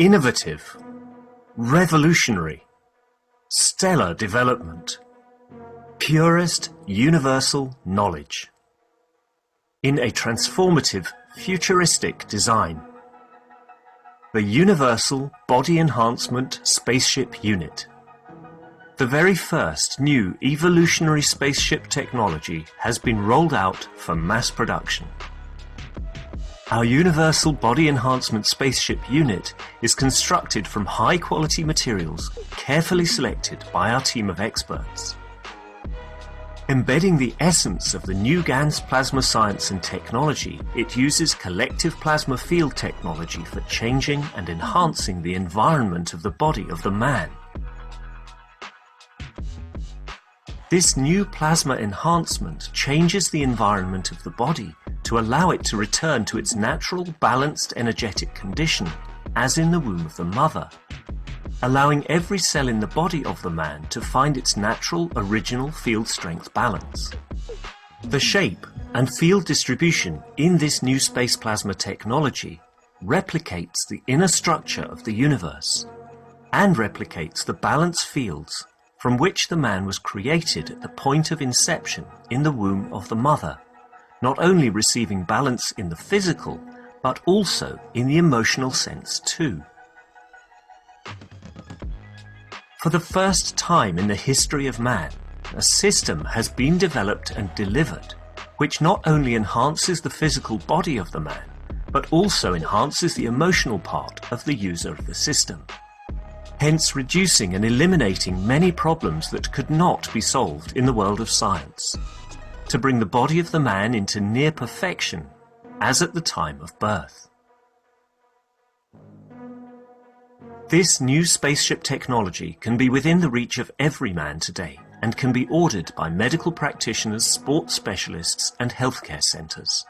Innovative, revolutionary, stellar development, purest universal knowledge. In a transformative, futuristic design. The Universal Body Enhancement Spaceship Unit. The very first new evolutionary spaceship technology has been rolled out for mass production. Our Universal Body Enhancement Spaceship Unit is constructed from high-quality materials carefully selected by our team of experts. Embedding the essence of the new Gans plasma science and technology, it uses collective plasma field technology for changing and enhancing the environment of the body of the man. This new plasma enhancement changes the environment of the body to allow it to return to its natural, balanced energetic condition, as in the womb of the mother, allowing every cell in the body of the man to find its natural, original field strength balance. The shape and field distribution in this new space plasma technology replicates the inner structure of the universe and replicates the balance fields from which the man was created at the point of inception in the womb of the mother, not only receiving balance in the physical, but also in the emotional sense too. For the first time in the history of man, a system has been developed and delivered which not only enhances the physical body of the man, but also enhances the emotional part of the user of the system, hence reducing and eliminating many problems that could not be solved in the world of science, to bring the body of the man into near perfection, as at the time of birth. This new spaceship technology can be within the reach of every man today and can be ordered by medical practitioners, sports specialists and healthcare centres.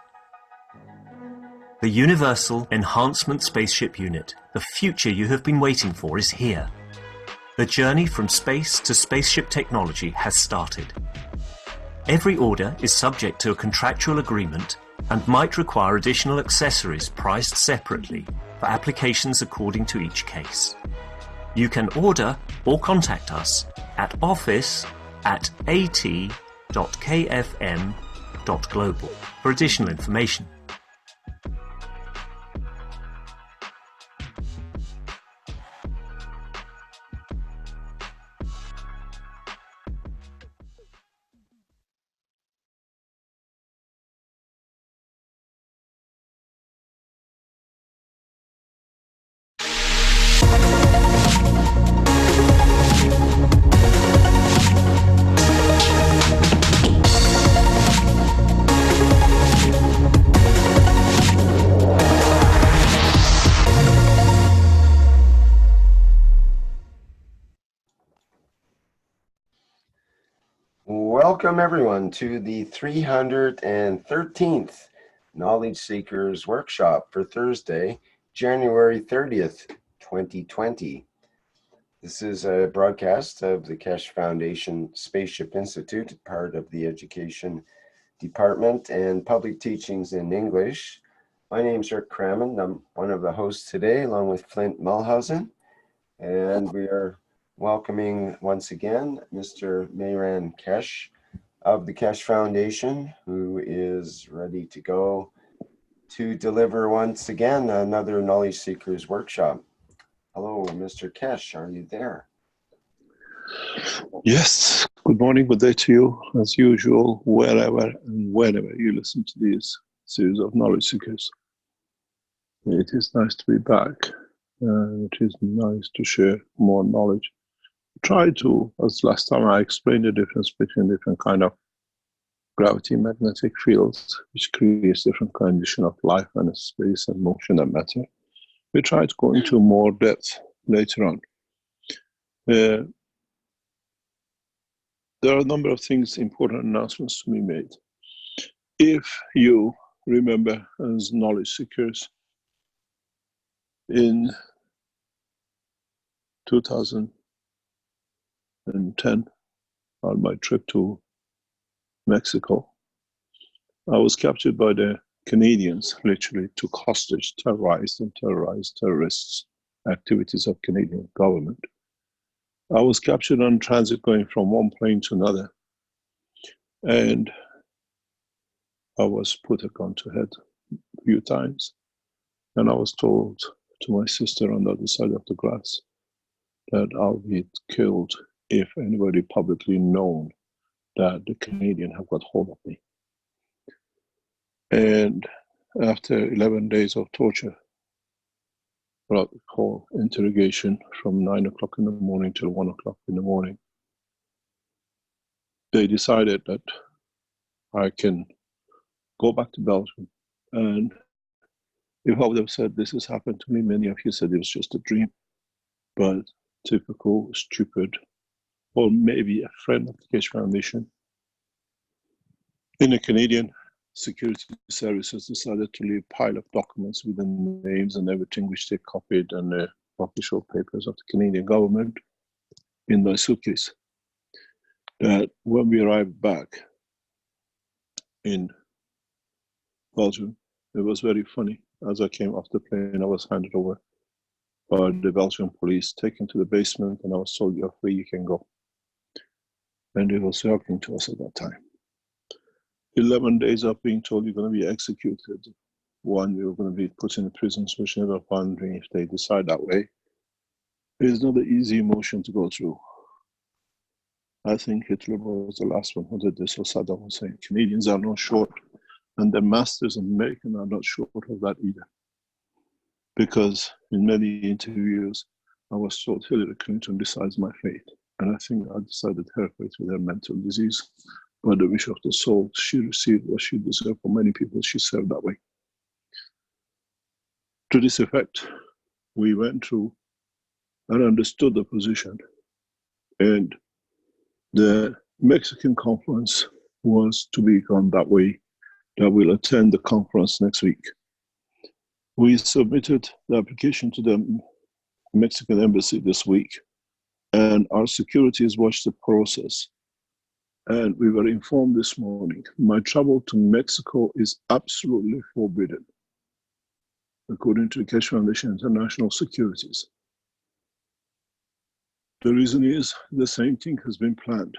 The Universal Enhancement Spaceship Unit, the future you have been waiting for, is here. The journey from space to spaceship technology has started. Every order is subject to a contractual agreement and might require additional accessories priced separately for applications according to each case. You can order or contact us at office@at.kfm.global for additional information. Welcome everyone to the 313th Knowledge Seekers Workshop for Thursday, January 30th, 2020. This is a broadcast of the Keshe Foundation Spaceship Institute, part of the Education Department and Public Teachings in English. My name is Rick Crammond. I'm one of the hosts today, along with Flint Mulhausen, and we are welcoming once again Mr. Mayran Keshe of the Keshe Foundation, who is ready to go to deliver once again another Knowledge Seekers Workshop. Hello, Mr. Keshe, are you there? Yes, good morning, good day to you, as usual, wherever and whenever you listen to these series of Knowledge Seekers. It is nice to be back, and it is nice to share more knowledge. Try to, as last time I explained the difference between different kind of gravity magnetic fields, which creates different condition of life and space and motion and matter. We try to go into more depth later on. There are a number of things, important announcements to be made. If you remember as knowledge seekers, in 2010, on my trip to Mexico, I was captured by the Canadians, literally took hostage, terrorized and terrorized terrorists activities of Canadian government. I was captured on transit going from one plane to another, and I was put a gun to head a few times, and I was told to my sister on the other side of the glass that I'll be killed if anybody publicly known that the Canadian have got hold of me. And after 11 days of torture, what we call interrogation, from 9 o'clock in the morning till 1 o'clock in the morning, they decided that I can go back to Belgium. And if I would have said this has happened to me, many of you said it was just a dream. But typical, stupid, or maybe a friend of the Keshe Foundation in the Canadian Security Services decided to leave a pile of documents with the names and everything which they copied and the official papers of the Canadian government in my suitcase. That when we arrived back in Belgium, it was very funny. As I came off the plane, I was handed over by the Belgian police, taken to the basement, and I was told, "You're free, you can go." And it was shocking to us at that time. 11 days of being told you're going to be executed. One, you're going to be put in prisons, which never wondering if they decide that way. It's not an easy emotion to go through. I think Hitler was the last one who did this, or Saddam Hussein. Canadians are not short, and the masters of American are not short of that either. Because in many interviews, I was told Hillary Clinton decides my fate. And I think I decided her fate with her mental disease. By the wish of the soul, she received what she deserved. For many people, she served that way. To this effect, we went through and understood the position. And the Mexican conference was to be gone that way, that we'll attend the conference next week. We submitted the application to the Mexican embassy this week, and our securities watched the process. And we were informed this morning, my travel to Mexico is absolutely forbidden, according to the Keshe Foundation International Securities. The reason is the same thing has been planned.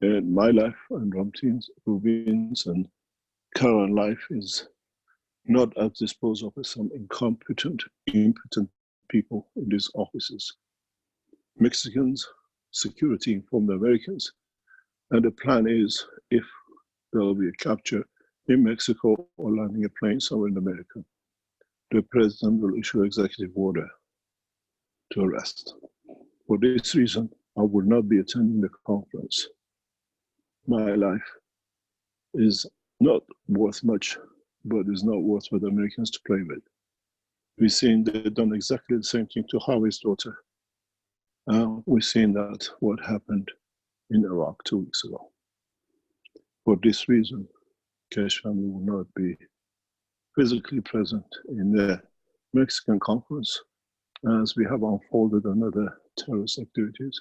And my life and Rubin's and Karen life is not at disposal of some incompetent, impotent people in these offices. Mexicans, security informed the Americans, and the plan is if there will be a capture in Mexico or landing a plane somewhere in America, the president will issue executive order to arrest. For this reason, I will not be attending the conference. My life is not worth much, but is not worth for the Americans to play with. We've seen they've done exactly the same thing to Harvey's daughter. We've seen that what happened in Iraq 2 weeks ago. For this reason, Keshe family will not be physically present in the Mexican conference, as we have unfolded another terrorist activities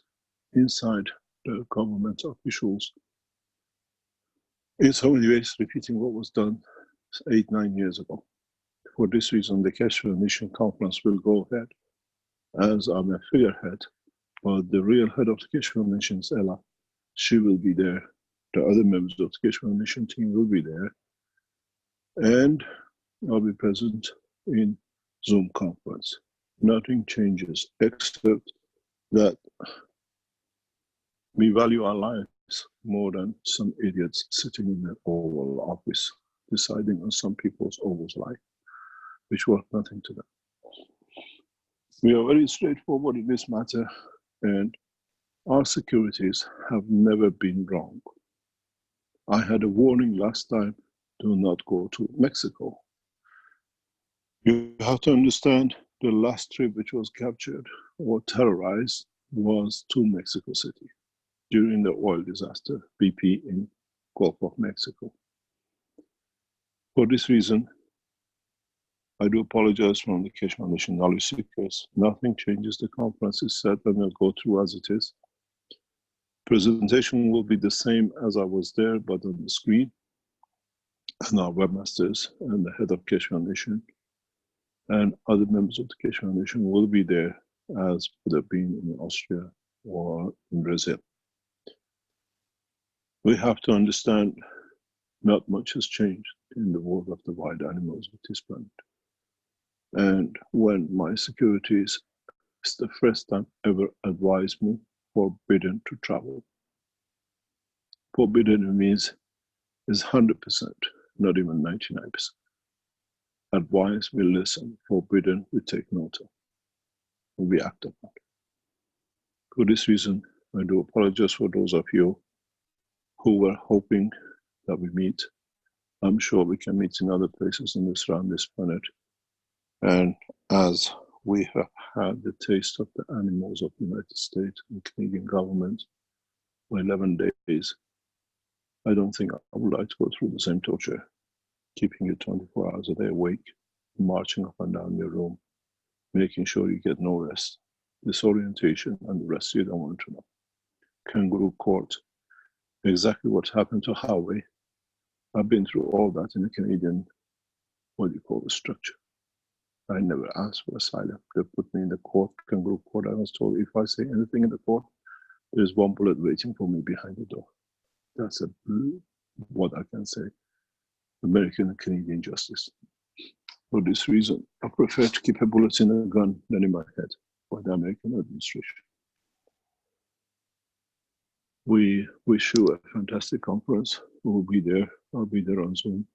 inside the government officials. In so many ways, repeating what was done 8-9 years ago. For this reason, the Keshe Foundation conference will go ahead, as I'm a figurehead, but the real head of the Keshe Foundation is Ella. She will be there. The other members of the Keshe Foundation team will be there. And I'll be present in Zoom conference. Nothing changes except that we value our lives more than some idiots sitting in the Oval Office deciding on some people's Oval's life, which worth nothing to them. We are very straightforward in this matter, and our securities have never been wrong. I had a warning last time, do not go to Mexico. You have to understand the last trip which was captured or terrorized was to Mexico City during the oil disaster, BP in Gulf of Mexico. For this reason, I do apologize from the Keshe Foundation knowledge seekers. Nothing changes. The conference is set and we'll go through as it is. Presentation will be the same as I was there, but on the screen. And our webmasters and the head of Keshe Foundation and other members of the Keshe Foundation will be there, as would have been in Austria or in Brazil. We have to understand not much has changed in the world of the wild animals of this planet. And when my securities, it's the first time ever advised me forbidden to travel. Forbidden means is 100%, not even 99%. Advice, we listen. Forbidden, we take note of. And we act upon. For this reason, I do apologize for those of you who were hoping that we meet. I'm sure we can meet in other places in this around this planet. And as we have had the taste of the animals of the United States and Canadian government for 11 days, I don't think I would like to go through the same torture, keeping you 24 hours a day awake, marching up and down your room, making sure you get no rest, disorientation, and the rest you don't want to know. Kangaroo court, exactly what happened to Howie. I've been through all that in the Canadian, what do you call the structure. I never asked for asylum. They put me in the court, kangaroo court. I was told if I say anything in the court, there's one bullet waiting for me behind the door. That's what I can say. American and Canadian justice. For this reason, I prefer to keep a bullet in a gun than in my head by the American administration. We wish you a fantastic conference. We will be there. I'll be there on Zoom.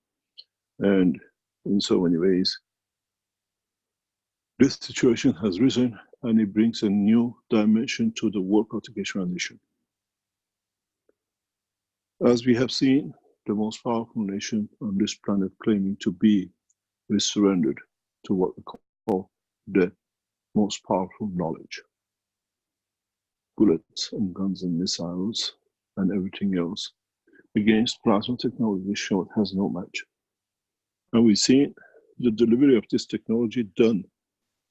And in so many ways, this situation has risen and it brings a new dimension to the work of the Keshe Foundation. As we have seen, the most powerful nation on this planet claiming to be is surrendered to what we call the most powerful knowledge. Bullets and guns and missiles and everything else against plasma technology showed has no match. And we've seen the delivery of this technology done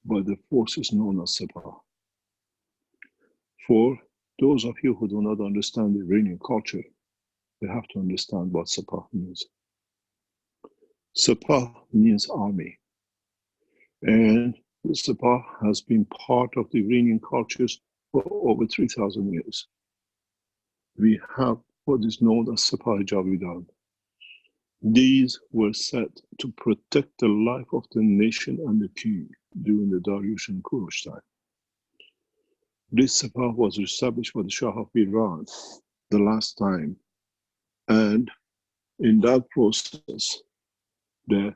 by the forces known as SEPA. For those of you who do not understand the Iranian culture, you have to understand what SEPA means. SEPA means army. And the SEPA has been part of the Iranian cultures for over 3,000 years. We have what is known as SEPA Javidan. These were set to protect the life of the nation and the king during the Dariush and Kurosh time. This SEPA was established by the Shah of Iran the last time. And in that process, the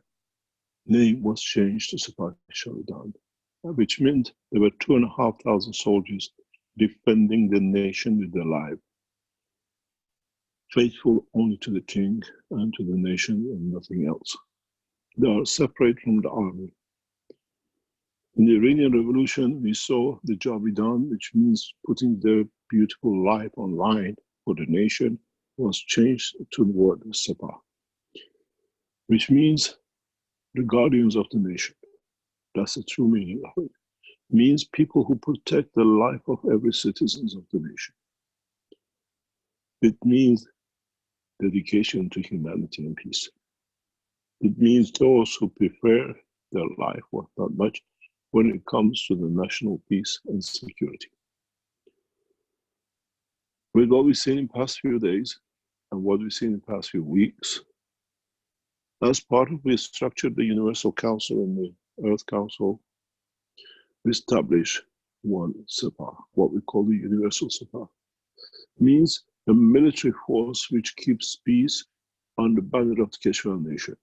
name was changed to SEPA Javidan, which meant there were 2,500 soldiers defending the nation with their life, faithful only to the king and to the nation and nothing else. They are separate from the army. In the Iranian Revolution, we saw the Javidan, which means putting their beautiful life online for the nation, was changed to the word SEPA, which means the guardians of the nation. That's the true meaning of it. It means people who protect the life of every citizen of the nation. It means dedication to humanity and peace. It means those who prefer their life worth not much when it comes to the national peace and security. With what we've seen in the past few days and what we've seen in the past few weeks, as part of we structured the Universal Council and the Earth Council, we established one SEPA, what we call the Universal SEPA. Means a military force which keeps peace on the banner of the Keshe Foundation.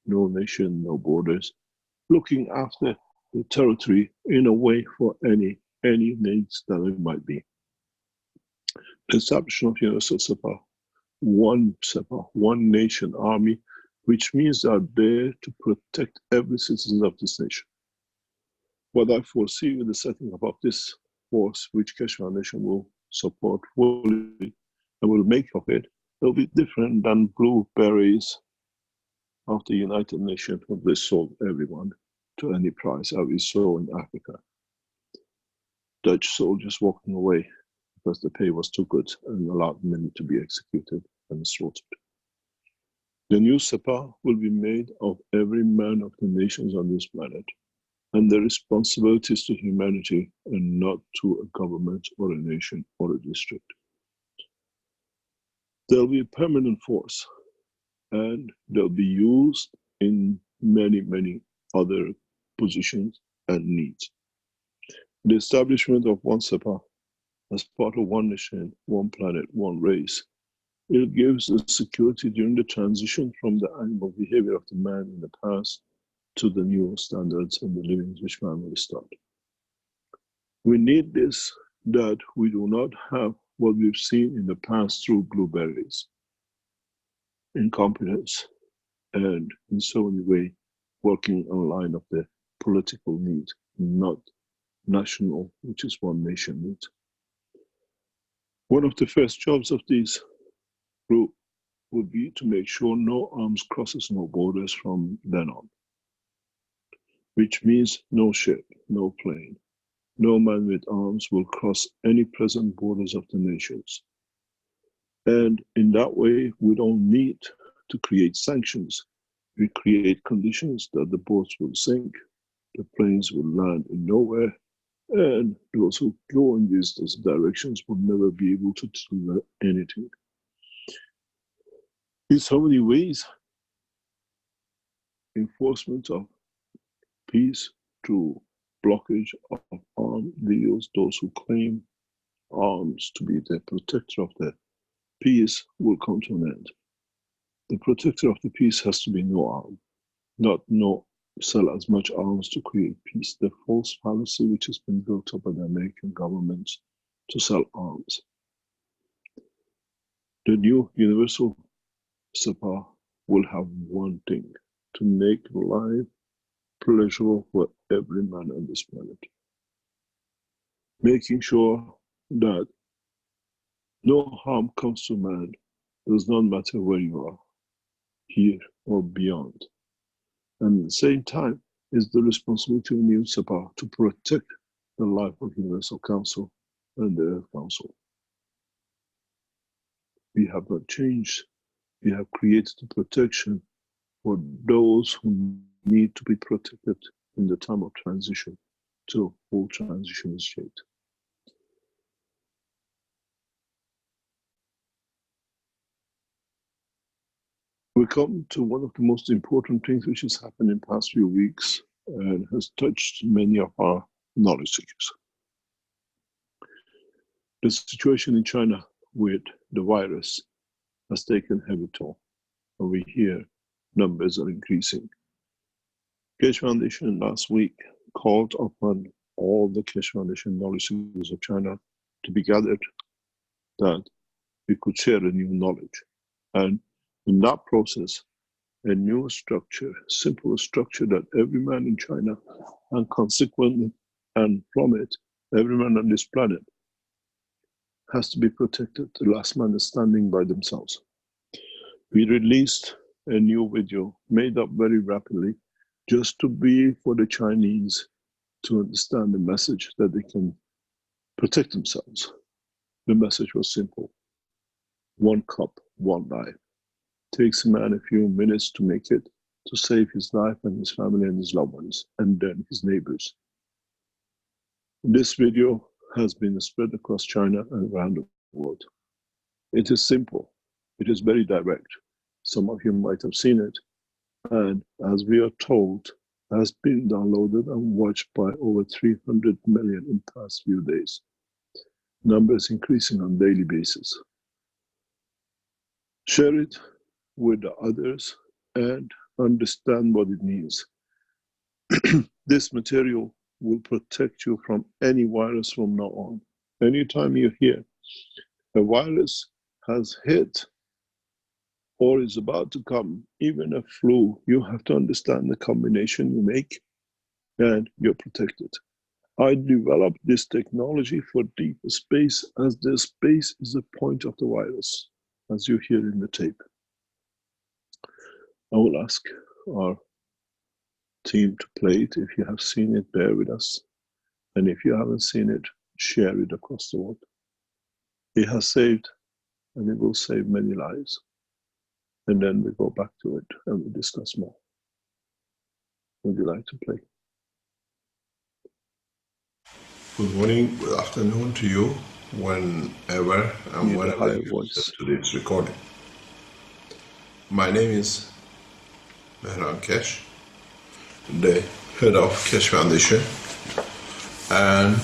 No nation, no borders, looking after the territory in a way for any needs that it might be. The establishment of Universal SEPA, one nation army, which means they are there to protect every citizen of this nation. What I foresee with the setting up of this force, which Keshe Foundation will support fully and will make of it, will be different than blue berets of the United Nations when they sold everyone to any price, as we saw in Africa. Dutch soldiers walking away because the pay was too good and allowed men to be executed and slaughtered. The new SEPA will be made of every man of the nations on this planet, and the responsibilities to humanity and not to a government or a nation or a district. They'll be a permanent force, and they'll be used in many, many other positions and needs. The establishment of one SEPA as part of one nation, one planet, one race, it gives us security during the transition from the animal behavior of the man in the past to the new standards and the living which man will start. We need this, that we do not have what we've seen in the past through blueberries, incompetence, and in so many ways working on line of the political need, not national, which is one nation need. One of the first jobs of this group would be to make sure no arms crosses no borders from then on, which means no ship, no plane, no man with arms will cross any present borders of the nations. And in that way, we don't need to create sanctions. We create conditions that the boats will sink, the planes will land in nowhere, and those who go in these directions will never be able to do anything. In so many ways, enforcement of peace through blockage of armed deals, those who claim arms to be the protector of the peace will come to an end. The protector of the peace has to be no arm, not sell as much arms to create peace. The false fallacy which has been built up by the American government to sell arms. The new universal SEPA will have one thing: to make life pleasurable for every man on this planet. Making sure that no harm comes to man, does not matter where you are, here or beyond. And at the same time, is the responsibility of the new SEPA to protect the life of Universal Council and the Earth Council. We have not changed. We have created a protection for those who need to be protected in the time of transition till full transition is shaped. We come to one of the most important things which has happened in the past few weeks and has touched many of our knowledge seekers. The situation in China with the virus has taken heavy toll, and we hear numbers are increasing. Keshe Foundation last week called upon all the Keshe Foundation knowledge seekers of China to be gathered, that we could share a new knowledge. And in that process, a new structure, simple structure that every man in China, and consequently, and from it, every man on this planet has to be protected. The last man is standing by themselves. We released a new video made up very rapidly, just to be for the Chinese to understand the message that they can protect themselves. The message was simple: one cup, one life. Takes a man a few minutes to make it, to save his life and his family and his loved ones, and then his neighbors. This video has been spread across China and around the world. It is simple. It is very direct. Some of you might have seen it, and as we are told, has been downloaded and watched by over 300 million in the past few days. Numbers increasing on a daily basis. Share it with the others and understand what it means. This material will protect you from any virus from now on. Anytime you hear a virus has hit or is about to come, even a flu, you have to understand the combination you make and you're protected. I developed this technology for deep space, as the space is the point of the virus, as you hear in the tape. I will ask our team to play it. If you have seen it, bear with us. And if you haven't seen it, share it across the world. It has saved, and it will save many lives. And then we go back to it and we discuss more. Would you like to play? Good morning, good afternoon to you, whenever and Need a wherever higher you voice. listen to this recording. My name is Keshe, the head of Keshe Foundation, and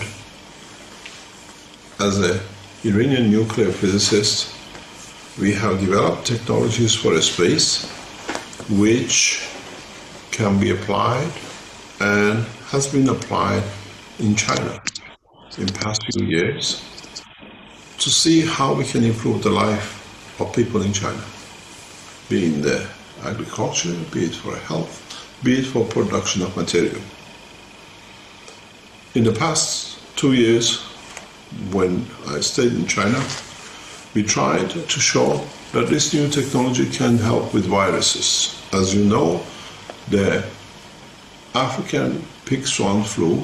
as a Iranian nuclear physicist, we have developed technologies for space which can be applied and has been applied in China in past few years to see how we can improve the life of people in China, be it in the agriculture, be it for health, be it for production of material. In the past 2 years, when I stayed in China, we tried to show that this new technology can help with viruses. As you know, the African pig swan flu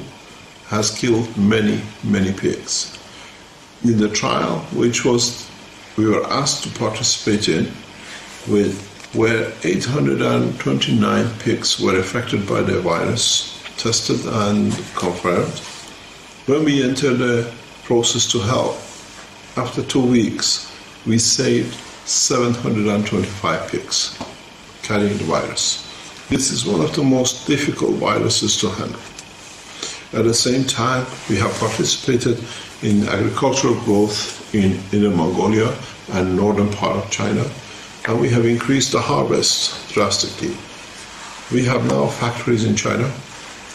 has killed many, many pigs. In the trial, which we were asked to participate in, where 829 pigs were affected by the virus, tested and confirmed. When we entered the process to help, after 2 weeks, we saved 725 pigs carrying the virus. This is one of the most difficult viruses to handle. At the same time, we have participated in agricultural growth in Inner Mongolia and northern part of China, and we have increased the harvest drastically. We have now factories in China,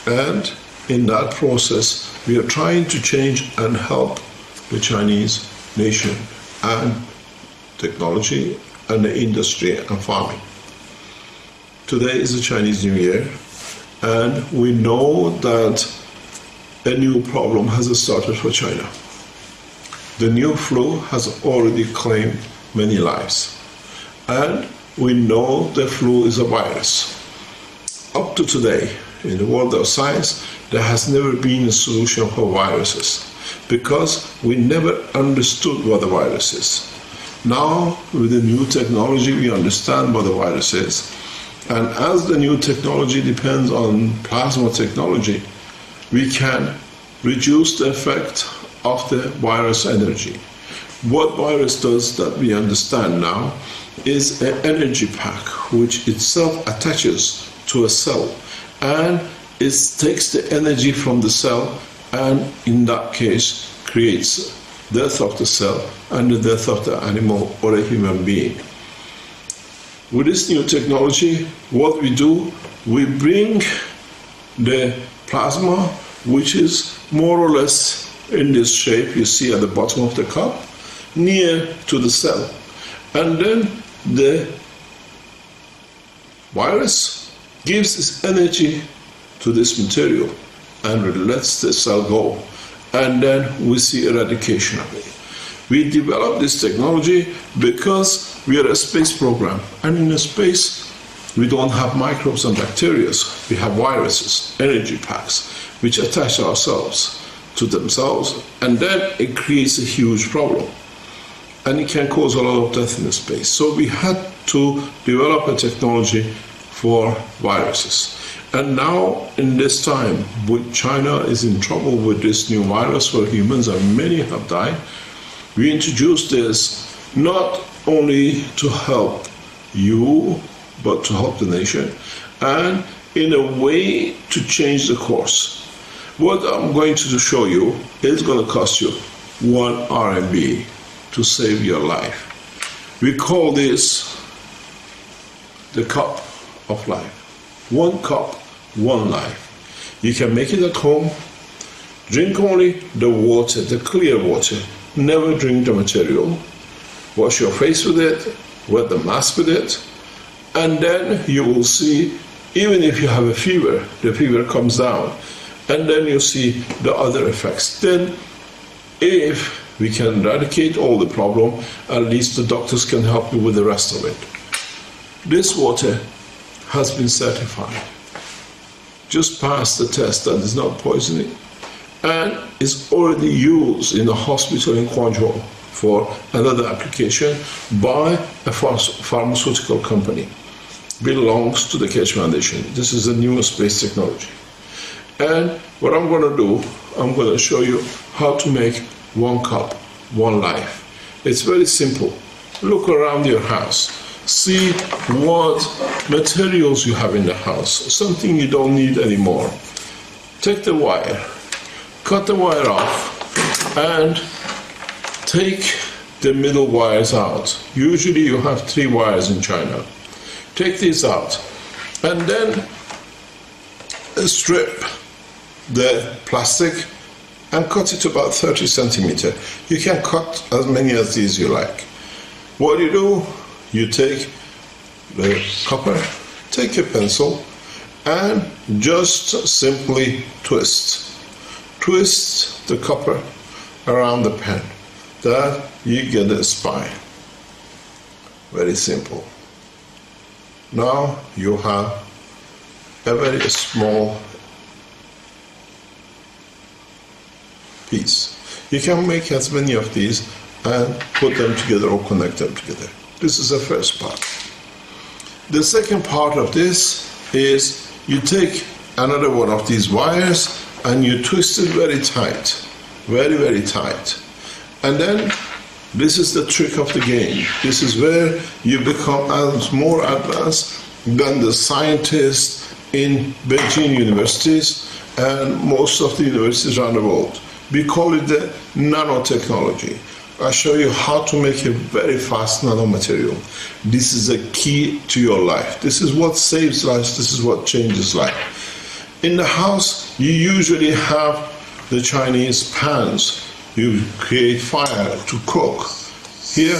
and in that process, we are trying to change and help the Chinese nation and technology and the industry and farming. Today is the Chinese New Year, and we know that a new problem has started for China. The new flu has already claimed many lives, and we know the flu is a virus. Up to today, in the world of science, there has never been a solution for viruses because we never understood what the virus is. Now, with the new technology, we understand what the virus is, and as the new technology depends on plasma technology, we can reduce the effect of the virus energy. What virus does that we understand now is an energy pack which itself attaches to a cell, and it takes the energy from the cell and in that case creates death of the cell and the death of the animal or a human being. With this new technology, what we do, we bring the plasma, which is more or less in this shape you see at the bottom of the cup, near to the cell. And then the virus gives its energy to this material and lets the cell go. And then we see eradication of it. We developed this technology because we are a space program, and in a space we don't have microbes and bacteria. We have viruses, energy packs, which attach ourselves to themselves, and then it creates a huge problem. And it can cause a lot of death in the space. So we had to develop a technology for viruses. And now, in this time, when China is in trouble with this new virus for humans, and many have died, we introduced this not only to help you, but to help the nation, and in a way to change the course. What I'm going to show you is going to cost you 1 RMB to save your life. We call this the cup of life. 1 cup, 1 life. You can make it at home. Drink only the water, the clear water. Never drink the material. Wash your face with it, wear the mask with it, and then you will see, even if you have a fever, the fever comes down, and then you see the other effects. Then, if we can eradicate all the problem, at least the doctors can help you with the rest of it. This water has been certified, just passed the test that is not poisoning, and is already used in a hospital in Guangzhou for another application by a pharmaceutical company. Belongs to the Keshe Foundation. This is the newest space technology. And what I'm going to do, I'm going to show you how to make one cup, one life. It's very simple. Look around your house. See what materials you have in the house, something you don't need anymore. Take the wire, cut the wire off, and take the middle wires out. Usually you have 3 wires in China. Take these out, and then strip the plastic and cut it about 30 centimeters. You can cut as many as these you like. What you do, you take the copper, take a pencil, and just simply twist. Twist the copper around the pen. That you get a spine. Very simple. Now you have a very small piece. You can make as many of these and put them together or connect them together. This is the first part. The second part of this is you take another one of these wires and you twist it very tight, very, very tight. And then this is the trick of the game. This is where you become more advanced than the scientists in Beijing universities and most of the universities around the world. We call it the nano-technology. I'll show you how to make a very fast nanomaterial. This is a key to your life. This is what saves lives. This is what changes life. In the house, you usually have the Chinese pans. You create fire to cook. Here,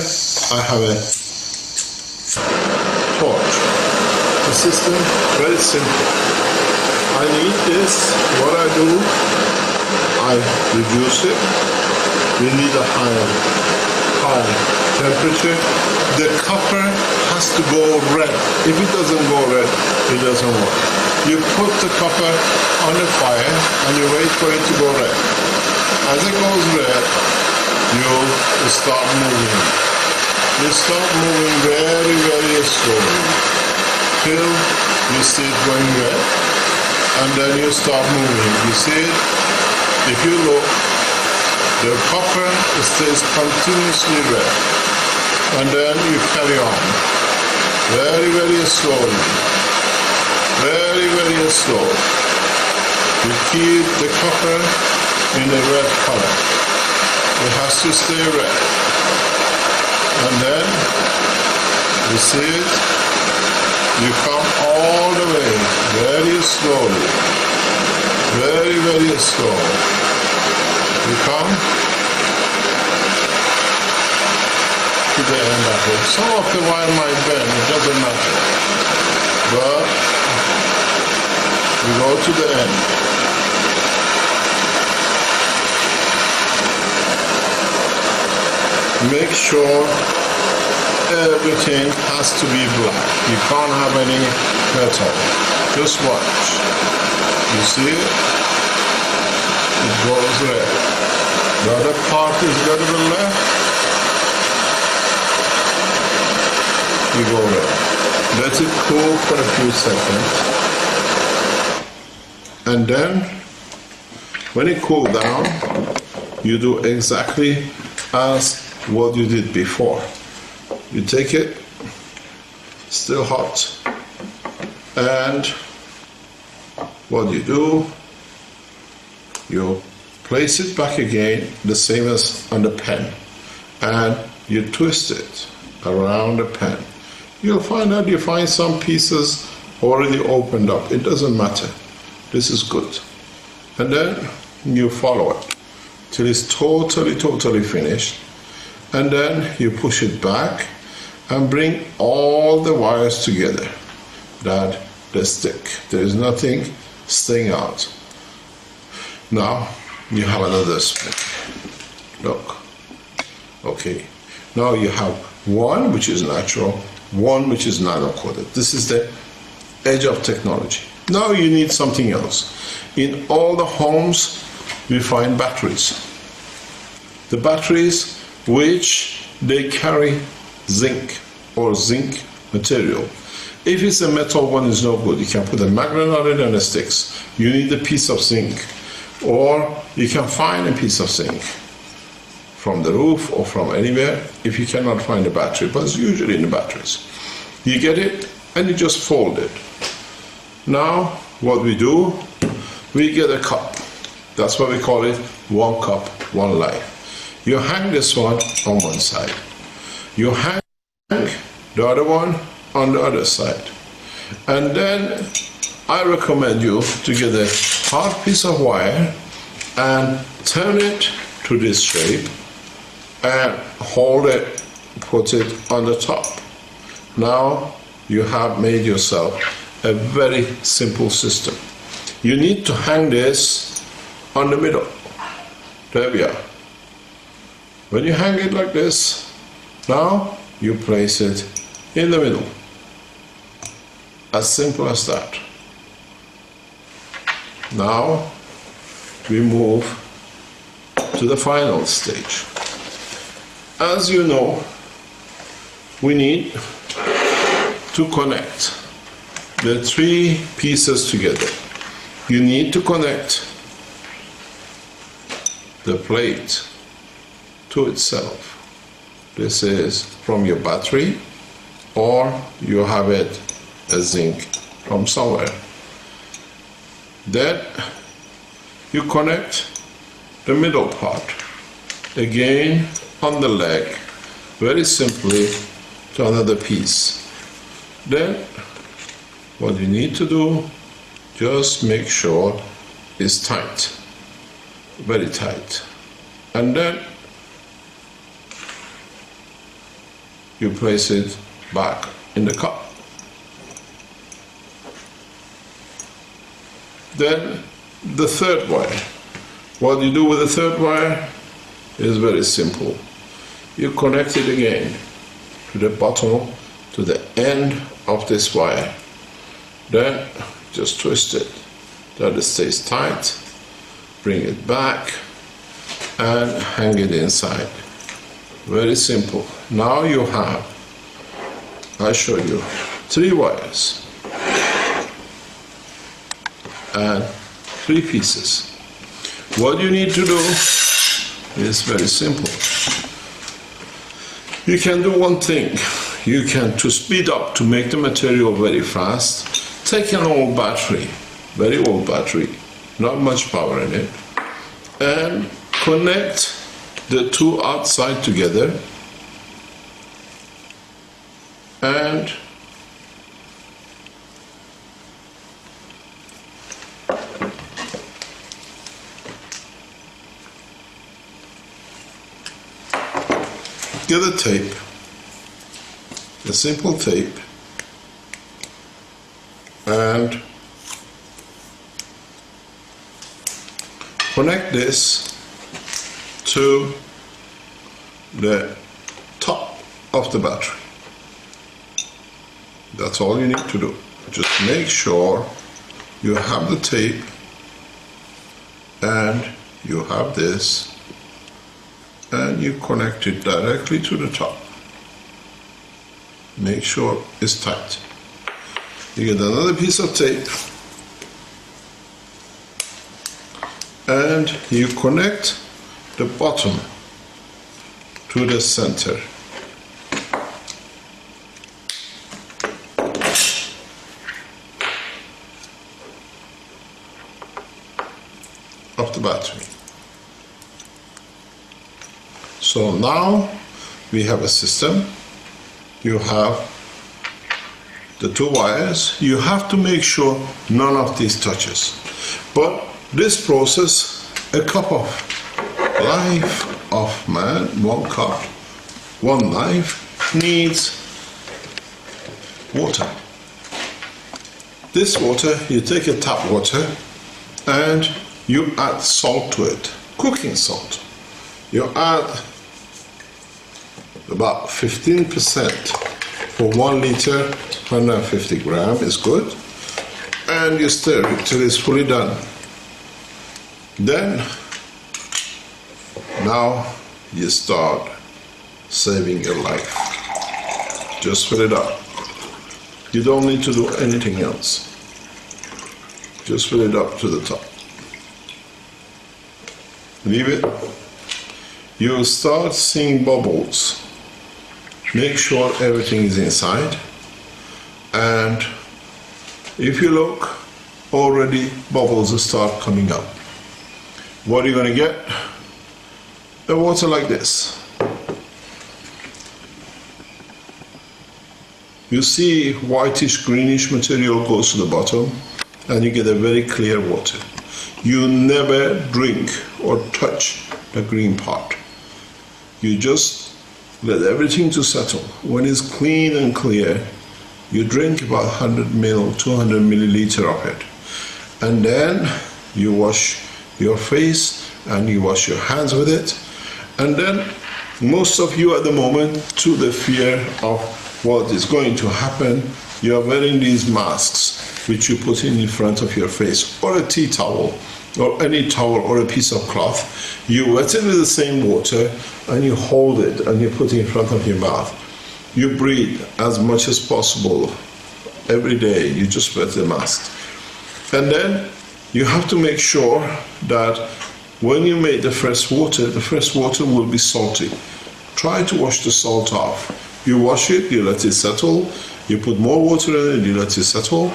I have a torch. The system, very simple. I need this. What I do, I reduce it. We need a high temperature. The copper has to go red. If it doesn't go red, it doesn't work. You put the copper on the fire and you wait for it to go red. As it goes red, you start moving. You start moving very, very slowly till you see it going red, and then you start moving. You see it? If you look, the copper stays continuously red, and then you carry on very, very slowly, very, very slow. You keep the copper in a red color. It has to stay red. And then, you see it? You come all the way, very slowly, very, very slow. You come to the end of it. Some of the wire might bend, it doesn't matter. But you go to the end. Make sure everything has to be black. You can't have any metal. Just watch. You see it? It goes red. The other part is a little bit left. You go red. Let it cool for a few seconds. And then, when it cools down, you do exactly as what you did before. You take it, still hot, and what you do, you place it back again, the same as on the pen, and you twist it around the pen. You'll find out you find some pieces already opened up. It doesn't matter. This is good. And then you follow it till it's totally finished. And then you push it back and bring all the wires together that they stick. There is nothing staying out. Now you have another split. Look. Okay. Now you have one which is natural, one which is nano-coated. This is the edge of technology. Now you need something else. In all the homes we find batteries. The batteries which they carry zinc or zinc material. If it's a metal one, it's no good. You can put a magnet on it and it sticks. You need a piece of zinc, or you can find a piece of zinc from the roof or from anywhere if you cannot find a battery, but it's usually in the batteries. You get it and you just fold it. Now what we do, we get a cup. That's what we call it, one cup, one life. You hang this one on one side. You hang the other one on the other side. And then I recommend you to get a hard piece of wire and turn it to this shape and hold it, put it on the top. Now you have made yourself a very simple system. You need to hang this on the middle. There we are. When you hang it like this, now you place it in the middle. As simple as that. Now we move to the final stage. As you know, we need to connect the three pieces together. You need to connect the plate to itself. This is from your battery, or you have it as zinc from somewhere. Then you connect the middle part again on the leg, very simply, to another piece. Then what you need to do, just make sure it's tight, very tight. And then you place it back in the cup. Then the third wire. What you do with the third wire is very simple. You connect it again to the bottom, to the end of this wire. Then just twist it that it stays tight, bring it back and hang it inside. Very simple. Now you have, I show you, 3 wires and 3 pieces. What you need to do is very simple. You can do one thing. You can, to speed up, to make the material very fast, take an old battery, very old battery, not much power in it, and connect the 2 outside together and get a tape, a simple tape, and connect this to the top of the battery. That's all you need to do. Just make sure you have the tape and you have this, and you connect it directly to the top. Make sure it's tight. You get another piece of tape and you connect the bottom to the center. Of the battery. So now we have a system. You have the 2 wires. You have to make sure none of these touches. But this process, a cup of life of man, 1 cup, 1 life, needs water. This water, you take a tap water and you add salt to it, cooking salt. You add about 15% for 1 liter, 150 gram is good, and you stir it till it's fully done. Then, now you start saving your life. Just fill it up. You don't need to do anything else. Just fill it up to the top. Leave it. You'll start seeing bubbles. Make sure everything is inside. And if you look, already bubbles start coming up. What are you going to get? The water like this. You see whitish greenish material goes to the bottom and you get a very clear water. You never drink or touch the green part. You just let everything to settle. When it's clean and clear, you drink about 100 ml, 200 milliliter of it. And then you wash your face and you wash your hands with it. And then most of you at the moment, to the fear of what is going to happen, you are wearing these masks which you put in front of your face, or a tea towel, or any towel, or a piece of cloth. You wet it with the same water and you hold it and you put it in front of your mouth. You breathe as much as possible every day. You just wet the mask. And then you have to make sure that when you make the fresh water will be salty. Try to wash the salt off. You wash it, you let it settle, you put more water in it, you let it settle,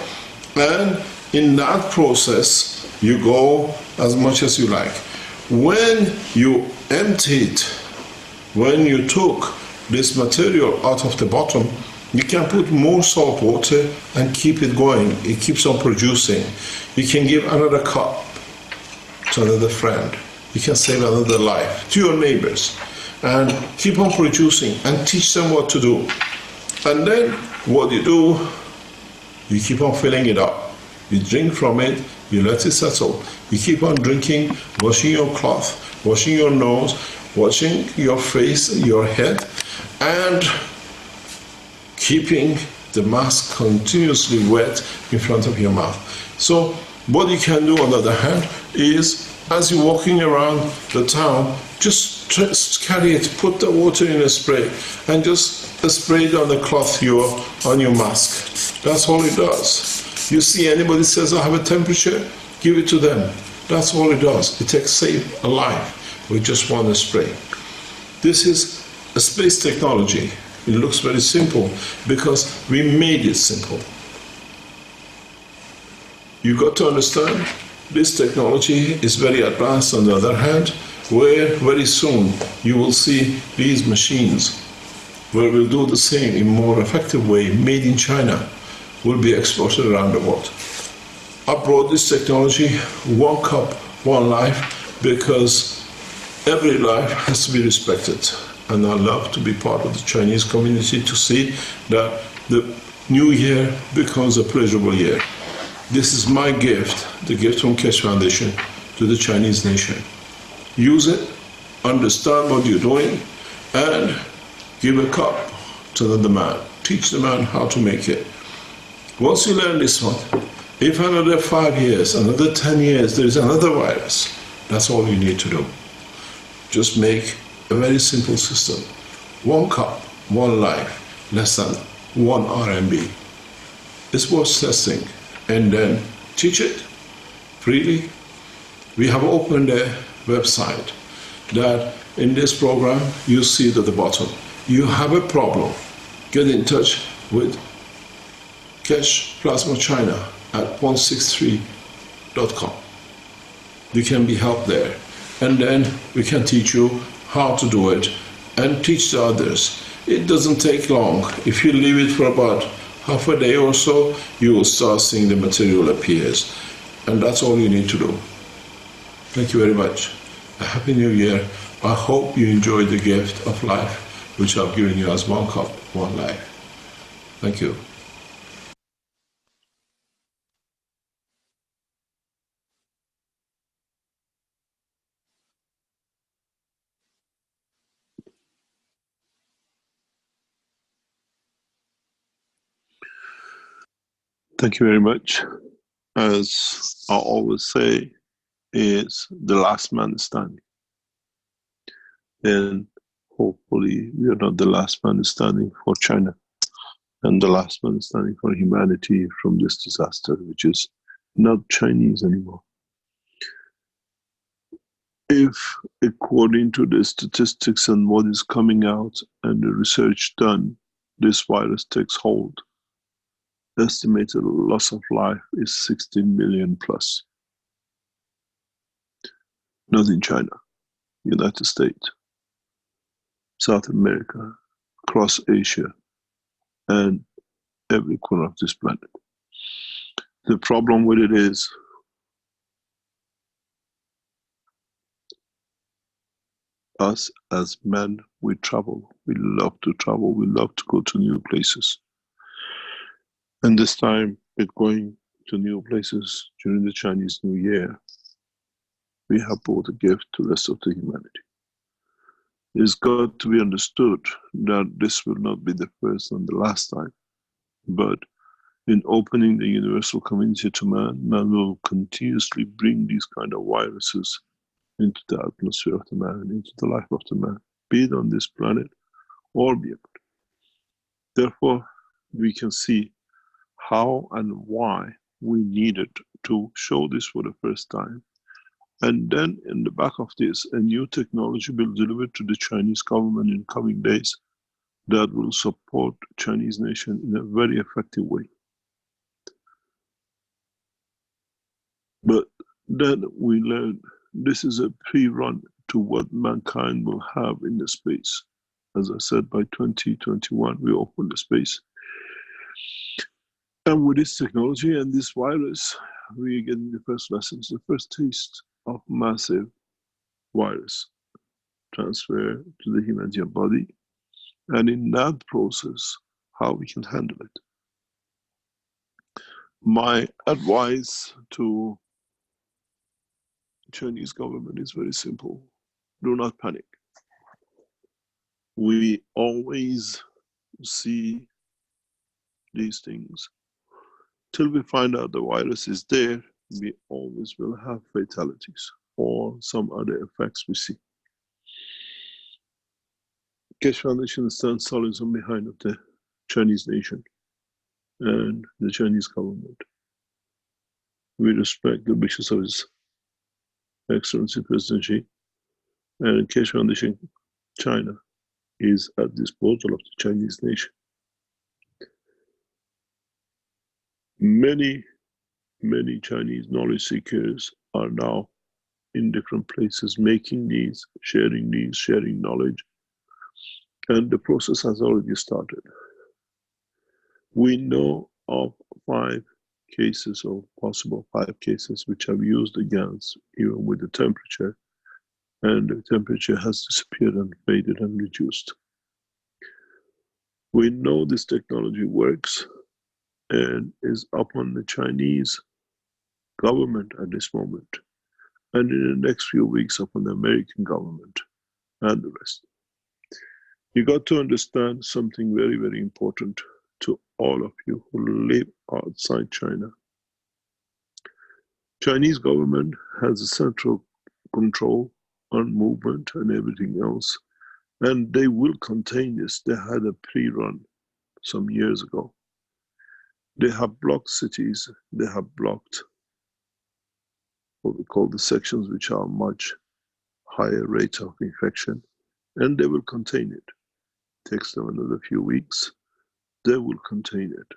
and in that process, you go as much as you like. When you empty it, when you took this material out of the bottom, you can put more salt water and keep it going. It keeps on producing. You can give another cup to another friend. You can save another life to your neighbors. And keep on producing and teach them what to do. And then what you do, you keep on filling it up. You drink from it, you let it settle. You keep on drinking, washing your cloth, washing your nose, washing your face, your head, and keeping the mask continuously wet in front of your mouth. So what you can do on the other hand is, as you're walking around the town, just carry it, put the water in a spray, and just spray it on the cloth on your mask. That's all it does. You see anybody says, I have a temperature, give it to them. That's all it does. It saves a life with just one spray. This is a space technology. It looks very simple because we made it simple. You got to understand, this technology is very advanced on the other hand, where very soon you will see these machines where we'll do the same in more effective way, made in China, will be exported around the world. I brought this technology, one cup, one life, because every life has to be respected. And I love to be part of the Chinese community to see that the new year becomes a pleasurable year. This is my gift, the gift from Keshe Foundation to the Chinese nation. Use it, understand what you're doing, and give a cup to the man. Teach the man how to make it. Once you learn this one, if another 5 years, another 10 years, there is another virus, that's all you need to do. Just make a very simple system. One cup, one life, less than 1 RMB. It's worth testing, and then teach it freely. We have opened a website that in this program you see it at the bottom. You have a problem, get in touch with Keshe Plasma China at 163.com. You can be helped there, and then we can teach you how to do it and teach the others. It doesn't take long. If you leave it for about half a day or so, you will start seeing the material appears, and that's all you need to do. Thank you very much. A Happy New Year. I hope you enjoyed the gift of life which I've given you as one cup, one life. Thank you. Thank you very much. As I always say, is the last man standing. And hopefully we are not the last man standing for China. and the last one standing for humanity from this disaster, which is not Chinese anymore. If, according to the statistics and what is coming out and the research done, this virus takes hold, estimated loss of life is 16 million plus. Not in China, United States, South America, across Asia, and every corner of this planet. The problem with it is us as men, we travel. We love to travel. We love to go to new places. And this time, with going to new places during the Chinese New Year, we have brought a gift to the rest of the humanity. It's got to be understood that this will not be the first and the last time, but in opening the universal community to man, man will continuously bring these kind of viruses into the atmosphere of the man, into the life of the man, be it on this planet or beyond. Therefore, we can see how and why we needed to show this for the first time. And then in the back of this, a new technology will be delivered to the Chinese government in coming days that will support Chinese nation in a very effective way. But then we learn this is a pre-run to what mankind will have in the space. As I said, by 2021, we open the space. And with this technology and this virus, we are getting the first lessons, the first taste of massive virus transfer to the human body. And in that process, how we can handle it. My advice to Chinese government is very simple. Do not panic. We always see these things. Till we find out the virus is there, we always will have fatalities or some other effects we see. Keshe Foundation stands solid on behind of the Chinese nation and the Chinese government. We respect the wishes of His Excellency President Xi, and Keshe Foundation China is at disposal of the Chinese nation. Many Chinese knowledge seekers are now in different places making these, sharing knowledge, and the process has already started. We know of 5 cases, or possible 5 cases, which have used the Gans, even with the temperature, and the temperature has disappeared and faded and reduced. We know this technology works and is upon the Chinese government at this moment, and in the next few weeks upon the American government and the rest. You got to understand something very, very important to all of you who live outside China. Chinese government has a central control on movement and everything else, and they will contain this. They had a pre-run some years ago. They have blocked cities, they have blocked what we call the sections which are much higher rate of infection, and they will contain it. Takes them another few weeks, they will contain it.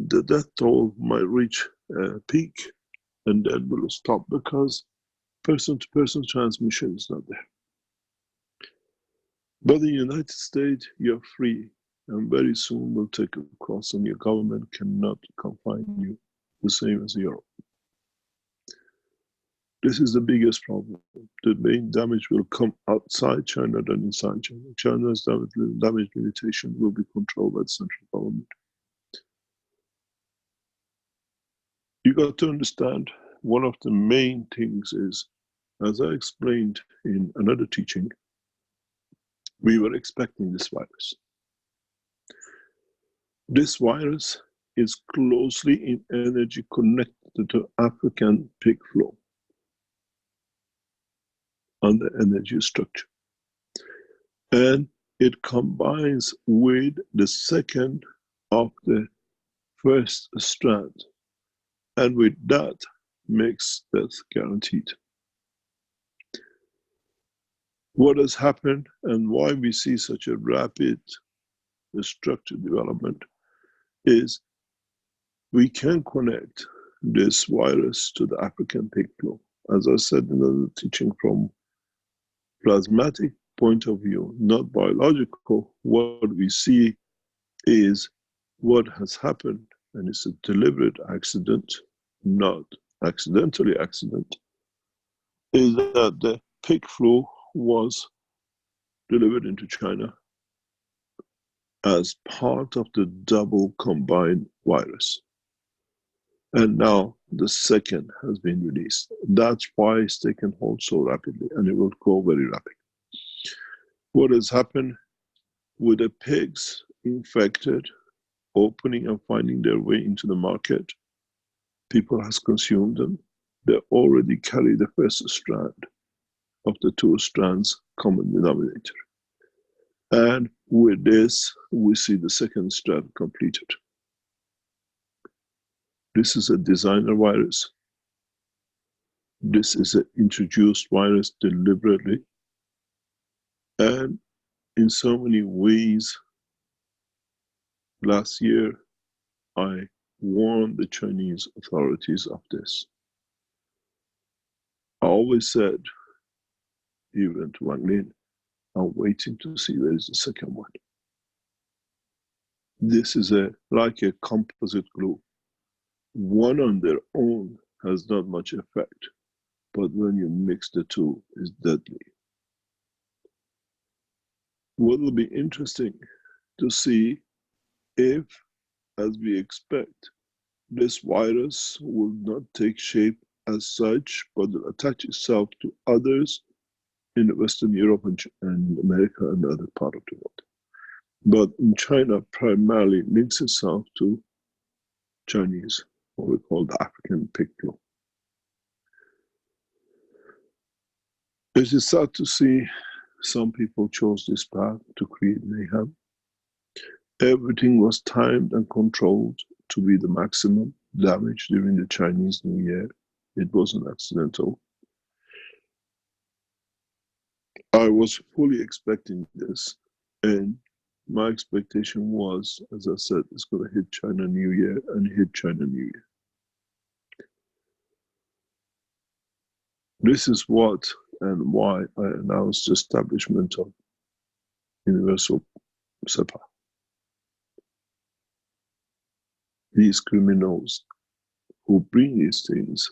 The death toll might reach a peak and then will stop because person-to-person transmission is not there. But in the United States, you're free, and very soon will take a cross, and your government cannot confine you the same as Europe. This is the biggest problem. The main damage will come outside China than inside China. China's damage limitation will be controlled by the central government. You got to understand, one of the main things is, as I explained in another teaching, we were expecting this virus. This virus is closely in energy connected to African pig flow on the energy structure. And it combines with the second of the first strand, and with that makes death guaranteed. What has happened and why we see such a rapid structured development is we can connect this virus to the African pig flu. As I said in the teaching, from plasmatic point of view, not biological, what we see is what has happened, and it's a deliberate accident, not accidentally accident, is that the pig flu was delivered into China as part of the double combined virus. And now the second has been released. That's why it's taken hold so rapidly, and it will go very rapid. What has happened with the pigs infected, opening and finding their way into the market, people has consumed them. They already carry the first strand of the two strands common denominator. And with this, we see the second strand completed. This is a designer virus. This is an introduced virus deliberately. And in so many ways, last year, I warned the Chinese authorities of this. I always said, even to Wang Lin, I'm waiting to see where is the second one. This is like a composite glue. One on their own has not much effect, but when you mix the two, it's deadly. What will be interesting to see if, as we expect, this virus will not take shape as such, but will attach itself to others in Western Europe and America and other part of the world. But in China, primarily links itself to Chinese, what we call the African pig flu. It is sad to see some people chose this path to create mayhem. Everything was timed and controlled to be the maximum damage during the Chinese New Year. It wasn't accidental. I was fully expecting this, and my expectation was, as I said, it's going to hit China New Year, and it hit China New Year. This is what and why I announced the establishment of Universal SEPA. These criminals who bring these things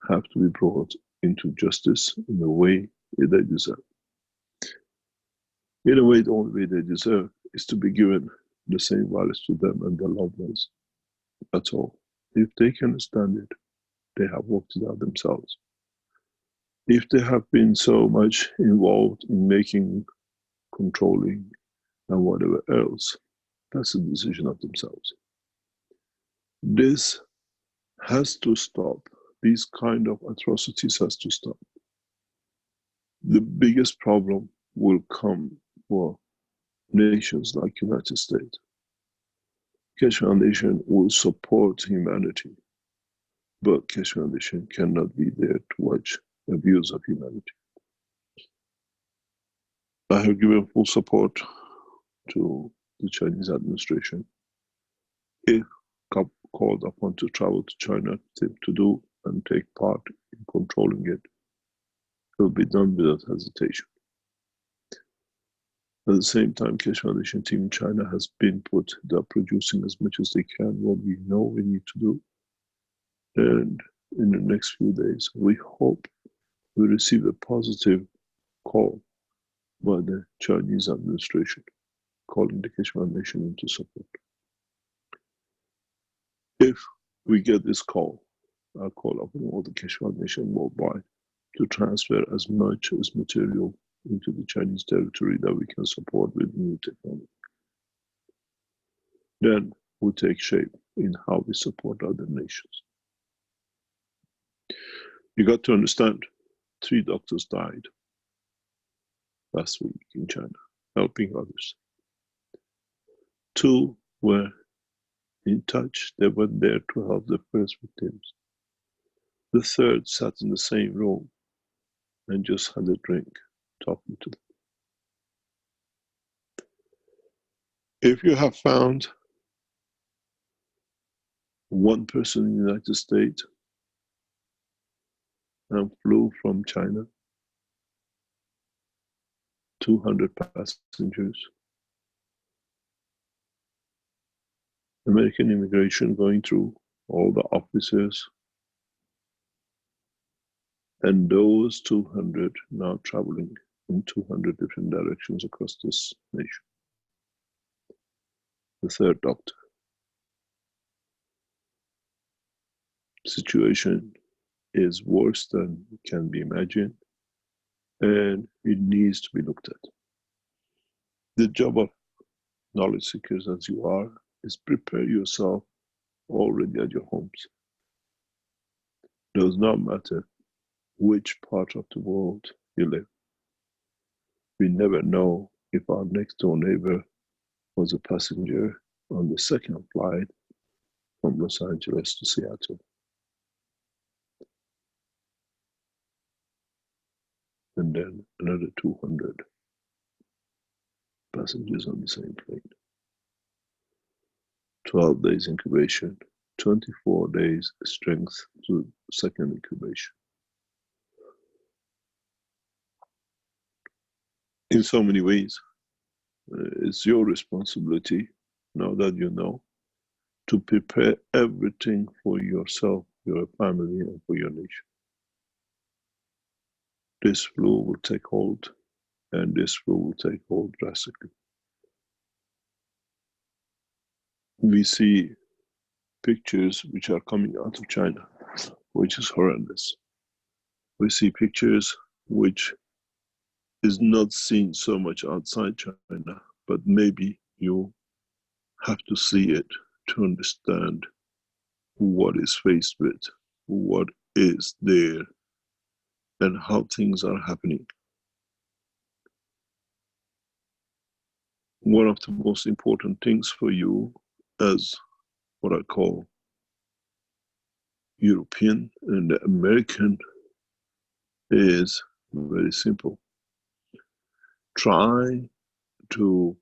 have to be brought into justice in the way they deserve. In a way, the only way they deserve is to be given the same values to them and their loved ones. That's all. If they can stand it, they have worked it out themselves. If they have been so much involved in making, controlling, and whatever else, that's a decision of themselves. This has to stop. These kind of atrocities has to stop. The biggest problem will come for nations like United States. Keshe Foundation will support humanity, but Keshe Foundation cannot be there to watch abuse of humanity. I have given full support to the Chinese administration. If called upon to travel to China to do and take part in controlling it, it will be done without hesitation. At the same time, Keshe Foundation team in China has been put, they're producing as much as they can, what we know we need to do. And in the next few days, we hope we receive a positive call by the Chinese administration, calling the Keshe Foundation into support. If we get this call, I'll call upon all the Keshe Foundation worldwide to transfer as much as material into the Chinese territory that we can support with new technology. Then we'll take shape in how we support other nations. You got to understand, 3 doctors died last week in China, helping others. 2 were in touch. They were there to help the first victims. The 3rd sat in the same room and just had a drink, talking to them. If you have found one person in the United States and flew from China, 200 passengers, American immigration going through all the officers, and those 200 now traveling in 200 different directions across this nation. The 3rd doctor. Situation is worse than can be imagined, and it needs to be looked at. The job of knowledge seekers, as you are, is prepare yourself already at your homes. Does not matter which part of the world you live. We never know if our next door neighbor was a passenger on the 2nd flight from Los Angeles to Seattle. And then another 200 passengers on the same plane. 12 days incubation, 24 days strength to 2nd incubation. In so many ways, it's your responsibility, now that you know, to prepare everything for yourself, your family, and for your nation. This flu will take hold, and this flu will take hold drastically. We see pictures which are coming out of China, which is horrendous. We see pictures which is not seen so much outside China, but maybe you have to see it to understand what is faced with, what is there, and how things are happening. One of the most important things for you as what I call European and American is very simple. Try to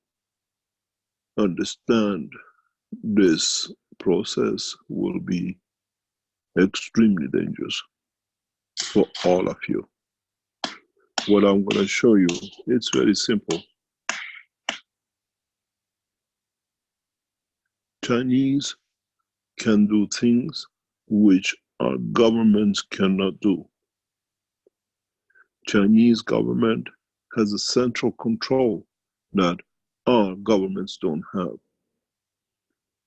understand this process will be extremely dangerous for all of you. What I'm going to show you, it's very simple. Chinese can do things which our governments cannot do. Chinese government has a central control that our governments don't have.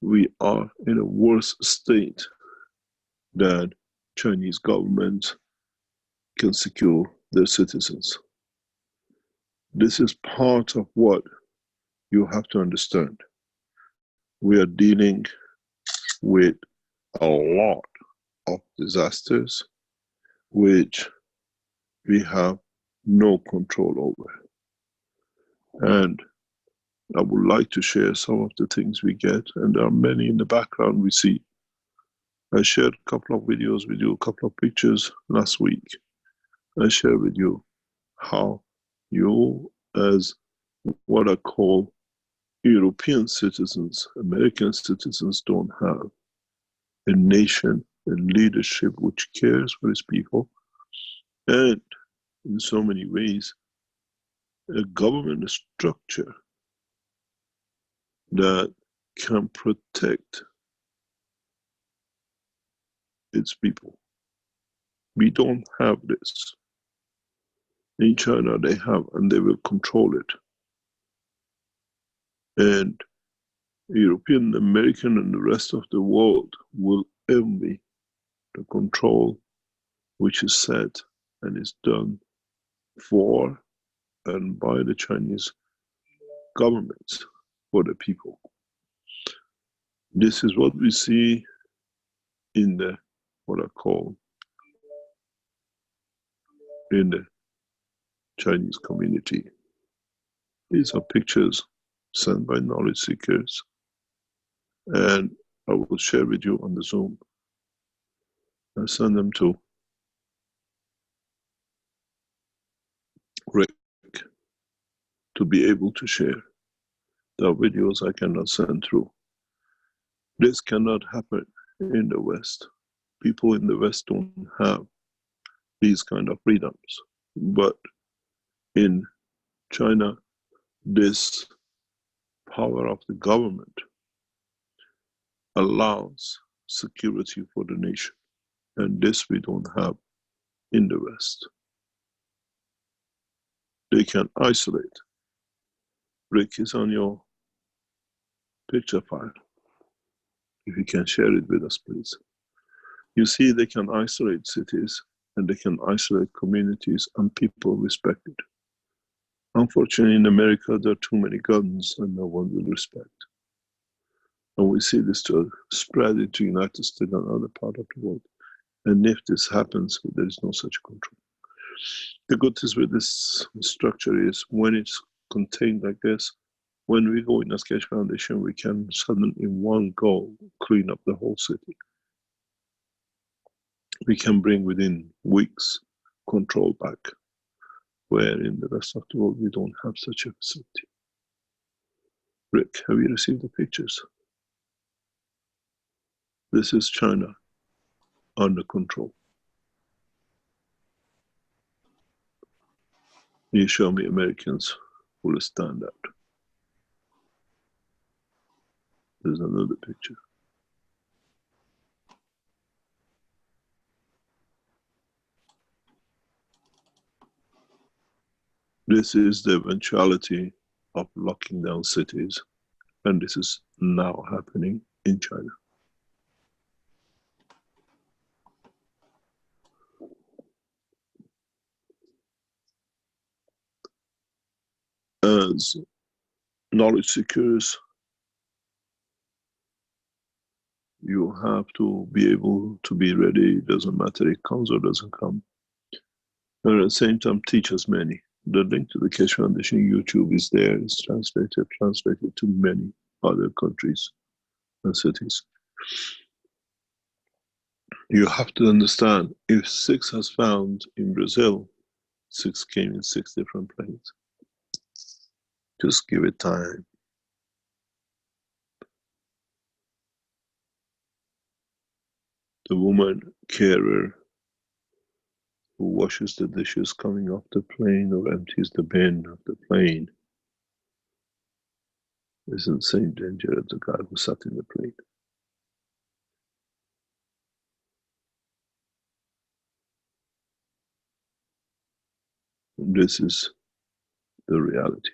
We are in a worse state that Chinese government can secure their citizens. This is part of what you have to understand. We are dealing with a lot of disasters which we have no control over. And I would like to share some of the things we get, and there are many in the background we see. I shared a couple of videos with you, a couple of pictures last week. I share with you how you, as what I call European citizens, American citizens, don't have a nation, a leadership which cares for its people, and in so many ways, a government structure that can protect its people. We don't have this. In China they have, and they will control it. And European, American, and the rest of the world will envy the control which is set and is done for and by the Chinese governments for the people. This is what we see in the, what I call, in the Chinese community. These are pictures sent by knowledge seekers And I will share with you on the Zoom. I send them to Rick to be able to share. The videos I cannot send through. This cannot happen in the West. People in the West don't have these kind of freedoms. But in China, this power of the government allows security for the nation. And this we don't have in the West. They can isolate. Rick is on your picture file. If you can share it with us, please. You see, they can isolate cities and they can isolate communities, and people respect it. Unfortunately, in America, there are too many guns and no one will respect. And we see this to spread into the United States and other parts of the world. And if this happens, there is no such control. The good thing with this structure is when it's contained like this, when we go in as Keshe Foundation, we can suddenly in one go clean up the whole city. We can bring within weeks control back, where in the rest of the world we don't have such a facility. Rick, have you received the pictures? This is China under control. You show me Americans will stand out. There's another picture. This is the eventuality of locking down cities, and this is now happening in China. As knowledge seekers, you have to be able to be ready. It doesn't matter it comes or doesn't come. And at the same time, teach as many. The link to the Keshe Foundation YouTube is there. It's translated to many other countries and cities. You have to understand, if 6 has found in Brazil, 6 came in 6 different planes. Just give it time. The woman carer who washes the dishes coming off the plane or empties the bin of the plane is in the same danger as the guy who sat in the plane. And this is the reality.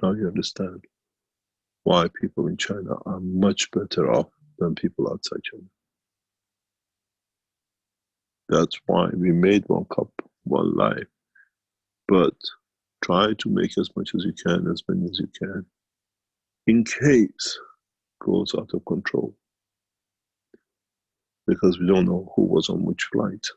Now you understand why people in China are much better off than people outside China. That's why we made one cup, one life. But try to make as much as you can, as many as you can, in case it goes out of control. Because we don't know who was on which flight.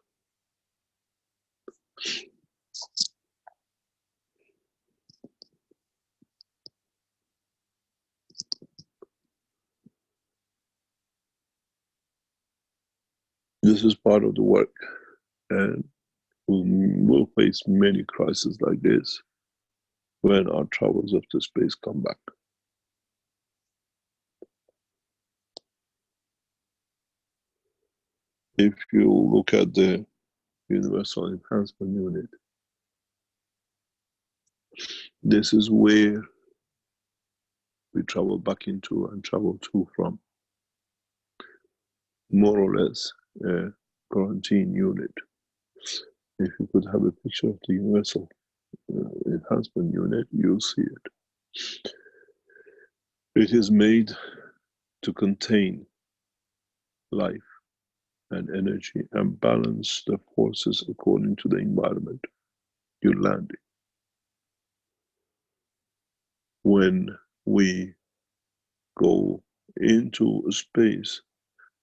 This is part of the work, and we'll face many crises like this when our travels of the space come back. If you look at the Universal Enhancement Unit, this is where we travel back into and travel to from. More or less a quarantine unit. If you could have a picture of the Universal Enhancement Unit, you'll see it. It is made to contain life and energy and balance the forces according to the environment you're landing. When we go into space,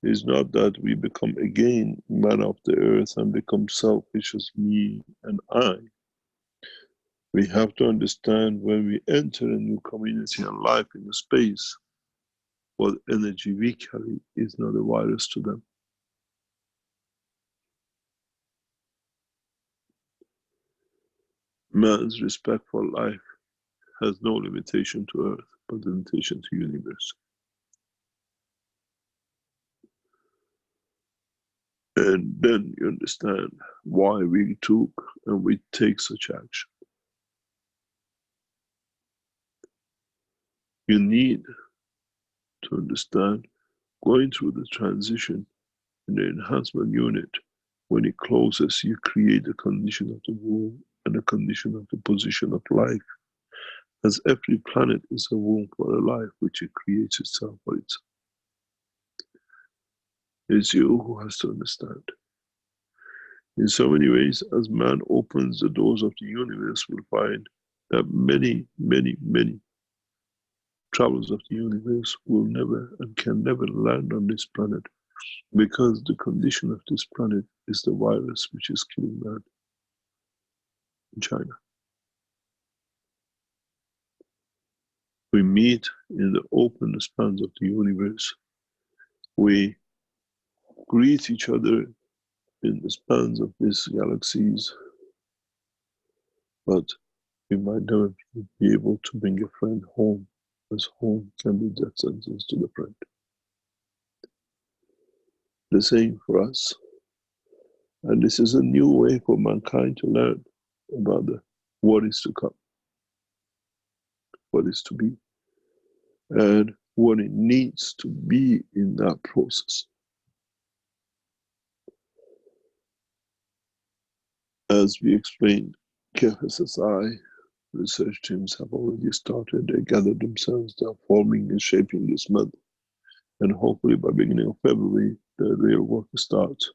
it's not that we become again man of the earth and become selfish as me and I. We have to understand when we enter a new community and life in a space, what energy we carry is not a virus to them. Man's respect for life has no limitation to Earth, but limitation to universe. And then you understand why we took and we take such action. You need to understand going through the transition in the enhancement unit. When it closes, you create a condition of the womb and a condition of the position of life. As every planet is a womb for a life which it creates itself for itself. It's you who has to understand. In so many ways, as man opens the doors of the universe, we'll find that many, many, many travelers of the universe will never and can never land on this planet because the condition of this planet is the virus which is killing man in China. We meet in the open spans of the universe. We greet each other in the spans of these galaxies, but we might never be able to bring a friend home, as home can be death sentence to the friend. The same for us. And this is a new way for mankind to learn about what is to come, what is to be, and what it needs to be in that process. As we explained, KFSSI research teams have already started. They gathered themselves, they are forming and shaping this month. And hopefully by beginning of February, the real work starts.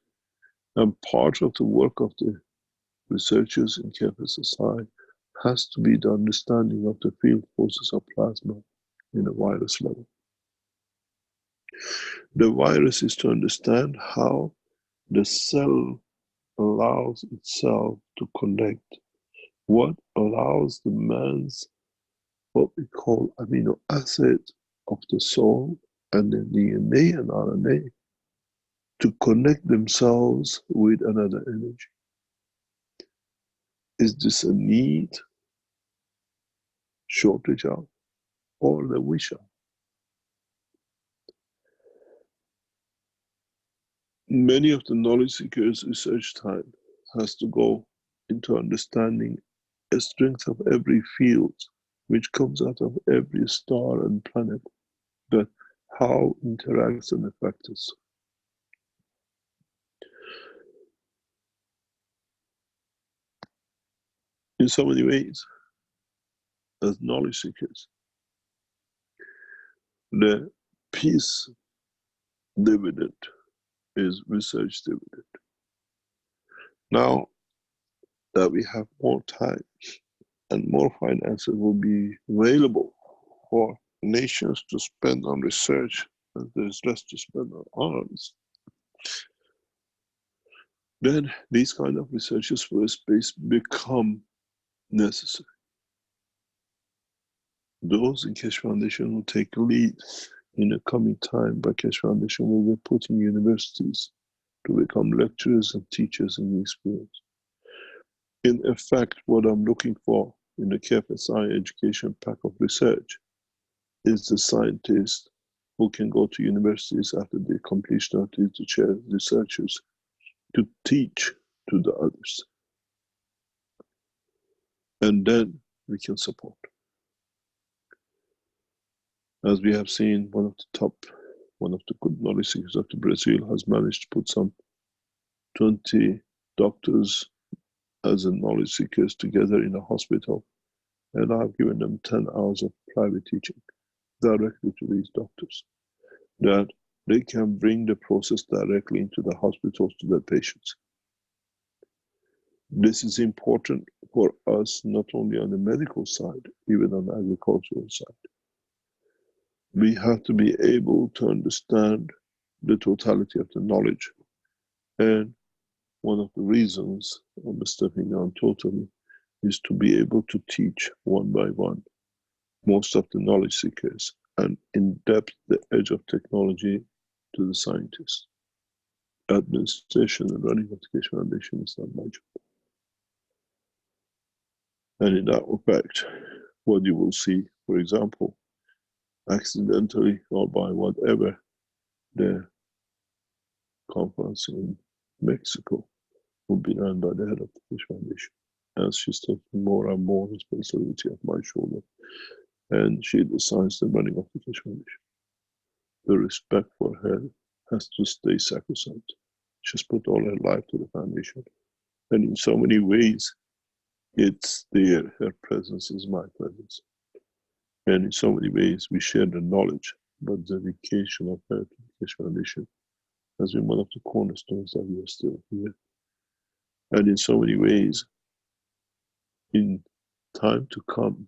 And part of the work of the researchers in KFSSI has to be the understanding of the field forces of plasma in a virus level. The virus is to understand how the cell allows itself to connect, what allows the man's, what we call amino acid of the soul and the DNA and RNA to connect themselves with another energy. Is this a need, shortage of, or the wish of? Many of the knowledge seekers' research time has to go into understanding the strength of every field which comes out of every star and planet, but how interacts and affects us. In so many ways, as knowledge seekers, the peace dividend is research dividend. Now that we have more time and more finances will be available for nations to spend on research, and there's less to spend on arms, then these kind of researches for space become necessary. Those in Keshe Foundation will take lead in the coming time, but Keshe Foundation will be putting universities to become lecturers and teachers in these fields. In effect, what I'm looking for in the KFSI education pack of research is the scientists who can go to universities after they complete studies to chair researchers to teach to the others. And then we can support. As we have seen, one of the good knowledge seekers of Brazil has managed to put some 20 doctors as a knowledge seekers together in a hospital, and I've given them 10 hours of private teaching directly to these doctors, that they can bring the process directly into the hospitals to their patients. This is important for us, not only on the medical side, even on the agricultural side. We have to be able to understand the totality of the knowledge. And one of the reasons I'm stepping down totally is to be able to teach one by one most of the knowledge seekers and in depth the edge of technology to the scientists. Administration and running of the Keshe Foundation is not my job. And in that effect, what you will see, for example, accidentally or by whatever, the conference in Mexico will be run by the head of the Keshe Foundation, as she's taking more and more responsibility off my shoulder. And she decides the running of the Keshe Foundation. The respect for her has to stay sacrosanct. She's put all her life to the foundation. And in so many ways, it's there. Her presence is my presence. And in so many ways, we share the knowledge, but the dedication of her to the Keshe Foundation has been one of the cornerstones that we are still here. And in so many ways, in time to come,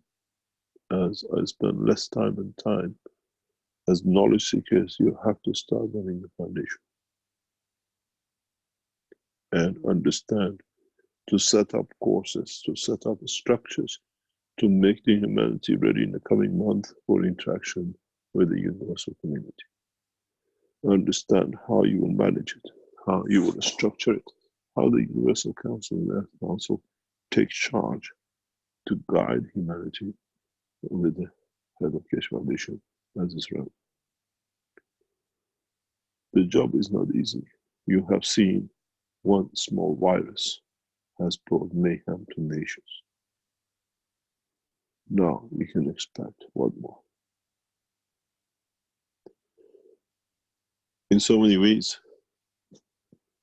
as I spend less time and time, as knowledge seekers, you have to start running the foundation and understand to set up courses, to set up structures, to make the humanity ready in the coming month for interaction with the universal community. Understand how you will manage it, how you will structure it, how the Universal Council and Earth Council take charge to guide humanity with the head of Keshe Foundation as is run. The job is not easy. You have seen one small virus has brought mayhem to nations. Now we can expect what more. In so many ways,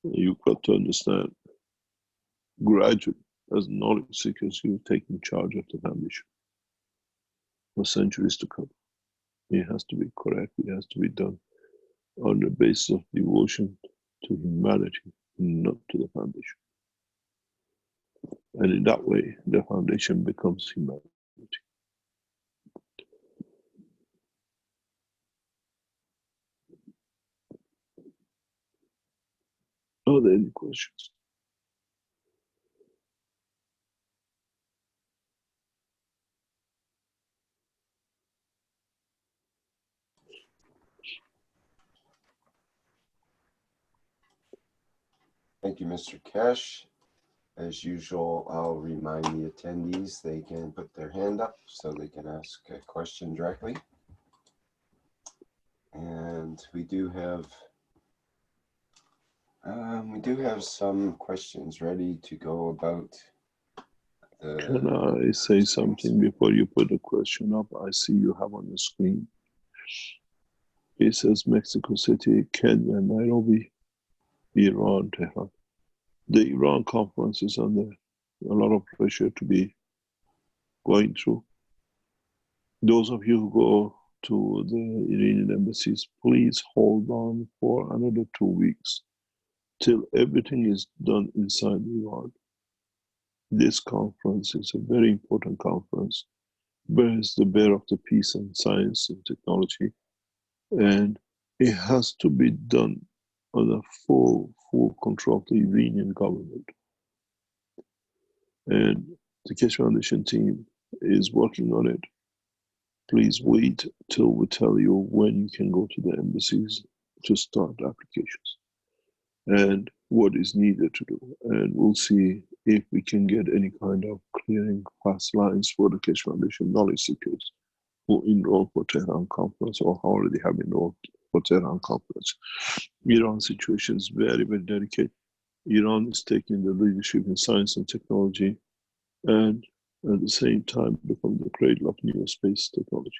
you've got to understand, gradually, as knowledge seekers, you're taking charge of the foundation for centuries to come. It has to be correct, it has to be done on the basis of devotion to humanity, not to the foundation. And in that way, the foundation becomes humanity. Are there any questions? Thank you, Mr. Keshe. As usual, I'll remind the attendees they can put their hand up so they can ask a question directly. And we do have some questions ready to go about. Can I say something before you put the question up? I see you have on the screen. It says Mexico City, Kenya, Nairobi, Iran, Tehran. The Iran conference is under a lot of pressure to be going through. Those of you who go to the Iranian embassies, please hold on for another 2 weeks till everything is done inside Iran. This conference is a very important conference, bears the bear of the peace and science and technology, and it has to be done under full control of the Iranian government. And the Keshe Foundation team is working on it. Please wait till we tell you when you can go to the embassies to start applications and what is needed to do. And we'll see if we can get any kind of clearing pass lines for the Keshe Foundation knowledge seekers who enroll for Tehran conference or already have enrolled for Tehran conference. Iran's situation is very, very delicate. Iran is taking the leadership in science and technology and at the same time become the cradle of new space technology.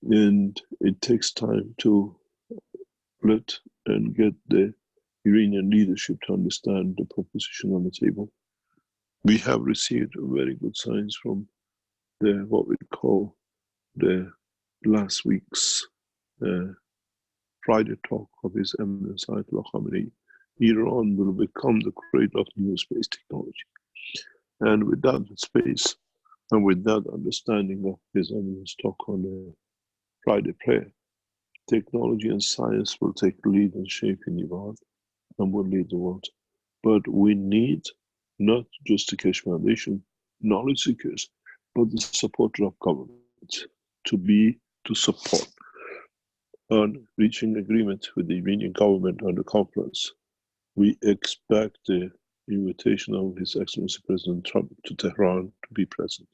And it takes time to let and get the Iranian leadership to understand the proposition on the table. We have received very good signs from the what we call the last week's Friday talk of His Eminence Ayatollah Khamenei. Iran will become the cradle of new space technology. And with that space and with that understanding of His Eminence talk on the Friday prayer, technology and science will take lead and shape in Iran and will lead the world. But we need not just the Keshe Foundation, knowledge seekers, but the supporter of governments, to support on reaching agreement with the Iranian government on the conference. We expect the invitation of His Excellency President Trump to Tehran to be present.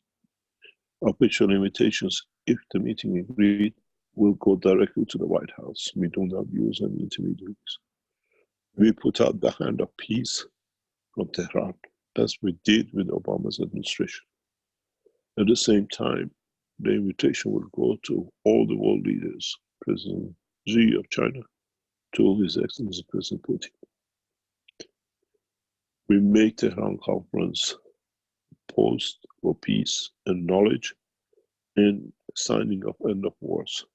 Official invitations, if the meeting agreed, will go directly to the White House. We do not use any intermediaries. We put out the hand of peace from Tehran, as we did with Obama's administration. At the same time, the invitation will go to all the world leaders, President Xi of China, to His Excellency President Putin. We make the Tehran conference post for peace and knowledge and signing of end of wars.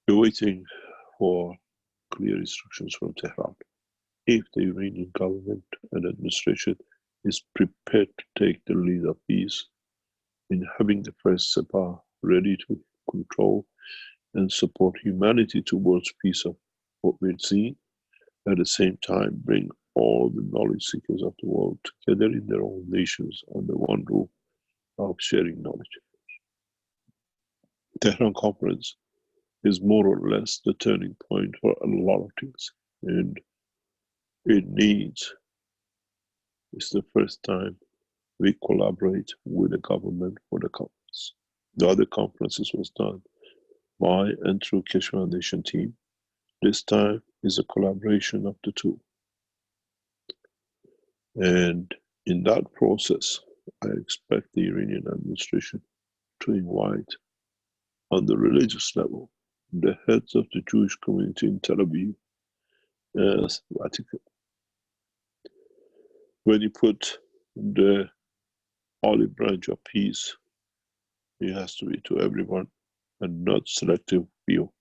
We're waiting for clear instructions from Tehran. If the Iranian government and administration is prepared to take the lead of peace in having the first Sepah ready to control and support humanity towards peace of what we've seen, at the same time bring all the knowledge seekers of the world together in their own nations under one roof of sharing knowledge. The Tehran conference is more or less the turning point for a lot of things, and it's the first time we collaborate with the government for the conference. The other conferences was done by and through Keshe Foundation team. This time is a collaboration of the two. And in that process, I expect the Iranian administration to invite, on the religious level, the heads of the Jewish community in Tel Aviv as Vatican. When you put the olive branch of peace, it has to be to everyone and not selective view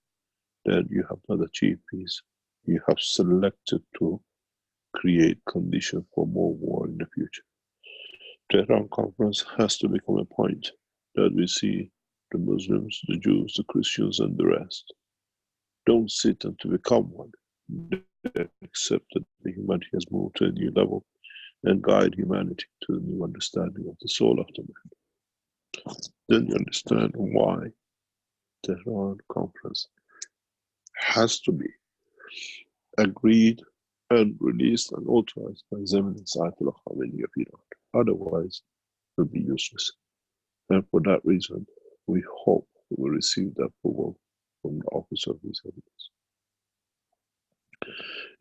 that you have not achieved peace. You have selected to create conditions for more war in the future. The Tehran conference has to become a point that we see the Muslims, the Jews, the Christians, and the rest don't sit and to become one. They accept that the humanity has moved to a new level and guide humanity to the new understanding of the soul of the man. Then you understand why the Tehran conference has to be agreed and released and authorized by His Eminence Ayatollah Khamenei of Iran. Otherwise, it will be useless. And for that reason, we hope we will receive the approval from the Office of His Eminence.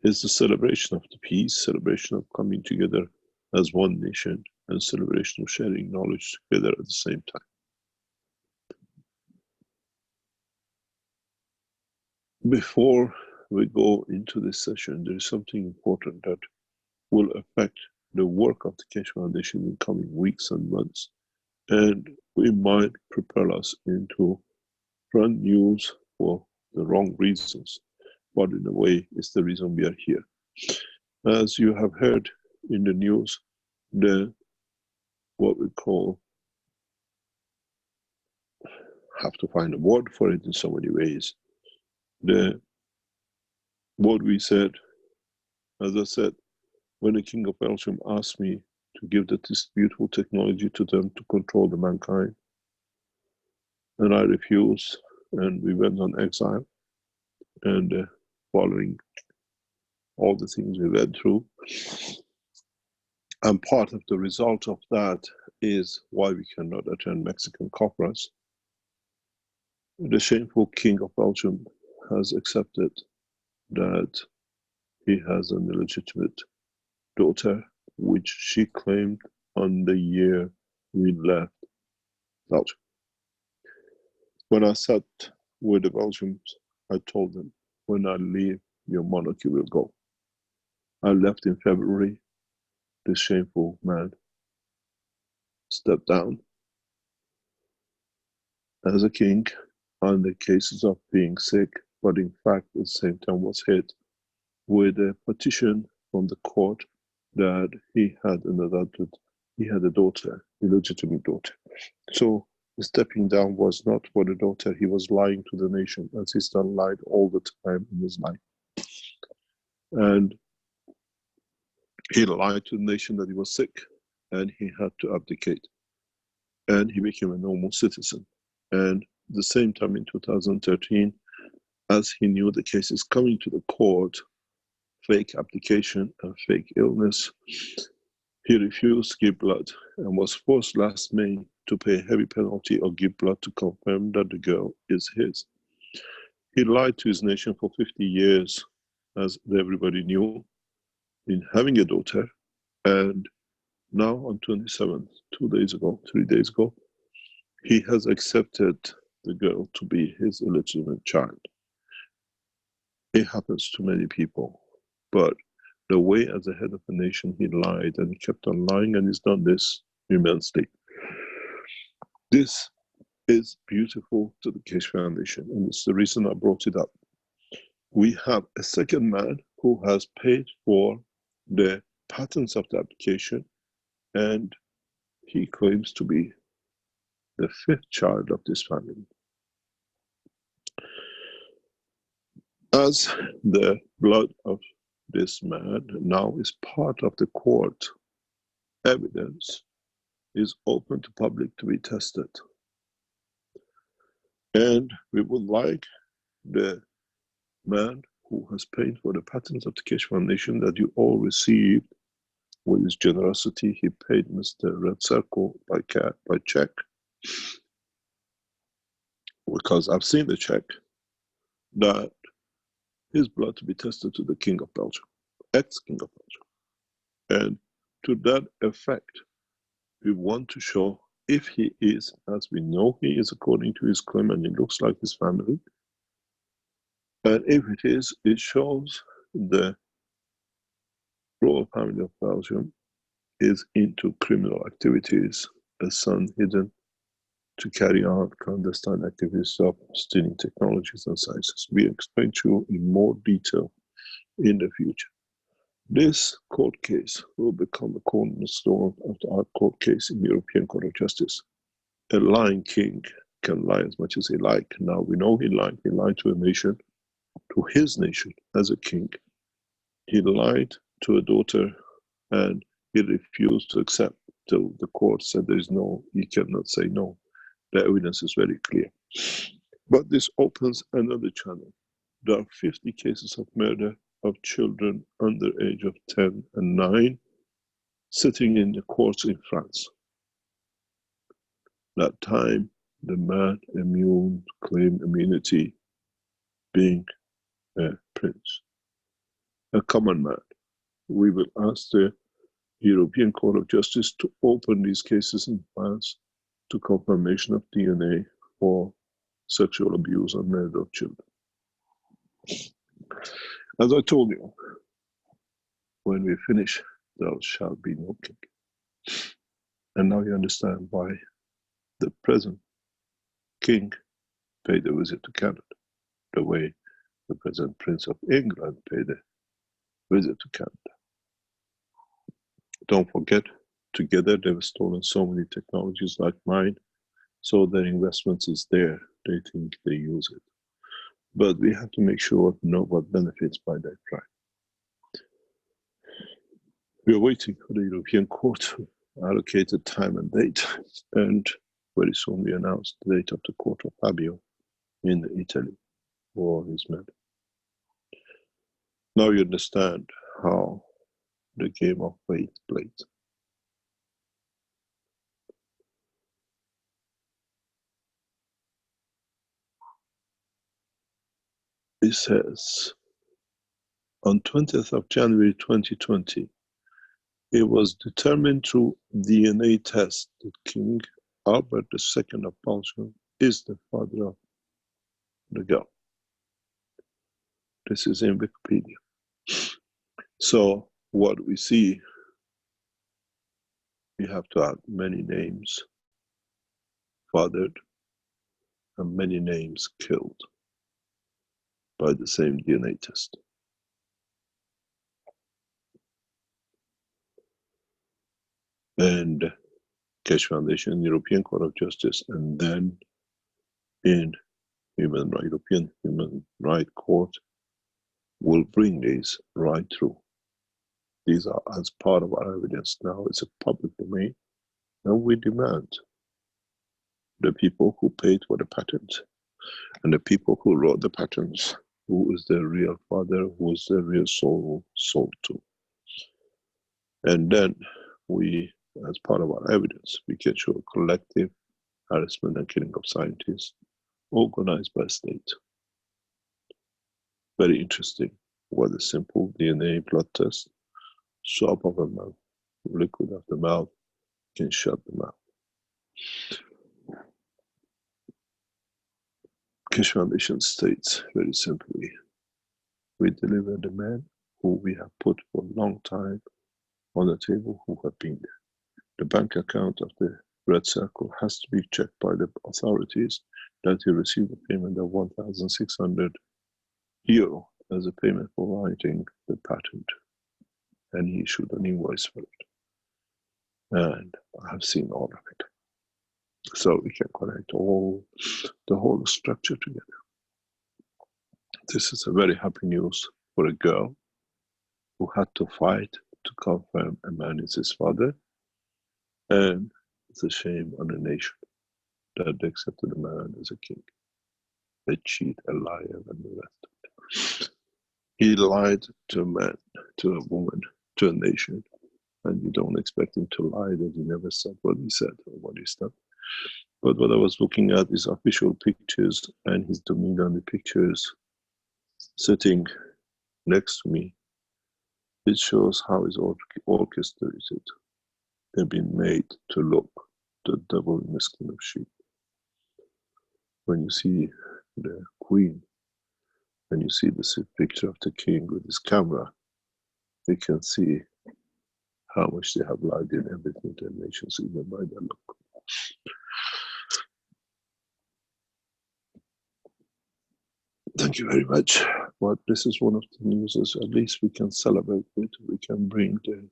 It's the celebration of the peace, celebration of coming together as one nation, and celebration of sharing knowledge together at the same time. Before we go into this session, there is something important that will affect the work of the Keshe Foundation in coming weeks and months, and we might propel us into front news for the wrong reasons, but in a way, it's the reason we are here. As you have heard in the news, what we call, have to find a word for it in so many ways. What we said, as I said, when the King of Belgium asked me to give this beautiful technology to them to control the mankind, and I refused, and we went on exile, and following all the things we went through. And part of the result of that is why we cannot attend Mexican conference. The shameful King of Belgium has accepted that he has an illegitimate daughter, which she claimed on the year we left Belgium. When I sat with the Belgians, I told them, when I leave, your monarchy will go. I left in February. This shameful man stepped down as a king on the cases of being sick, but in fact at the same time was hit with a petition from the court that he had a daughter, illegitimate daughter. So the stepping down was not for the daughter, he was lying to the nation, as he's done lied all the time in his life. And he lied to the nation that he was sick, and he had to abdicate, and he became a normal citizen. And at the same time, in 2013, as he knew the case is coming to the court, fake abdication and fake illness, he refused to give blood and was forced last May to pay a heavy penalty or give blood to confirm that the girl is his. He lied to his nation for 50 years, as everybody knew, in having a daughter, and now on 27th, 3 days ago, he has accepted the girl to be his illegitimate child. It happens to many people, but the way as a head of a nation he lied, and he kept on lying, and he's done this immensely. This is beautiful to the Keshe Foundation, and it's the reason I brought it up. We have a second man who has paid for the patents of the application, and he claims to be the 5th child of this family. As the blood of this man now is part of the court evidence, is open to public to be tested. And we would like the man who has paid for the patents of the Keshe Foundation that you all received with his generosity. He paid Mr. Red Circle by check, because I've seen the check, that his blood to be tested to the King of Belgium, ex-King of Belgium. And to that effect, we want to show if he is, as we know he is according to his claim, and it looks like his family, and if it is, it shows the royal family of Belgium is into criminal activities, a son hidden to carry out clandestine activities of stealing technologies and sciences. We explain to you in more detail in the future. This court case will become a cornerstone of our court case in the European Court of Justice. A lying king can lie as much as he likes. Now we know he lied. He lied to a nation, to his nation as a king. He lied to a daughter, and he refused to accept till the court said there is no, he cannot say no. The evidence is very clear. But this opens another channel. There are 50 cases of murder of children under age of 10 and 9 sitting in the courts in France. That time, the man claimed immunity, being a prince, a common man. We will ask the European Court of Justice to open these cases in France to confirmation of DNA for sexual abuse and murder of children. As I told you, when we finish, there shall be no king. And now you understand why the present king paid a visit to Canada, the way the present Prince of England paid a visit to Canada. Don't forget, together they've stolen so many technologies like mine, so their investments is there. They think they use it. But we have to make sure nobody benefits by that crime. We are waiting for the European Court to allocate a time and date, and very soon we announce the date of the court of Fabio in Italy for his murder. Now you understand how the game of fate played. It says, on 20th of January 2020, it was determined through DNA test that King Albert II of Belgium is the father of the girl. This is in Wikipedia. So what we see, we have to add many names fathered and many names killed by the same DNA test. And Keshe Foundation, European Court of Justice, and then in European Human Rights Court will bring this right through. These are as part of our evidence now. It's a public domain, and we demand the people who paid for the patents and the people who wrote the patents, who is the real father, who is the real soul to. And then we, as part of our evidence, we can show collective harassment and killing of scientists organized by state. Very interesting. What a simple DNA blood test, swab of a mouth, liquid of the mouth can shut the mouth. Keshe Foundation states very simply, we deliver the man who we have put for a long time on the table, who have been there. The bank account of the Red Circle has to be checked by the authorities that he received a payment of €1,600 as a payment for writing the patent, and he issued an invoice for it. And I have seen all of it. So we can connect the whole structure together. This is a very happy news for a girl who had to fight to confirm a man is his father, and it's a shame on the nation that they accepted a man as a king. A cheat, a liar, and the rest of it. He lied to a man, to a woman, to a nation, and you don't expect him to lie that he never said what he said or what he said. But what I was looking at is official pictures, and his demeanor in the pictures sitting next to me. It shows how it's orchestrated. They've been made to look the devil in the skin of sheep. When you see the queen and you see the picture of the king with his camera, you can see how much they have lied in everything to the nations, even by their look. Thank you very much. But this is one of the news, at least we can celebrate it. We can bring the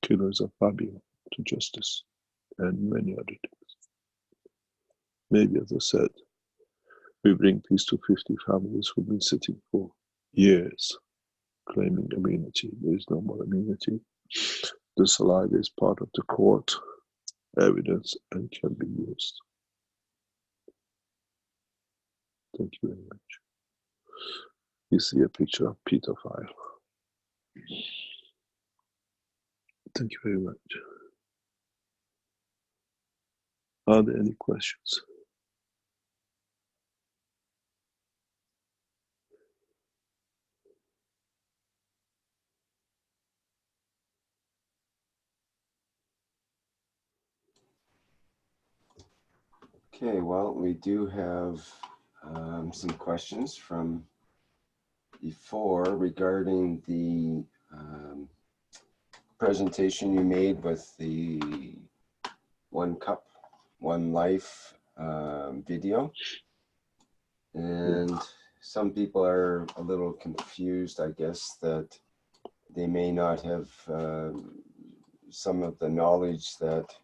killers of Fabio to justice and many other things. Maybe, as I said, we bring peace to 50 families who've been sitting for years claiming immunity. There is no more immunity. The saliva is part of the court evidence and can be used. Thank you very much. You see a picture of pedophile. Thank you very much. Are there any questions? Okay, well, we do have some questions from before regarding the presentation you made with the One Cup, One Life video. And some people are a little confused, I guess, that they may not have some of the knowledge that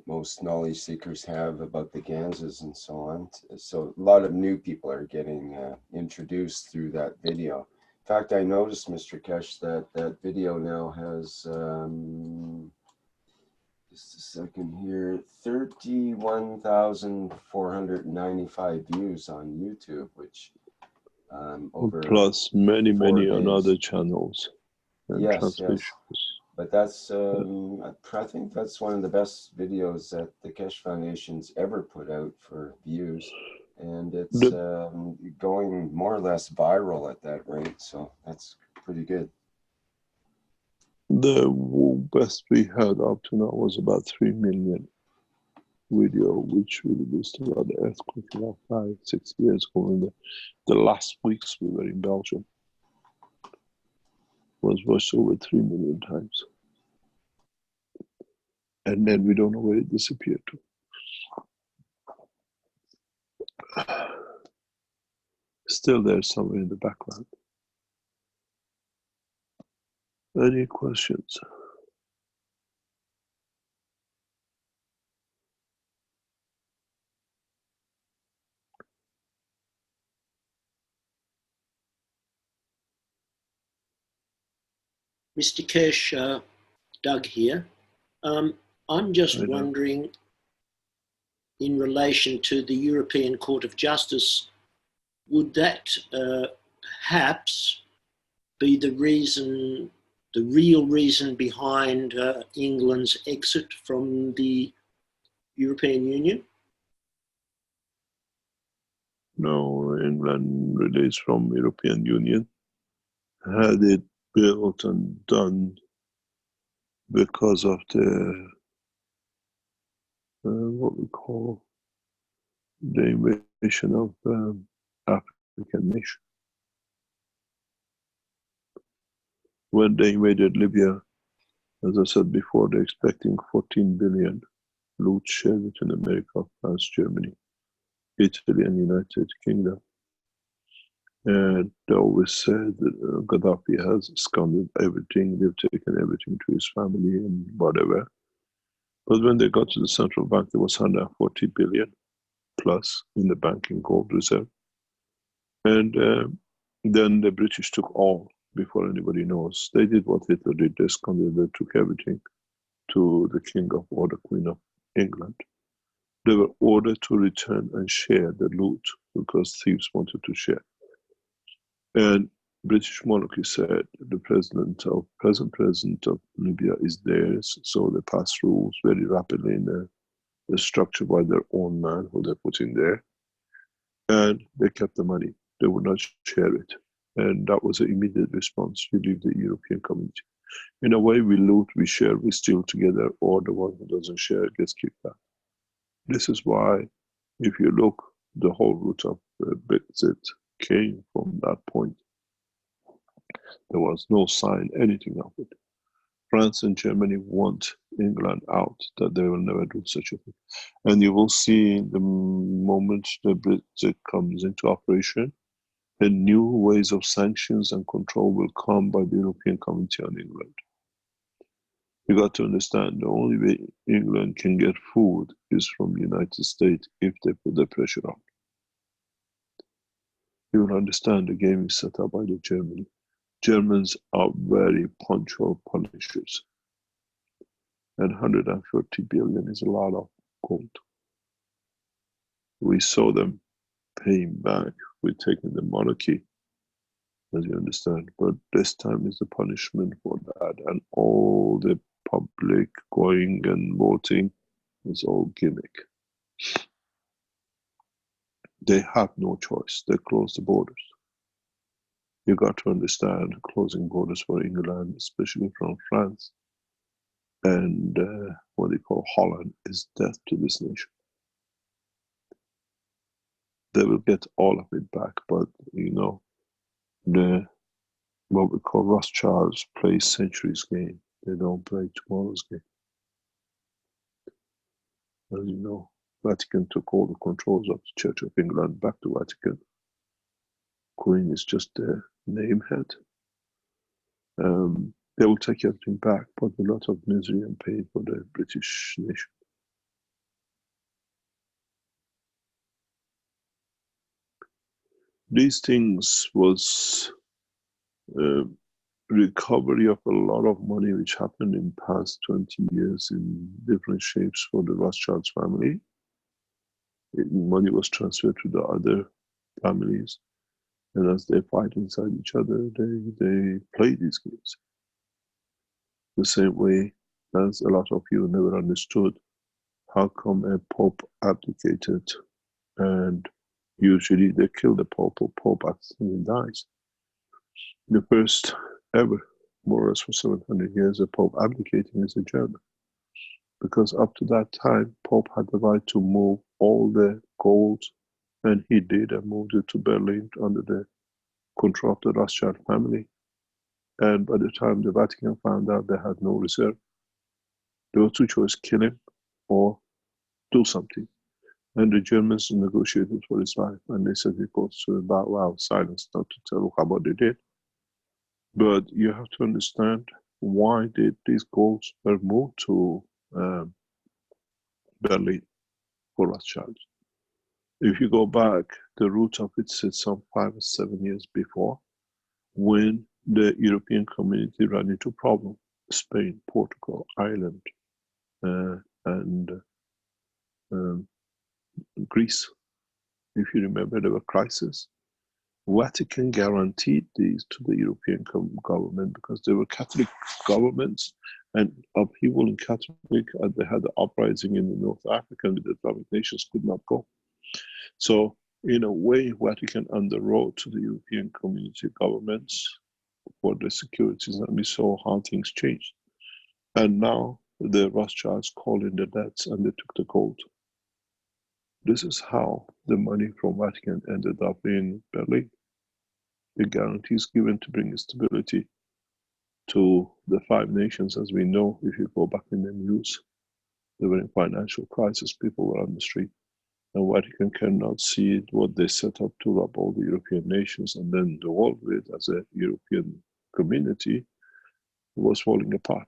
most knowledge seekers have about the Ganses and so on. So a lot of new people are getting introduced through that video. In fact, I noticed, Mr. Keshe, that video now has, just a second here, 31,495 views on YouTube, which over plus many on days. other channels and Yes, transmissions. yes. But that's, I think that's one of the best videos that the Keshe Foundation's ever put out for views. And it's going more or less viral at that rate. So that's pretty good. The best we had up to now was about 3 million video, which we released about the earthquake about 5-6 years ago. In the last weeks we were in Belgium, was watched over 3 million times. And then we don't know where it disappeared to. Still there somewhere in the background. Any questions? Mr. Keshe, Doug here. I'm just I know. wondering, in relation to the European Court of Justice, would that perhaps be the reason, the real reason behind England's exit from the European Union? No, England released from European Union, had it built and done because of the what we call the invasion of African nation. When they invaded Libya, as I said before, they're expecting 14 billion loot share between America, France, Germany, Italy, and United Kingdom. And they always said that Gaddafi has squandered everything, they've taken everything to his family and whatever. But when they got to the central bank, there was 140 billion plus in the banking gold reserve. And then the British took all before anybody knows. They did what Hitler did, they squandered, they took everything to the King of or the Queen of England. They were ordered to return and share the loot because thieves wanted to share. And British monarchy said the present president of Libya is theirs, so they passed rules very rapidly in a structure by their own man who they put in there, and they kept the money. They would not share it, and that was an immediate response. You leave the European community. In a way, we loot, we share, we steal together, or the one who doesn't share gets kicked out. This is why, if you look, the whole root of Brexit came from that point. There was no sign, anything of it. France and Germany want England out, that they will never do such a thing. And you will see the moment the Brexit comes into operation, the new ways of sanctions and control will come by the European Community on England. You got to understand, the only way England can get food is from the United States if they put the pressure on. You will understand the game is set up by the Germany. Germans are very punctual punishers. And 130 billion is a lot of gold. We saw them paying back with taking the monarchy, as you understand. But this time is the punishment for that. And all the public going and voting is all gimmick. They have no choice. They close the borders. You got to understand, closing borders for England, especially from France, and what they call Holland, is death to this nation. They will get all of it back, but you know, the what we call Rothschilds play centuries game. They don't play tomorrow's game. As you know, Vatican took all the controls of the Church of England back to Vatican. Queen is just the name head. They will take everything back, but a lot of misery and pain for the British nation. These things was recovery of a lot of money which happened in past 20 years in different shapes for the Rothschilds family. Money was transferred to the other families, and as they fight inside each other, they play these games. The same way as a lot of you never understood how come a pope abdicated, and usually they kill the pope, or pope accidentally dies. The first ever, more or less for 700 years, a pope abdicating is a German. Because up to that time, Pope had the right to move all the gold, and he did, and moved it to Berlin under the control of the Rothschild family. And by the time the Vatican found out they had no reserve, there were two choices: kill him or do something. And the Germans negotiated for his life, and they said it goes to about, wow, silence, not to tell how what they did. But you have to understand, why did these golds were moved to Berlin for Rothschild? If you go back, the root of it sits some 5 or 7 years before, when the European community ran into problem. Spain, Portugal, Ireland, and Greece. If you remember, there were crises. Vatican guaranteed these to the European government because they were Catholic governments, and upheaval in Catholic, and they had the uprising in the North Africa, and the Islamic nations could not go. So, in a way, Vatican underwrote to the European community governments for the securities, and we saw how things changed. And now the Rothschilds called in the debts and they took the gold. This is how the money from Vatican ended up in Berlin. The guarantees given to bring stability to the five nations, as we know, if you go back in the news, they were in financial crisis, people were on the street. And Vatican cannot see what they set up to rob all the European nations and then the world with as a European community was falling apart.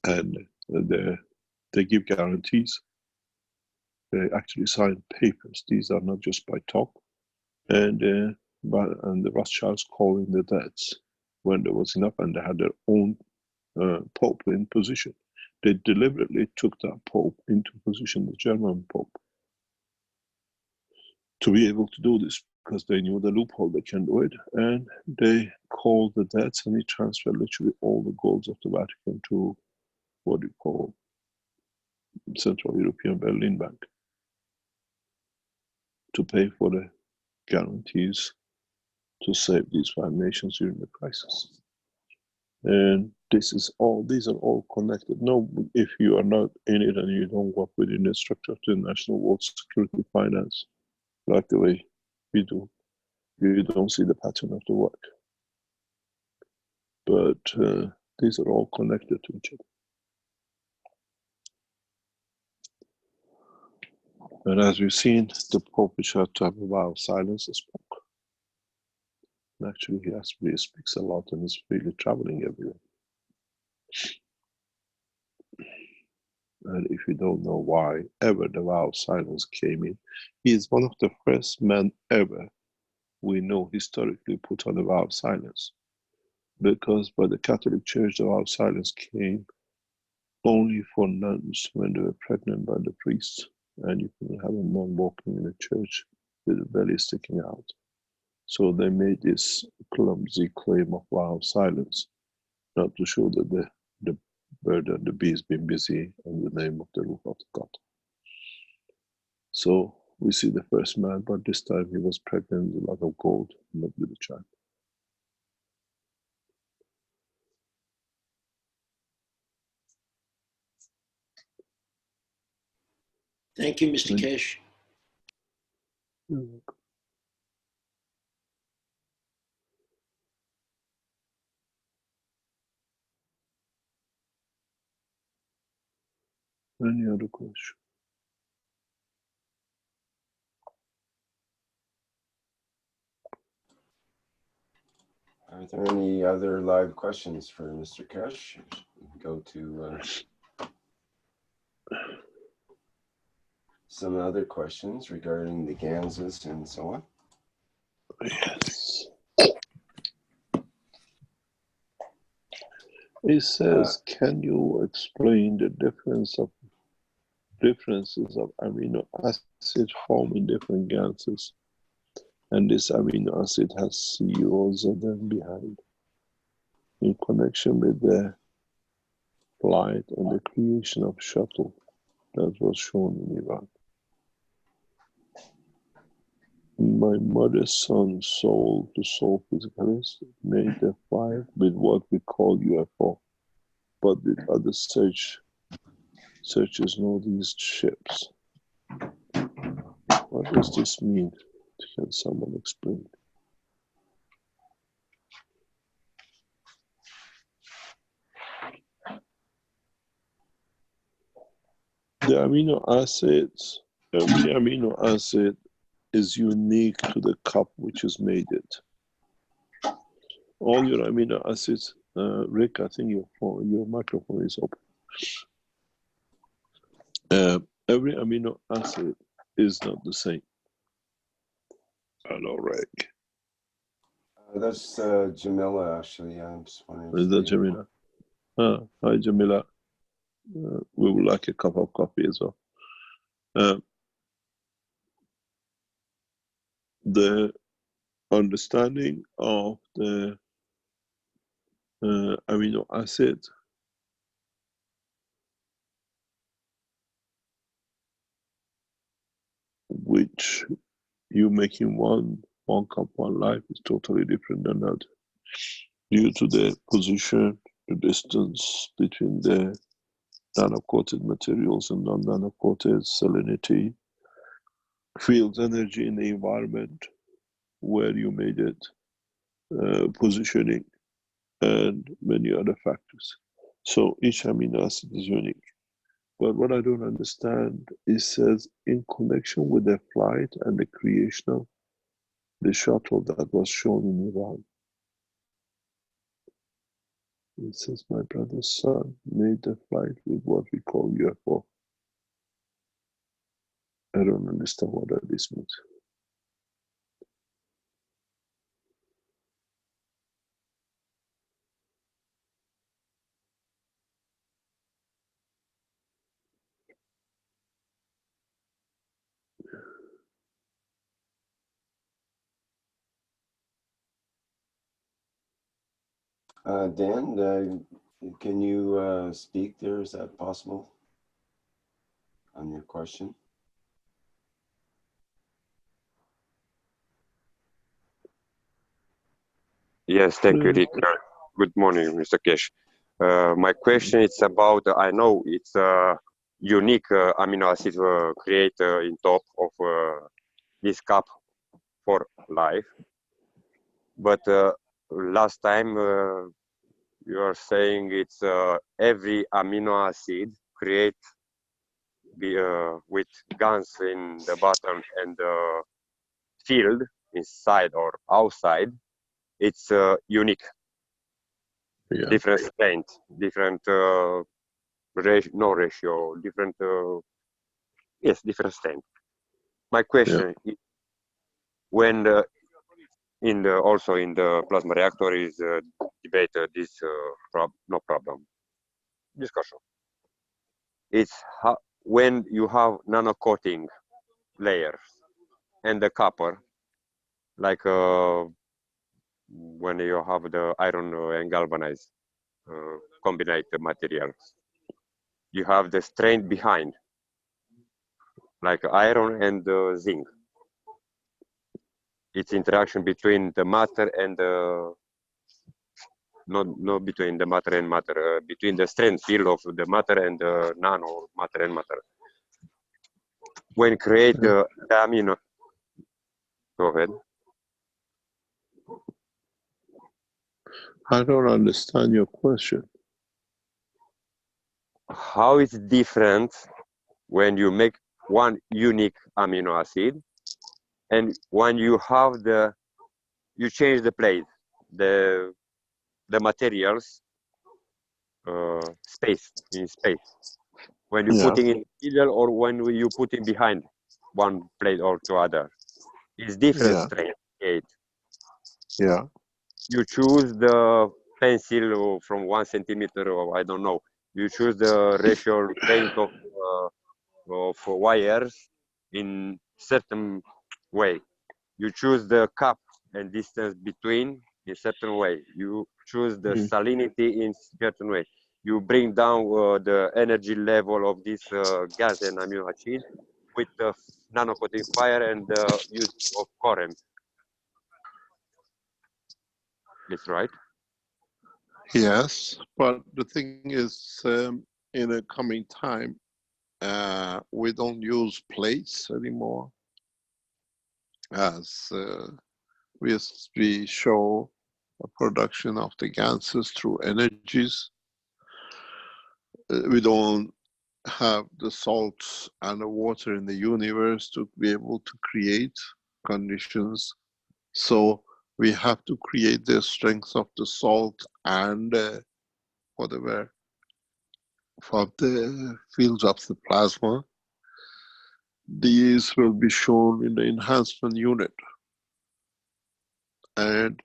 And they give guarantees. They actually sign papers. These are not just by talk. And the Rothschilds call in the debts when there was enough, and they had their own Pope in position. They deliberately took that Pope into position, the German Pope, to be able to do this because they knew the loophole they can do it. And they called the debts, and he transferred literally all the golds of the Vatican to what you call Central European Berlin Bank to pay for the guarantees to save these five nations during the crisis. And these are all connected. No, if you are not in it and you don't work within the structure of the international world security finance, like the way we do, you don't see the pattern of the work. But these are all connected to each other. And as we've seen, the Pope had to have a vow of silence and spoke. And actually, he speaks a lot and is really traveling everywhere. And if you don't know why ever the vow of silence came in, he is one of the first men ever we know historically put on a vow of silence. Because by the Catholic Church, the vow of silence came only for nuns when they were pregnant by the priests. And you couldn't have a nun walking in a church with a belly sticking out. So they made this clumsy claim of vow of silence, not to show that the bird and the bee has been busy in the name of the roof of the God. So we see the first man, but this time he was pregnant with a lot of gold, not with a child. Thank you, Mr. Keshe. Any other question? Are there any other live questions for Mr. Keshe? Go to some other questions regarding the Ganses and so on. Yes. It says, can you explain the differences of amino acid formed in different Ganses? And this amino acid has C or ZN behind, in connection with the flight and the creation of shuttle that was shown in Iran. My mother's son soul to soul physicalist made the five with what we call UFO, but with other searches know these ships. What does this mean? Can someone explain? The amino acids, every amino acid is unique to the cup which has made it. All your amino acids, Rick, I think your microphone is open. Every amino acid is not the same. Hello, Rick. That's Jamila, actually. I'm just wondering Is if that they... Jamila? Hi, Jamila. We would like a cup of coffee as well. The understanding of the amino acid, which you make in one cup, one life, is totally different than that. Due to the position, the distance between the nano-coated materials and non-nano-coated, salinity, field energy in the environment where you made it, positioning, and many other factors. So each amino acid is unique. But what I don't understand is says in connection with the flight and the creation of the shuttle that was shown in Iran. It says my brother's son made the flight with what we call UFO. I don't understand what that this means. Dan, can you speak there? Is that possible on your question? Yes, thank you, Rick. Good morning, Mr. Keshe. My question is about, I know it's a unique amino acid created in top of this cup for life, but last time you are saying it's every amino acid create with Gans in the bottom and the field inside or outside, it's unique. Yeah. Different strength, different ratio, different yes, different strength. My question is, when also in the plasma reactor is debated this no problem discussion. It's how, when you have nano coating layers and the copper, like when you have the iron and galvanized combined materials, you have the strength behind, like iron and zinc. It's interaction between the matter and the not between the matter and matter, between the strength field of the matter and the nano matter and matter. When create the amino, go ahead. I don't understand your question. How is it different when you make one unique amino acid and when you have the, you change the plate, the materials space in space, when you putting in middle or when you putting behind one plate or to other, it's different strength. Yeah. You choose the pencil from 1 centimeter or I don't know. You choose the ratio length of wires in certain way. You choose the cup and distance between in certain way. You choose the salinity in certain way. You bring down the energy level of this gas and amino acid with the nano-coating fire and the use of current. That's right. Yes, but the thing is, in a coming time, we don't use plates anymore, as we show a production of the ganses through energies. We don't have the salts and the water in the universe to be able to create conditions. So we have to create the strength of the salt and whatever from the fields of the plasma. These will be shown in the enhancement unit. And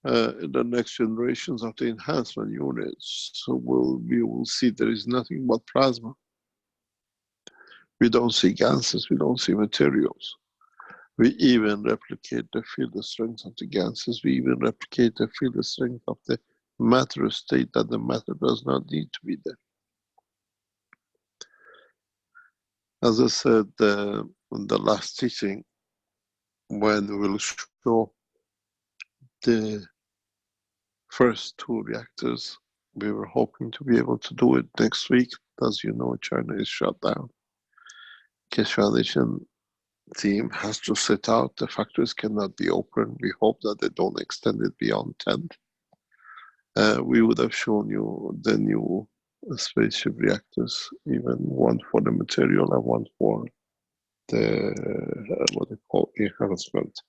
in the next generations of the enhancement units, so we will see there is nothing but plasma. We don't see gases, we don't see materials. We even replicate the field strength of the gases. We even replicate the field strength of the matter state that the matter does not need to be there. As I said in the last teaching, when we'll show the first 2 reactors, we were hoping to be able to do it next week. As you know, China is shut down. Keshe Foundation team has to sit out. The factories cannot be open. We hope that they don't extend it beyond 10th. We would have shown you the new spaceship reactors, even one for the material and one for the what they call enhancement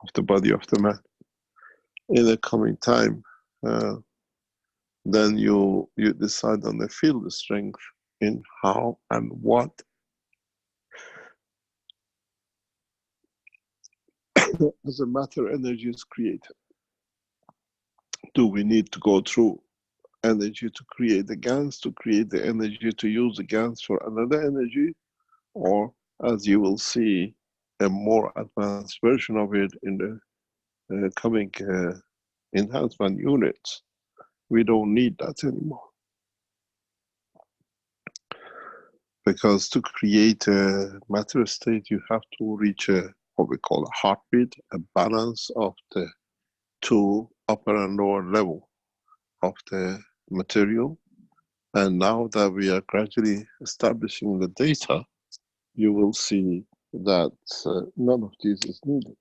of the body of the man. In the coming time, then you decide on the field strength in how and what as a matter energy is created. Do we need to go through energy to create the Gans, to create the energy to use the Gans for another energy, or as you will see, a more advanced version of it in the coming enhancement units? We don't need that anymore. Because to create a matter state, you have to reach what we call a heartbeat, a balance of the 2 upper and lower level of the material. And now that we are gradually establishing the data, you will see that none of this is needed.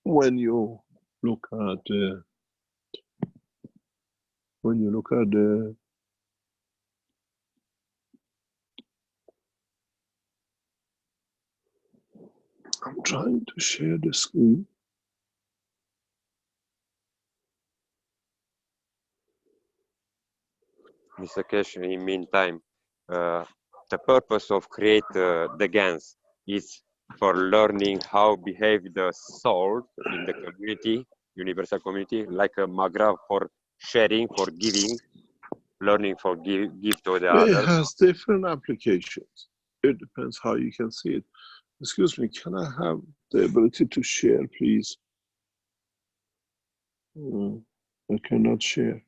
When you look at I'm trying to share the screen. Mr. Keshe, in the meantime, the purpose of create the Gans is for learning how behave the soul in the community, universal community, like a magra for sharing, for giving, learning for give to the others. It has different applications. It depends how you can see it. Excuse me, can I have the ability to share, please? I cannot share.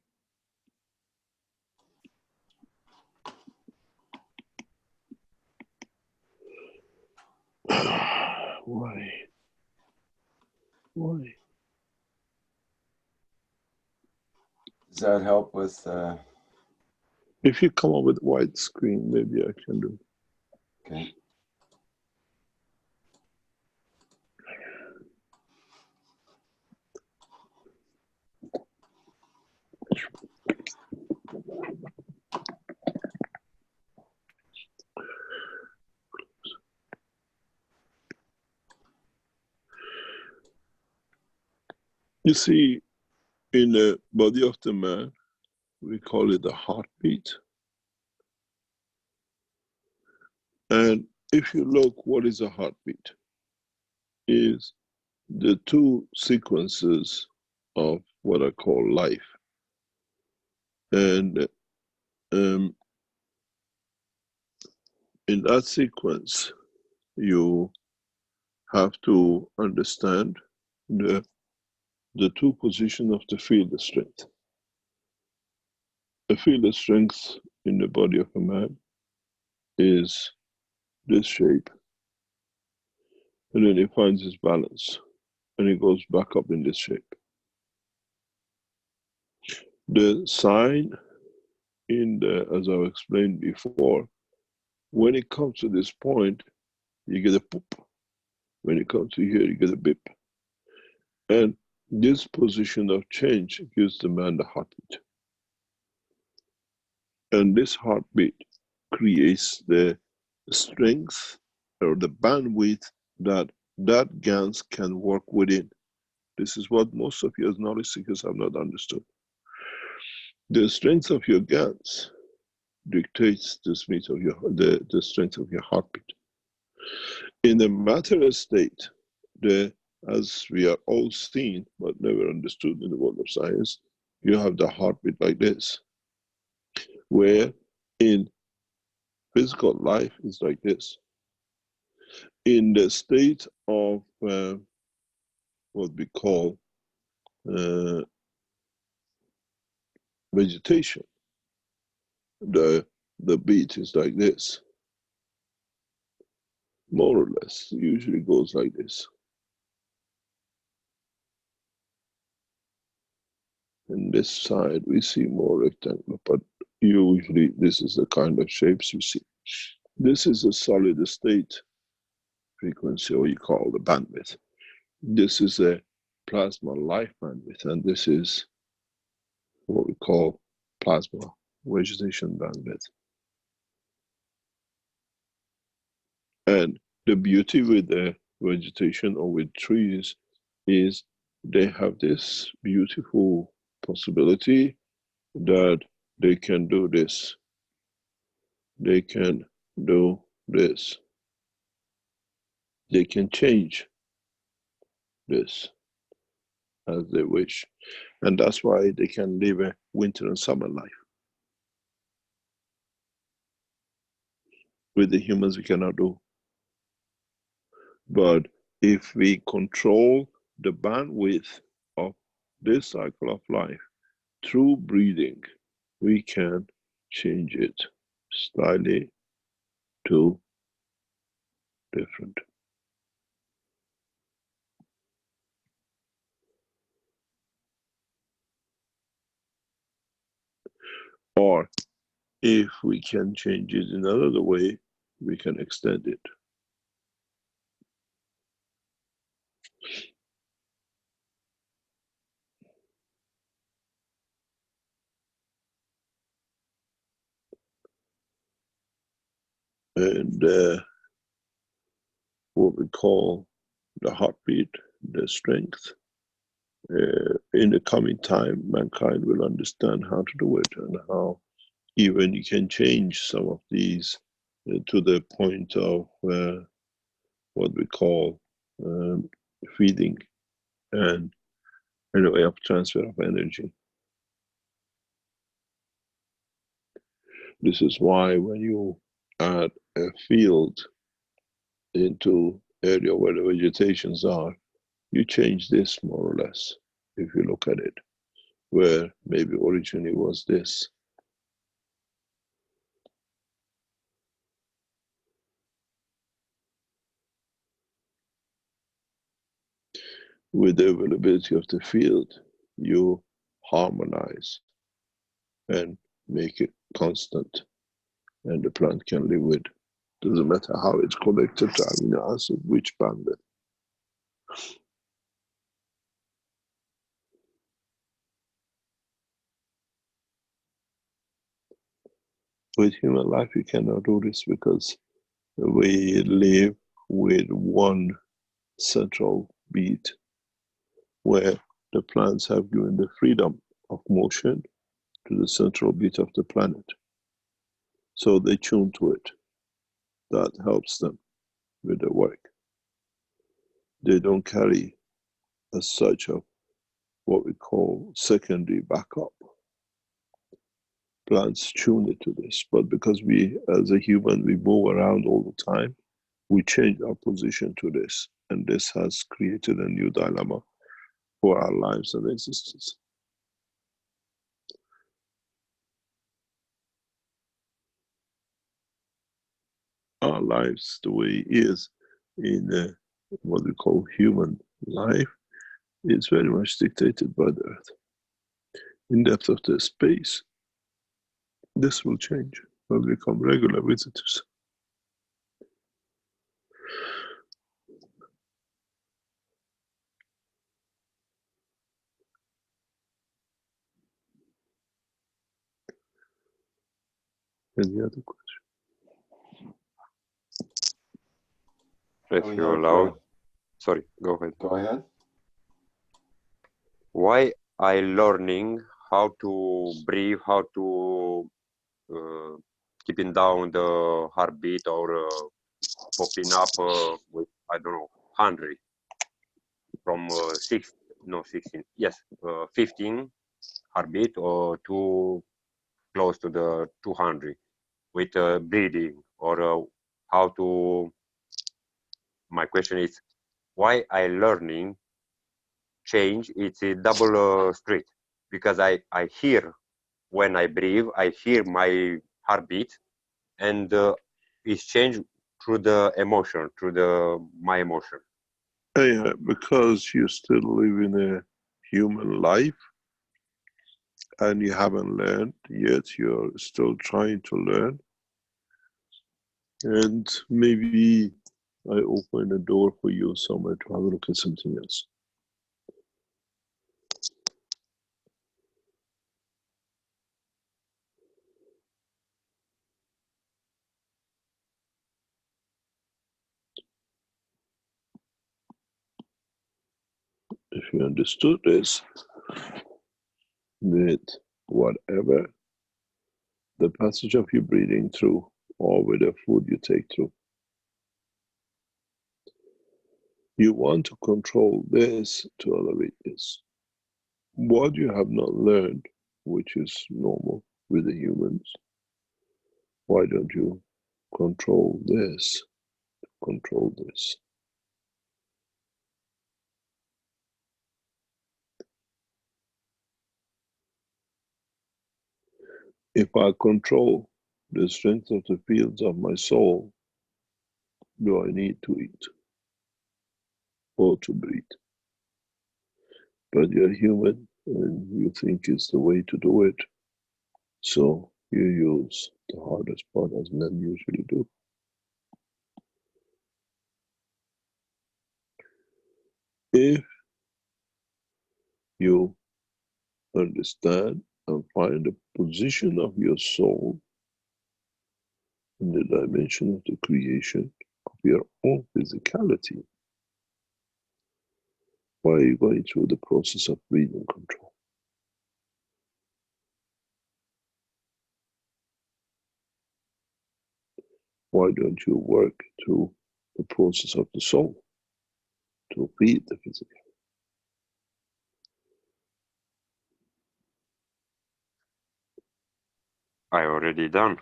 Why? Why? Does that help with? If you come up with white screen, maybe I can do. Okay. You see, in the body of the man, we call it a heartbeat. And if you look, what is a heartbeat? Is the 2 sequences of what I call life. And in that sequence, you have to understand the 2 positions of the field strength. The field strength in the body of a man is this shape. And then he finds his balance and he goes back up in this shape. The sign in the, as I've explained before, when it comes to this point, you get a poop. When it comes to here, you get a bip. And this position of change gives the man the heartbeat. And this heartbeat creates the strength or the bandwidth that Gans can work within. This is what most of you as knowledge seekers have not understood. The strength of your Gans dictates the strength of your heartbeat. In the matter state, as we are all seen but never understood in the world of science, you have the heartbeat like this, where in physical life is like this. In the state of what we call vegetation, the beat is like this, more or less. Usually goes like this. And this side we see more rectangular, but usually this is the kind of shapes you see. This is a solid state frequency, or you call the bandwidth. This is a plasma life bandwidth, and this is what we call plasma vegetation bandwidth. And the beauty with the vegetation or with trees is they have this beautiful possibility that they can do this. They can do this. They can change this as they wish. And that's why they can live a winter and summer life. With the humans, we cannot do. But if we control the bandwidth of this cycle of life through breathing, we can change it slightly to different. Or if we can change it in another way, we can extend it. And what we call the heartbeat, the strength, in the coming time, mankind will understand how to do it, and how even you can change some of these to the point of what we call feeding and a way of transfer of energy. This is why when you add a field into area where the vegetations are, you change this more or less, if you look at it, where maybe originally was this. With the availability of the field, you harmonize and make it constant, and the plant can live with. Doesn't matter how it's connected to amino acid, which bandwidth. With human life, you cannot do this because we live with one central beat, where the plants have given the freedom of motion to the central beat of the planet. So they tune to it. That helps them with their work. They don't carry as such of what we call secondary backup. Plants tune it to this, but because we, as a human, we move around all the time, we change our position to this, and this has created a new dilemma for our lives and existence. Our lives, the way it is in what we call human life, is very much dictated by the Earth. In depth of the space, this will change. We'll become regular visitors. Any other question? If you allow, sorry, go ahead. Go ahead. Why I learning how to breathe, how to keeping down the heartbeat or popping up with, I don't know, hungry. from 15 heartbeat or to close to the 200 with breathing, or how to. My question is, why I learning change? It's a double street, because I hear when I breathe, I hear my heartbeat, and it's changed through the emotion, through my emotion. Yeah, because you still live in a human life and you haven't learned yet, you're still trying to learn. And maybe I open a door for you somewhere to have a look at something else. If you understood this, that whatever the passage of your breathing through, or with the food you take through, you want to control this to elevate this. What you have not learned, which is normal with the humans, why don't you control this, control this? If I control the strength of the fields of my soul, do I need to eat or to breathe? But you're human and you think it's the way to do it, so you use the hardest part as men usually do. If you understand and find the position of your soul in the dimension of the creation of your own physicality, why are you going through the process of breathing control? Why don't you work through the process of the soul to feed the physical? I already done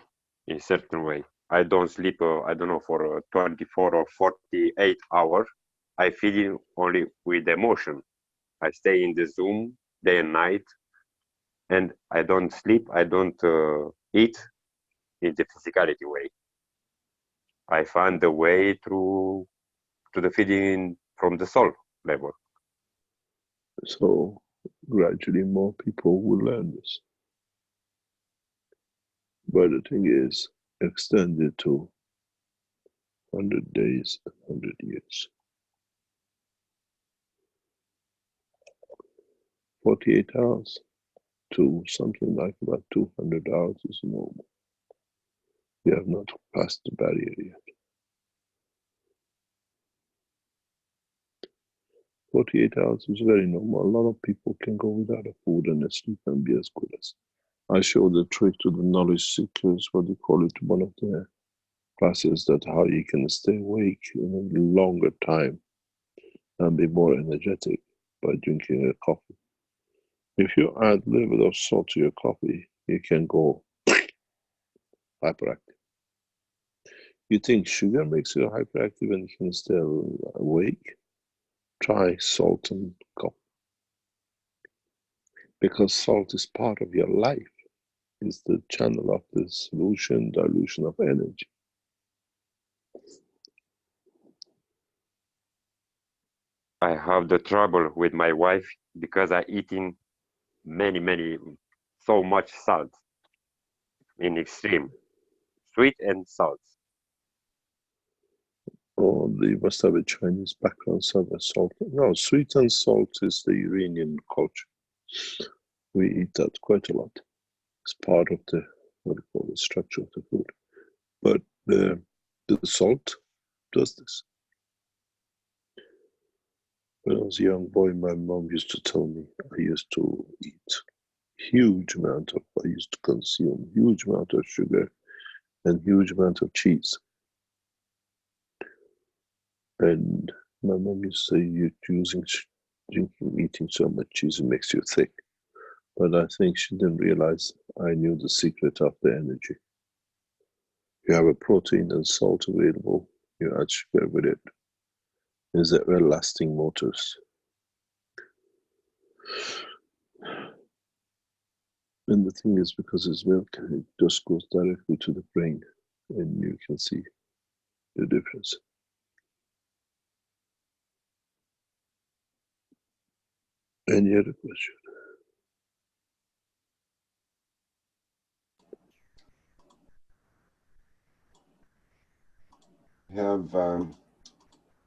in certain way. I don't sleep, I don't know, for 24 or 48 hours. I feel only with emotion. I stay in the Zoom day and night, and I don't sleep, I don't eat in the physicality way. I find the way through to the feeding from the soul level. So gradually more people will learn this. But the thing is, extend it to 100 days, 100 years. 48 hours to something like about 200 hours is normal. We have not passed the barrier yet. 48 hours is very normal. A lot of people can go without a food and sleep and be as good as. I show the trick to the knowledge seekers, what they call it, one of the classes, that how you can stay awake in a longer time and be more energetic by drinking a coffee. If you add a little bit of salt to your coffee, you can go hyperactive. You think sugar makes you hyperactive and you can stay awake? Try salt and coffee. Because salt is part of your life. It's the channel of the solution, dilution of energy. I have the trouble with my wife because I eating many, so much salt in extreme, sweet and salt. Or they must have a Chinese background, so the salt. No, sweet and salt is the Iranian culture. We eat that quite a lot. It's part of the, what do you call it, structure of the food. But the salt does this. When I was a young boy, my mom used to tell me I used to eat I used to consume huge amount of sugar and huge amount of cheese. And my mom used to say, you're using eating so much cheese makes you thick. But I think she didn't realize I knew the secret of the energy. You have a protein and salt available, you add sugar with it. Is that lasting motors? And the thing is, because it's milk, it just goes directly to the brain, and you can see the difference. Any other question?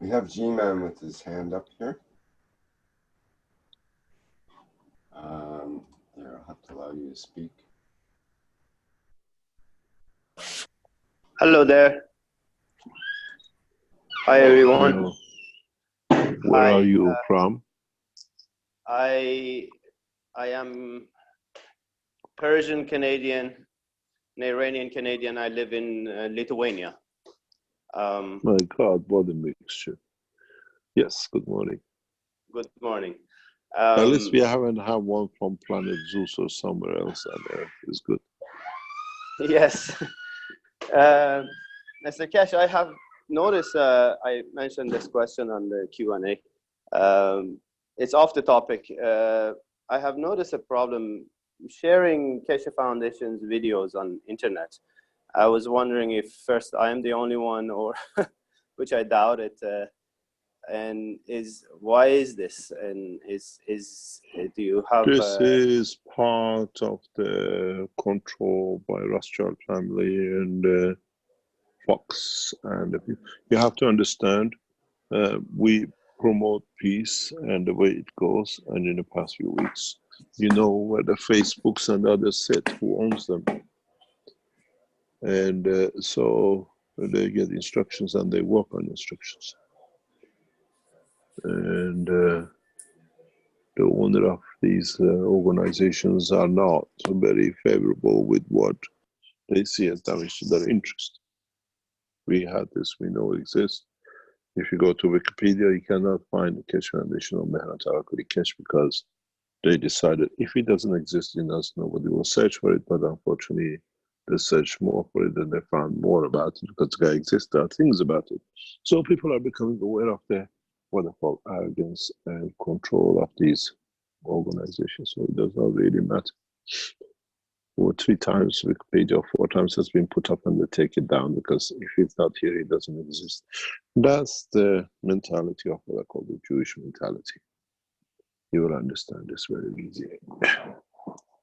We have G-Man with his hand up here. There, I'll have to allow you to speak. Hello there. Hi everyone. Hello. Where are you from? I am Persian Canadian, an Iranian Canadian. I live in Lithuania. My God, what a mixture. Yes, good morning. Good morning. At least we haven't had one from planet Zeus or somewhere else on Earth. It's good. Yes. Mr. Keshe, I have noticed, I mentioned this question on the Q&A. It's off the topic. I have noticed a problem sharing Keshe Foundation's videos on internet. I was wondering if first I am the only one, or which I doubt it. And why is this? And do you have? This is part of the control by Rothschild family and Fox, and you have to understand. We promote peace and the way it goes. And in the past few weeks, you know where the Facebooks and others sit, who owns them, and so they get instructions and they work on instructions. And the owner of these organizations are not very favorable with what they see as damage to their interest. We had this, we know it exists. If you go to Wikipedia, you cannot find the Keshe Foundation or Mehnat Arakuri Keshe, because they decided if it doesn't exist in us, nobody will search for it. But unfortunately, they searched more for it and they found more about it because the guy exists. There are things about it. So people are becoming aware of the what I call arrogance and control of these organizations. So it does not really matter. 2 or 3 times Wikipedia, 4 times has been put up and they take it down, because if it's not here, it doesn't exist. That's the mentality of what I call the Jewish mentality. You will understand this very easily.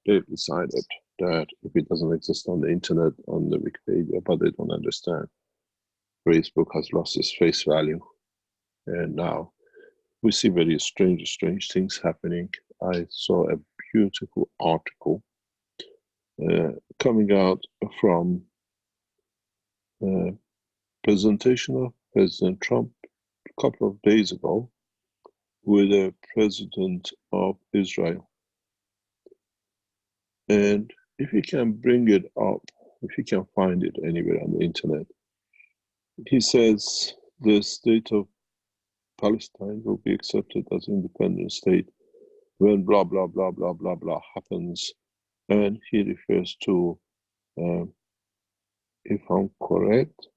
They decided that if it doesn't exist on the internet, on the Wikipedia, but they don't understand. Facebook has lost its face value. And now we see very strange things happening. I saw a beautiful article coming out from presentation of President Trump a couple of days ago with the president of Israel. And if you can bring it up, if you can find it anywhere on the internet, he says the state of Palestine will be accepted as an independent state when blah, blah, blah, blah, blah, blah happens. And he refers to, if I'm correct,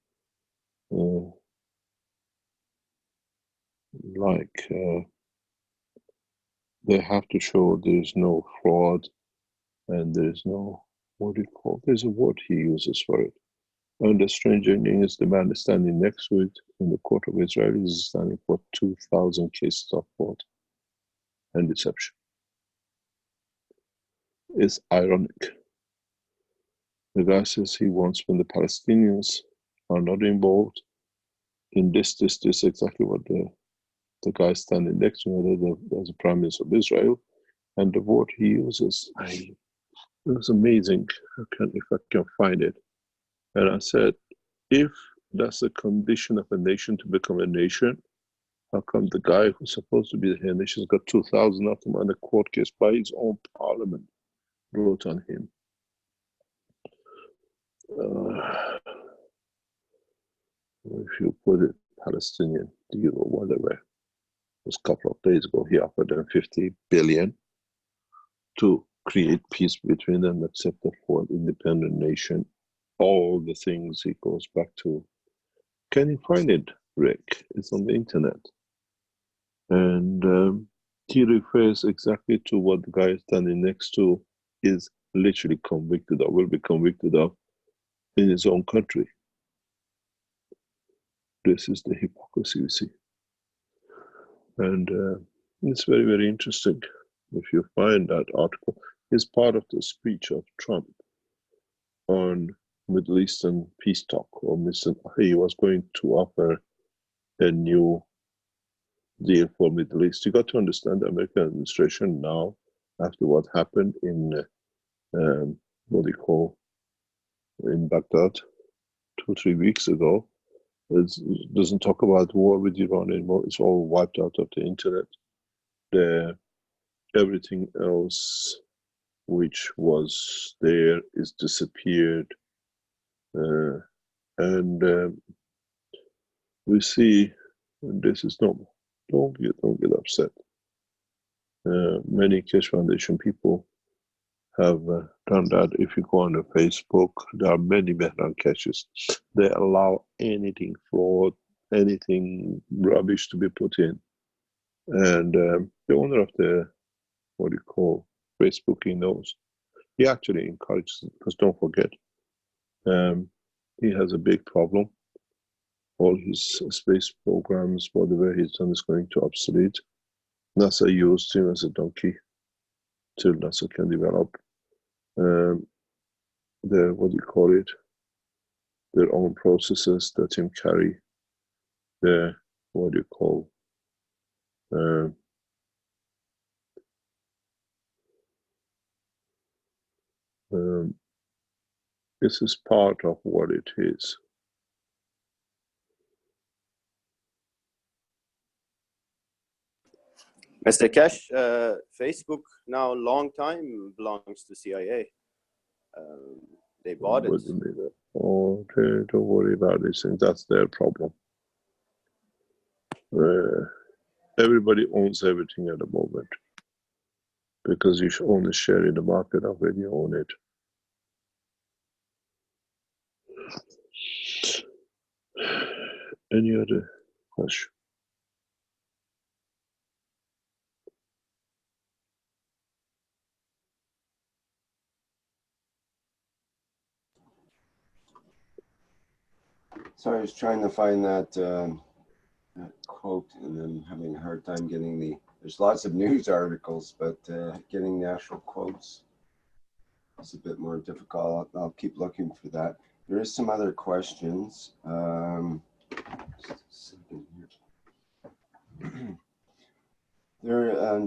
they have to show there's no fraud and there's no, what do you call, there's a word he uses for it. And the strange thing is the man is standing next to it in the court of Israel is standing for 2,000 cases of fraud and deception. It's ironic. The guy says he wants, when the Palestinians are not involved in this, exactly what the guy standing next to me, there's a Prime Minister of Israel, and the word he uses, it was amazing. If I can find it. And I said, if that's the condition of a nation to become a nation, how come the guy who's supposed to be the head nation has got 2,000 of them on a court case by his own parliament wrote on him? If you put it Palestinian deal or whatever, Just a couple of days ago, he offered them 50 billion to create peace between them, except for independent nation. All the things he goes back to. Can you find it, Rick? It's on the internet. And he refers exactly to what the guy standing next to is literally convicted of, will be convicted of in his own country. This is the hypocrisy you see. And it's very, very interesting. If you find that article, it's part of the speech of Trump on Middle Eastern peace talk, or he was going to offer a new deal for Middle East. You got to understand the American administration now, after what happened in what do you call in Baghdad 2-3 weeks ago, it doesn't talk about war with Iran anymore. It's all wiped out of the internet. Everything else which was there is disappeared, and we see, and this is normal. Don't get upset. Many Keshe Foundation people have done that. If you go on the Facebook, there are many Mehran caches. They allow anything fraud, anything rubbish to be put in. And the owner of the, what do you call, Facebook, he knows. He actually encourages it, because don't forget, he has a big problem. All his space programs, whatever he's done, is going to obsolete. NASA used him as a donkey till NASA can develop what do you call it, their own processes that him carry the, what do you call, this is part of what it is. Mr. Keshe, Facebook now long time belongs to CIA. They bought it. Oh, don't worry about these things. That's their problem. Everybody owns everything at the moment, because you should only share in the market of when you own it. Any other question? So I was trying to find that quote, and I'm having a hard time getting there's lots of news articles, but getting the actual quotes is a bit more difficult. I'll keep looking for that. There is some other questions.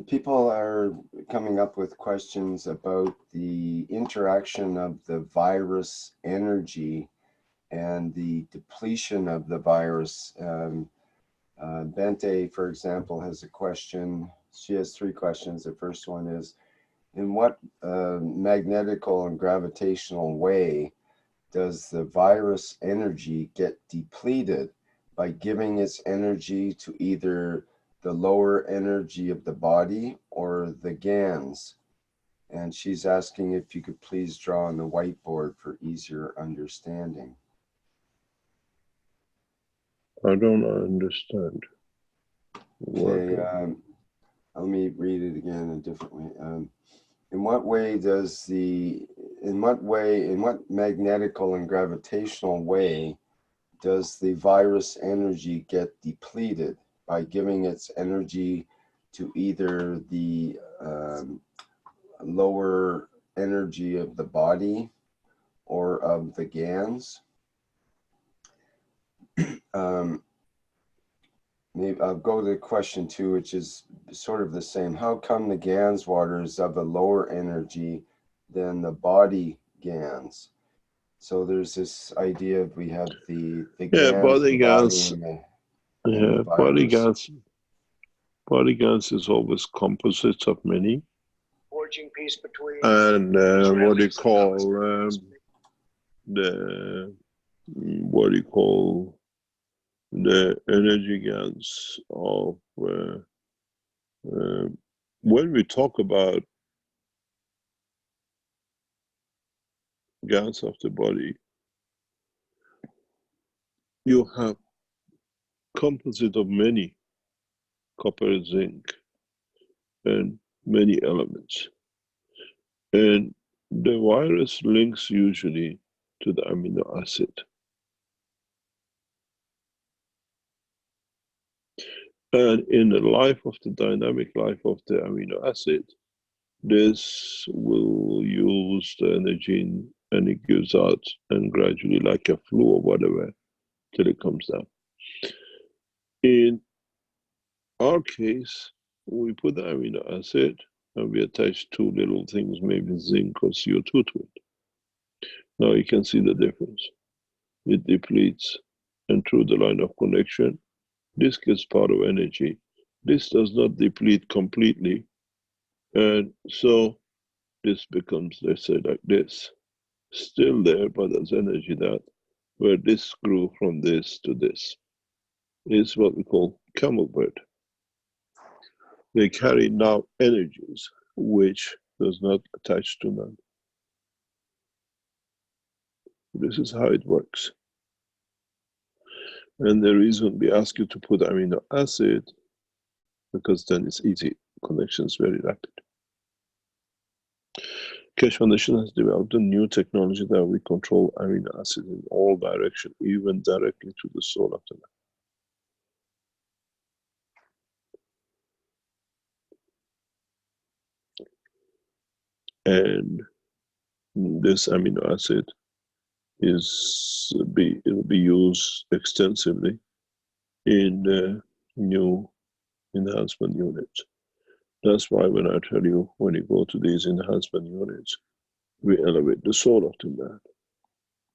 People are coming up with questions about the interaction of the virus energy and the depletion of the virus. Bente, for example, has a question. She has 3 questions. The first one is, in what magnetical and gravitational way does the virus energy get depleted by giving its energy to either the lower energy of the body or the Gans? And she's asking if you could please draw on the whiteboard for easier understanding. I don't understand. Okay, let me read it again a different way. In what magnetical and gravitational way does the virus energy get depleted by giving its energy to either the lower energy of the body or of the Gans? Maybe I'll go to question 2, which is sort of the same. How come the Gans water is of a lower energy than the body Gans? So there's this idea of we have the Gans, body Gans. Body Gans is always composites of many. Forging peace between and what do you call the energy Gans of When we talk about Gans of the body, you have composite of many copper, zinc, and many elements. And the virus links usually to the amino acid. And in the life of the dynamic life of the amino acid, this will use the energy and it gives out, and gradually, like a flu or whatever, till it comes down. In our case, we put the amino acid and we attach two little things, maybe zinc or CO2 to it. Now you can see the difference. It depletes, and through the line of connection, this gets part of energy. This does not deplete completely, and so this becomes, let's say, like this. Still there, but there's energy that where this grew from this to this is what we call camel bird. They carry now energies which does not attach to none. This is how it works. And the reason we ask you to put amino acid, because then it's easy, connection is very rapid. Keshe Foundation has developed a new technology that we control amino acid in all directions, even directly to the soul of the man. And this amino acid it will be used extensively in the new enhancement units. That's why when I tell you, when you go to these enhancement units, we elevate the soul of the man,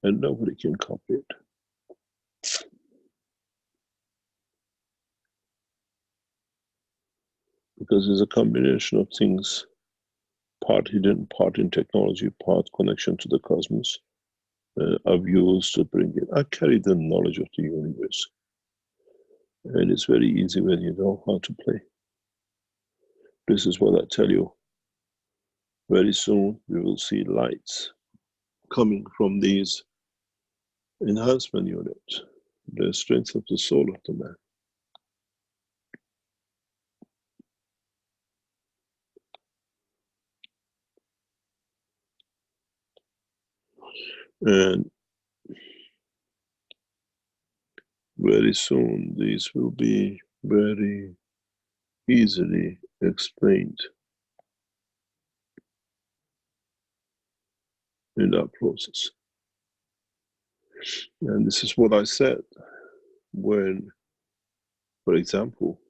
and nobody can copy it. Because it's a combination of things, part hidden, part in technology, part connection to the cosmos. I've used to bring it. I carry the knowledge of the universe. And it's very easy when you know how to play. This is what I tell you. Very soon we will see lights coming from these enhancement units, the strength of the soul of the man. And very soon these will be very easily explained in that process. And this is what I said when, for example,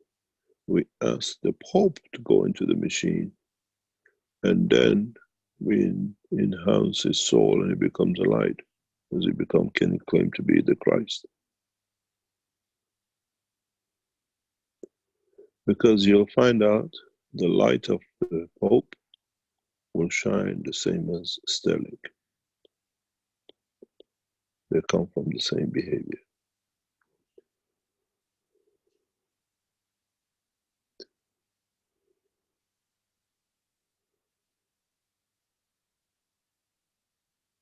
we asked the Pope to go into the machine, and then we enhance his soul and he becomes a light. As he can he claim to be the Christ? Because you'll find out the light of the Pope will shine the same as sterling. They come from the same behavior.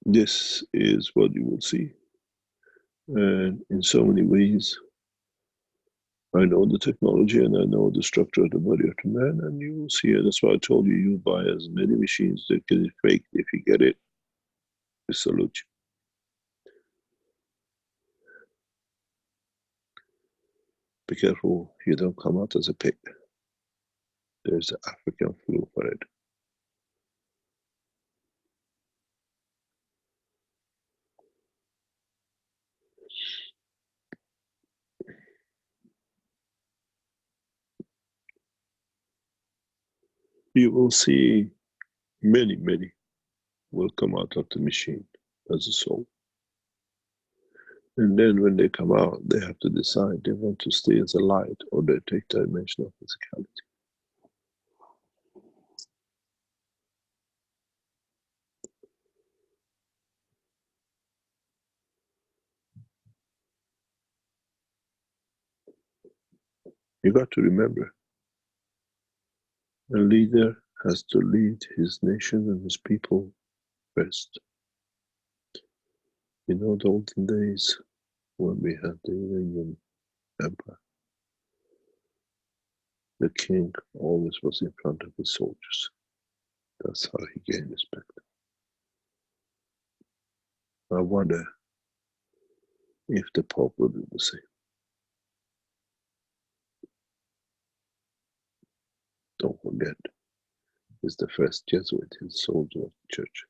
This is what you will see. And in so many ways, I know the technology and I know the structure of the body of the man, and you will see it. That's why I told you, you buy as many machines that get it fake. If you get it, we salute you. Be careful you don't come out as a pig. There's an African flu for it. You will see many will come out of the machine as a soul. And then when they come out, they have to decide they want to stay as a light or they take the dimension of physicality. You got to remember, A leader has to lead his nation and his people first. In the olden days, when we had the Iranian Empire, the king always was in front of his soldiers. That's how he gained respect. I wonder if the Pope will do the same. Don't forget, he's the first Jesuit soldier of the church.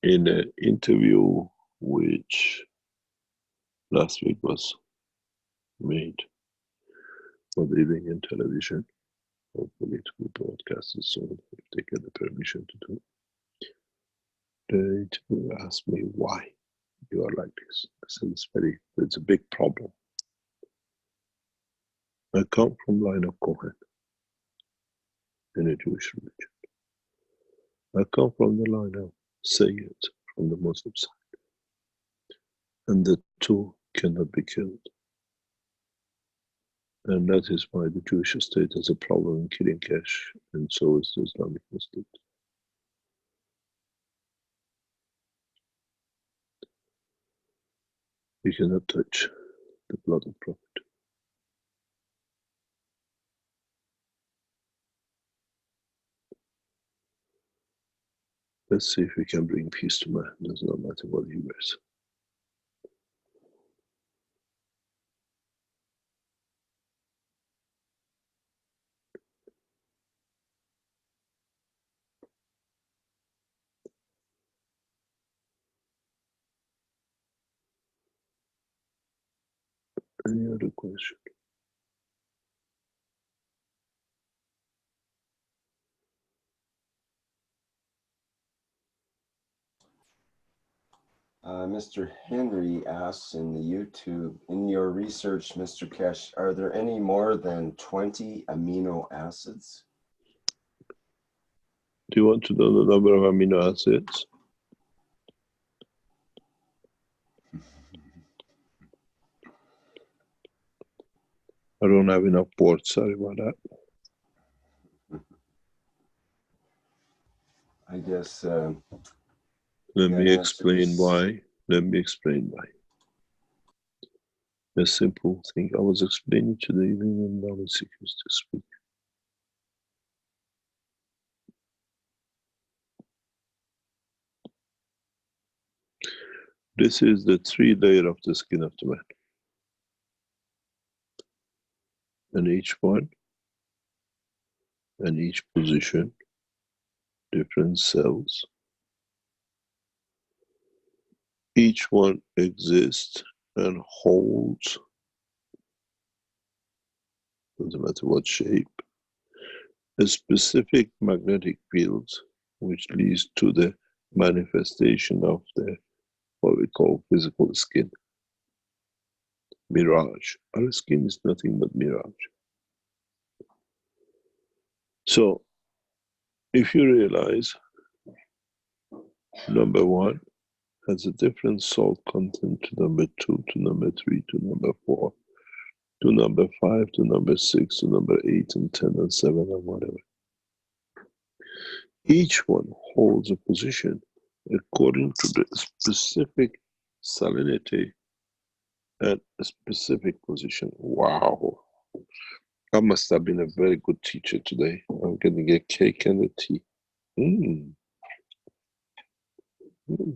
In an interview which last week was made for the Iranian television, hopefully it will be broadcasted soon if they get the permission to do. The interviewer asked me why you are like this. I said it's a big problem. I come from line of Kohen in a Jewish religion. I come from the line of Sayyid from the Muslim side. And the two cannot be killed. And that is why the Jewish state has a problem in killing Keshe, and so is the Islamic state. You cannot touch the blood of Prophet. Let's see if we can bring peace to man. It does not matter what he wears. Any other question? Mr. Henry asks in the YouTube, in your research, Mr. Keshe, are there any more than 20 amino acids? Do you want to know the number of amino acids? I don't have enough words, sorry about that. I guess. Let me explain why. Let me explain why. A simple thing. I was explaining to the Iranian knowledge seekers this week. This is the 3 layer of the skin of the man. And each one, and each position, different cells. Each one exists and holds, doesn't matter what shape, a specific magnetic field which leads to the manifestation of the what we call physical skin. Mirage. Our skin is nothing but mirage. So if you realize number 1 has a different salt content to number 2, to number 3, to number 4, to number 5, to number 6, to number 8 and 10 and 7 and whatever. Each one holds a position according to the specific salinity and a specific position. Wow. I must have been a very good teacher today. I'm getting a cake and a tea.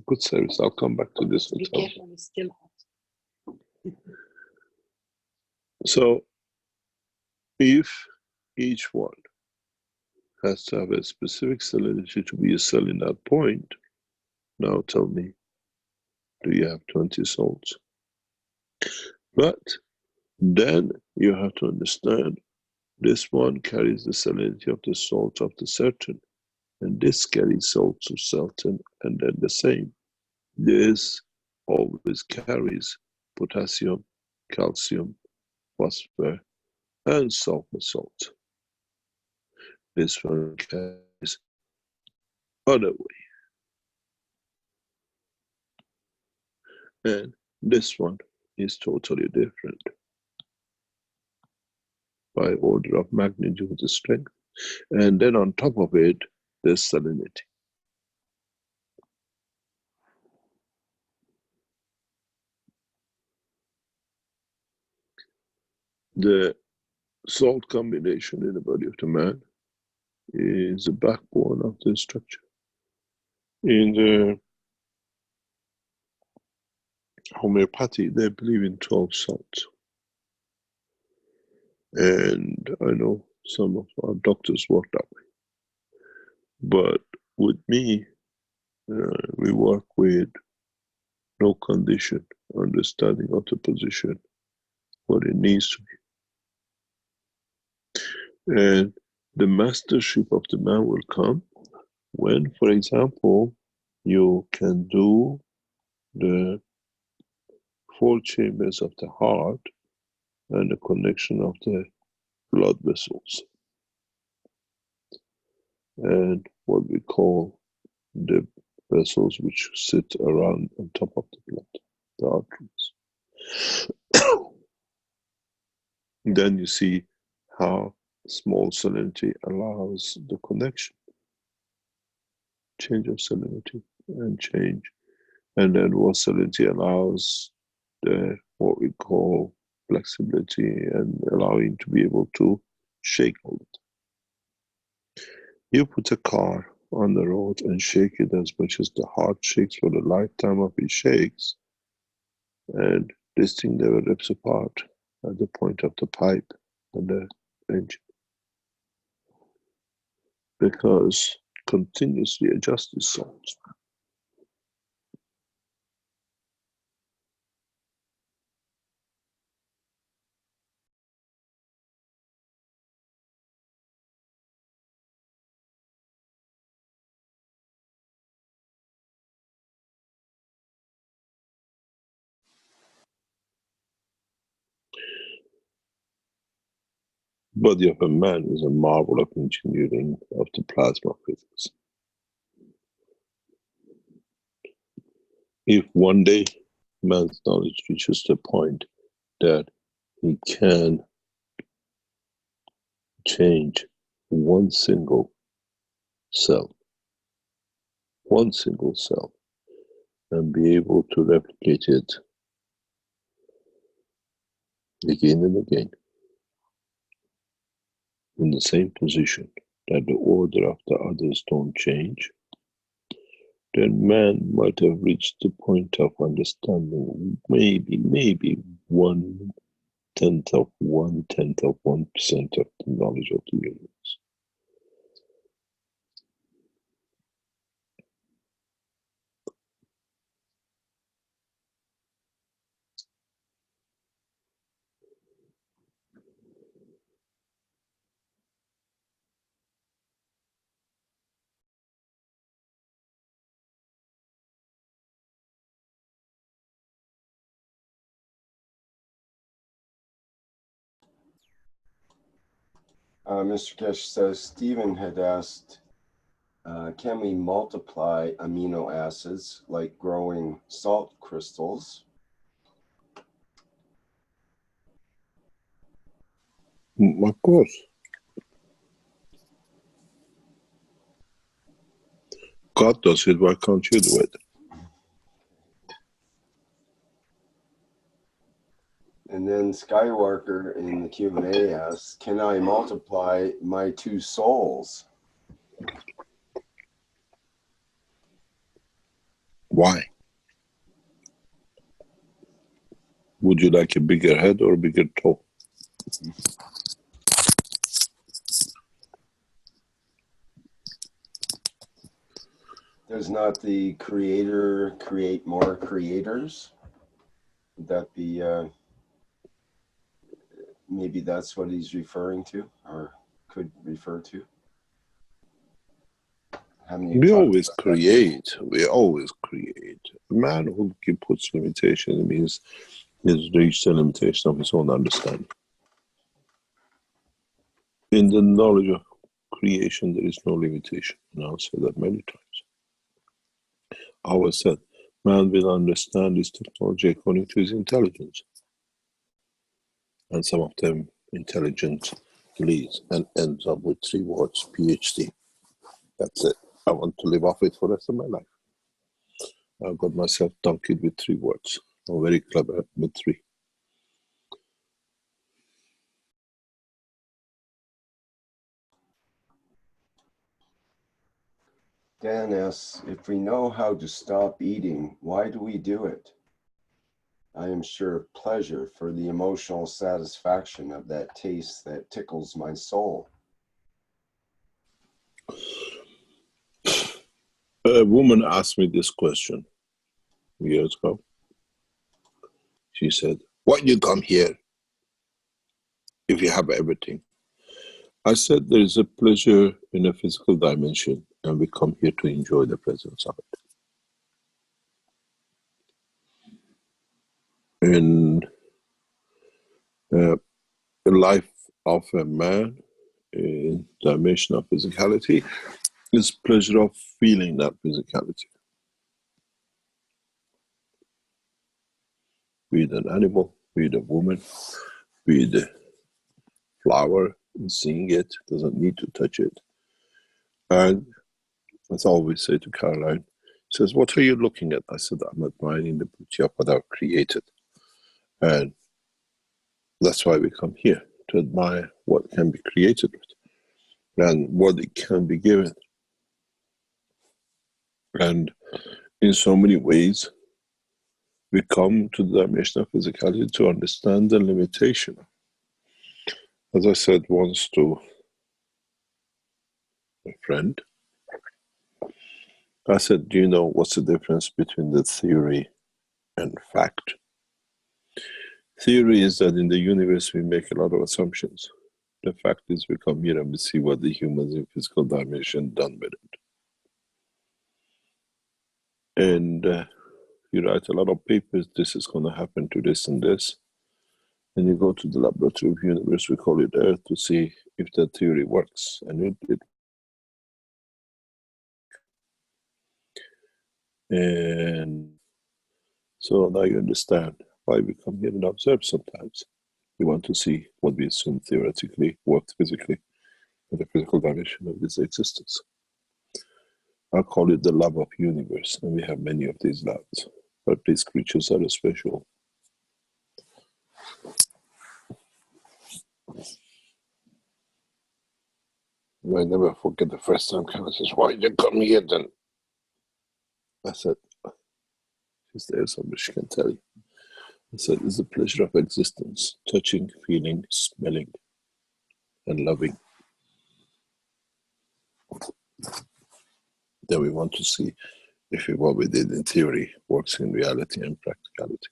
Good service. I'll come back to this and tell you. It's still hot. So, if each one has to have a specific salinity to be a cell in that point, now tell me, do you have 20 salts? But then you have to understand this one carries the salinity of the salt of the certain, and this carries salts of certain, and then the same. This always carries potassium, calcium, phosphor, and sulfur salt. This one carries other way. And this one is totally different by order of magnitude the strength. And then on top of it, there's salinity. The salt combination in the body of the man is the backbone of the structure. In the homeopathy, they believe in 12 salts. And I know some of our doctors work that way. But with me, we work with no condition, understanding of the position, what it needs to be. And the mastership of the man will come when, for example, you can do the 4 chambers of the heart and the connection of the blood vessels and what we call the vessels which sit around on top of the blood, the arteries. Then you see how small salinity allows the connection, change of salinity and change. And then what salinity allows the what we call flexibility and allowing to be able to shake all it. You put a car on the road and shake it as much as the heart shakes for the lifetime of it shakes, and this thing never rips apart at the point of the pipe and the engine, because continuously adjust the salts. Body of a man is a marvel of engineering of the plasma physics. If one day man's knowledge reaches the point that he can change one single cell, and be able to replicate it again and again in the same position, that the order of the others don't change, then man might have reached the point of understanding maybe 1/10 of 1/10 of 1% of the knowledge of the universe. Mr. Keshe says, Stephen had asked, can we multiply amino acids like growing salt crystals? Of course. God does it, why can't you do it? And then Skywalker in the Q&A asks, can I multiply my 2 souls? Why? Would you like a bigger head or a bigger toe? Does not the creator create more creators? Would that be, maybe that's what he's referring to or could refer to? How many We always create. We always create. A man who puts limitation means he's reached the limitation of his own understanding. In the knowledge of creation, there is no limitation. And I'll say that many times. I always said, man will understand this technology according to his intelligence. And some of them, intelligence leads and ends up with 3 words, PhD. That's it. I want to live off it for the rest of my life. I've got myself donkeyed with 3 words. I'm very clever with 3. Dan asks, if we know how to stop eating, why do we do it? I am sure of pleasure for the emotional satisfaction of that taste that tickles my soul. A woman asked me this question years ago. She said, why do you come here if you have everything? I said, there is a pleasure in a physical dimension, and we come here to enjoy the presence of it. In the life of a man, in dimension of physicality, is pleasure of feeling that physicality. Be it an animal, be it a woman, be it a flower, and seeing it, doesn't need to touch it. And as I always say to Caroline, she says, what are you looking at? I said, I'm admiring the beauty of what I've created. And that's why we come here, to admire what can be created with and what it can be given. And in so many ways, we come to the dimension of physicality to understand the limitation. As I said once to a friend, I said, do you know what's the difference between the theory and fact? Theory is that in the universe we make a lot of assumptions. The fact is we come here and we see what the humans in physical dimension done with it. And you write a lot of papers, this is going to happen to this and this. And you go to the laboratory of the universe, we call it Earth, to see if that theory works. And it did. And so now you understand why we come here and observe sometimes. We want to see what we assume theoretically works physically in the physical dimension of this existence. I call it the lab of universe, and we have many of these labs. But these creatures are special. I never forget the first time Karen says, why did you come here then? I said, she's there, somebody she can tell you. I said, it's the pleasure of existence, touching, feeling, smelling, and loving. Then we want to see if what we did in theory works in reality and practicality.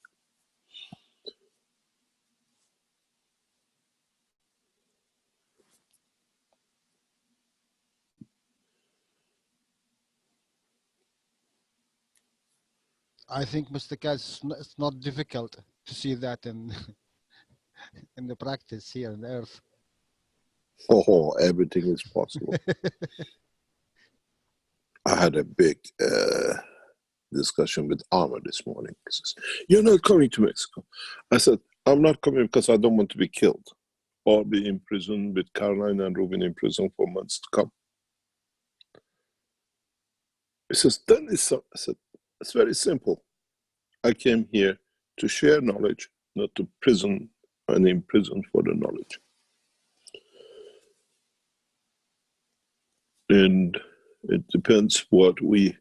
I think, Mr. Keshe, it's not difficult to see that in in the practice here on Earth. Oh, everything is possible. I had a big discussion with Arma this morning. He says, you're not coming to Mexico. I said, I'm not coming because I don't want to be killed or be in prison with Caroline and Ruben in prison for months to come. He says, then it's so. I said, it's very simple. I came here to share knowledge, not to prison and imprison for the knowledge. And it depends what we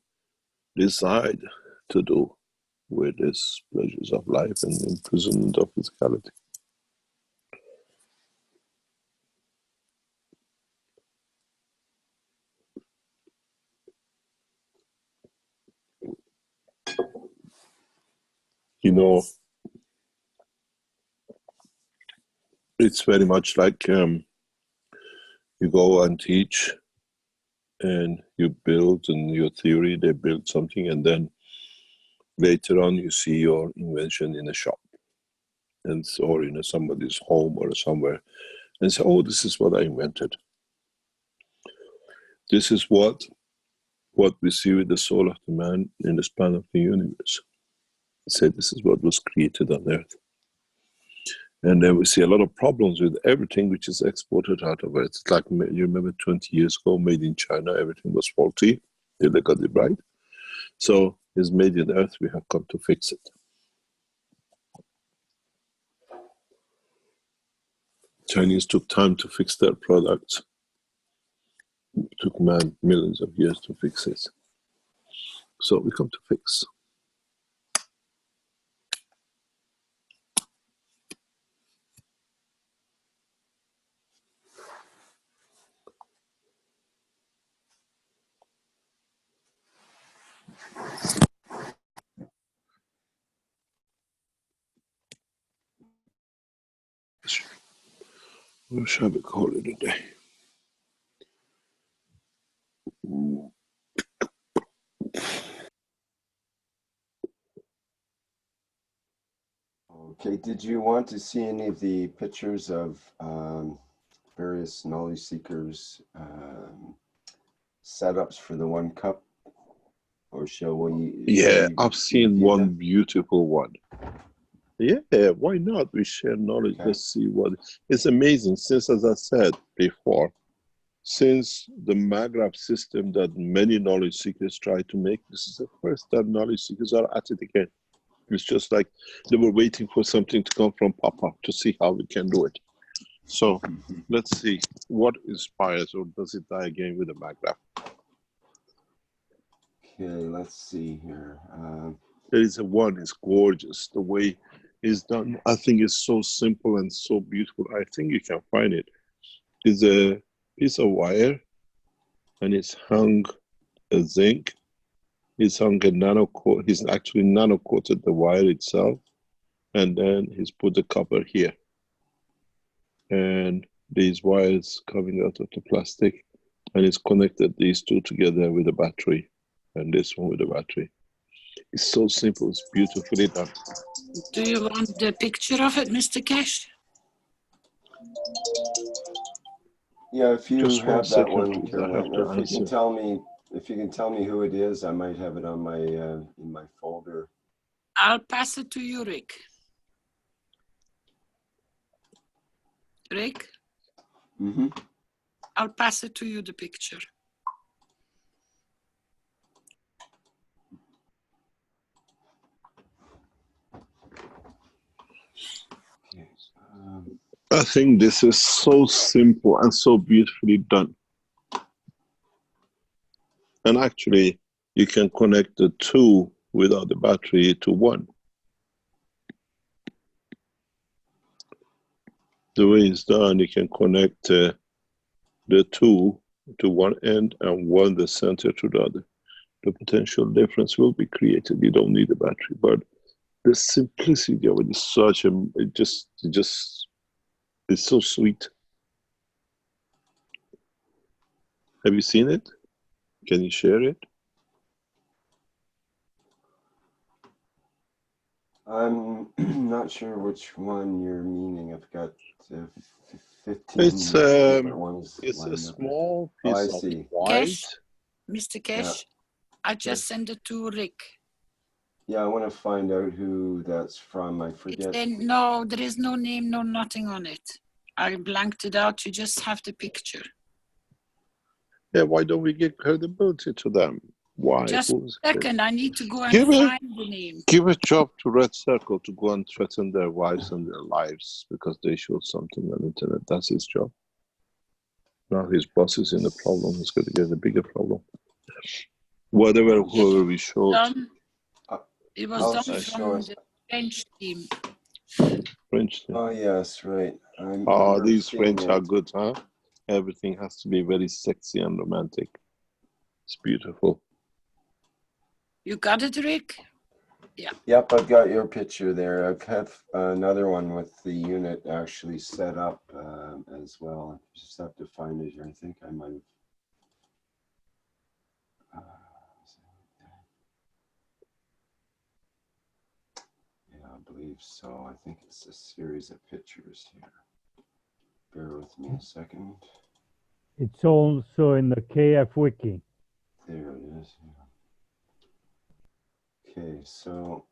decide to do with these pleasures of life and imprisonment of physicality. You know, it's very much like you go and teach and you build, and your theory, they build something, and then later on you see your invention in a shop, and or in somebody's home or somewhere, and say, oh, this is what I invented. This is what we see with the soul of the man in the span of the universe. Say this is what was created on Earth. And then we see a lot of problems with everything which is exported out of Earth. It's like, you remember 20 years ago, made in China, everything was faulty. They got it right. So it's made in Earth, we have come to fix it. Chinese took time to fix their products. It took man millions of years to fix it. So we come to fix. What shall we call it a day? Okay, did you want to see any of the pictures of various knowledge seekers setups for the one cup? Or shall we? Yeah, I've seen one beautiful one. Yeah, why not? We share knowledge. Okay. Let's see what. It's amazing since, as I said before, since the Maghreb system that many knowledge seekers try to make, this is the first time knowledge seekers are at it again. It's just like they were waiting for something to come from Papa to see how we can do it. So let's see what inspires, or does it die again with the Maghreb? Okay, let's see here. There is a one, it's gorgeous. The way it's done, I think it's so simple and so beautiful. I think you can find it. It's a piece of wire, and it's hung a zinc. He's hung a nano-coat. He's actually nano-coated the wire itself, and then he's put the copper here. And these wires coming out of the plastic, and it's connected these two together with a battery, and this one with a battery. It's so simple, it's beautifully done. Do you want the picture of it, Mr. Keshe? Yeah, if you just have that one, if you can tell me who it is, I might have it on my in my folder. I'll pass it to you, Rick. Rick? Mm-hmm. I'll pass it to you, the picture. Okay. I think this is so simple and so beautifully done. And actually, you can connect the two without the battery to one. The way it's done, you can connect the two to one end and one the center to the other. The potential difference will be created. You don't need a battery, but the simplicity of it is such a, it's so sweet. Have you seen it? Can you share it? I'm not sure which one you're meaning. I've got 15 different ones. It's a small piece of white. Keshe, Mr. Keshe, I just sent it to Rick. Yeah, I want to find out who that's from. I forget. No, there is no name, no nothing on it. I blanked it out. You just have the picture. Yeah, why don't we give credibility to them? Why? Just a second, I need to go and find the name. Give a job to Red Circle to go and threaten their wives and their lives because they showed something on the internet. That's his job. Now his boss is in a problem. He's going to get a bigger problem. Whoever we showed. It was done from the French team. French team. Oh, yes, right. These French are good, huh? Everything has to be very sexy and romantic. It's beautiful. You got it, Rick? Yeah. Yep, I've got your picture there. I have another one with the unit actually set up as well. I just have to find it here. I think I might have. Yeah, I believe so. I think it's a series of pictures here. Bear with me a second. It's also in the KF Wiki. There it is. Okay, so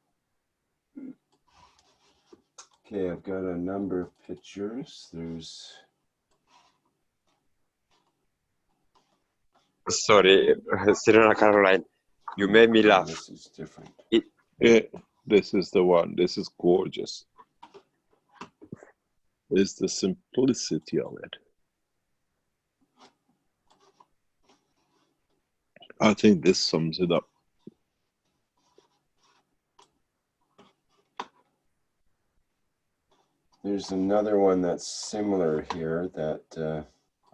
I've got a number of pictures. There's Sorry, Serena Caroline, you made me laugh. This is different. Yeah, this is the one. This is gorgeous. It's the simplicity of it. I think this sums it up. There's another one that's similar here that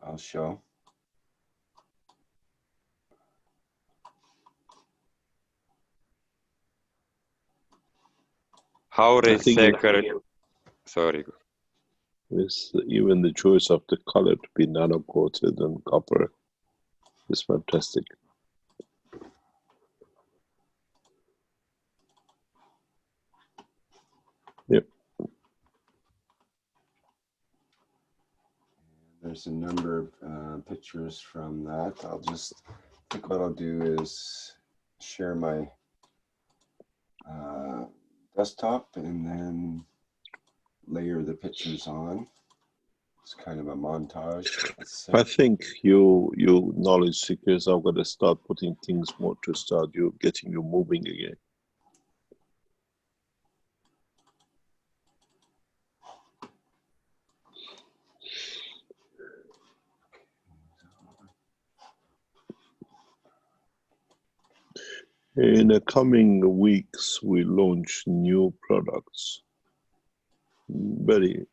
I'll show. How recycle? Sorry. It's even the choice of the color to be nano-coated and copper is fantastic. Yep. There's a number of pictures from that. I think what I'll do is share my desktop and then layer the pictures on. It's kind of a montage. I think you knowledge seekers are going to start putting things more to start getting you moving again. In the coming weeks, we launch new products, very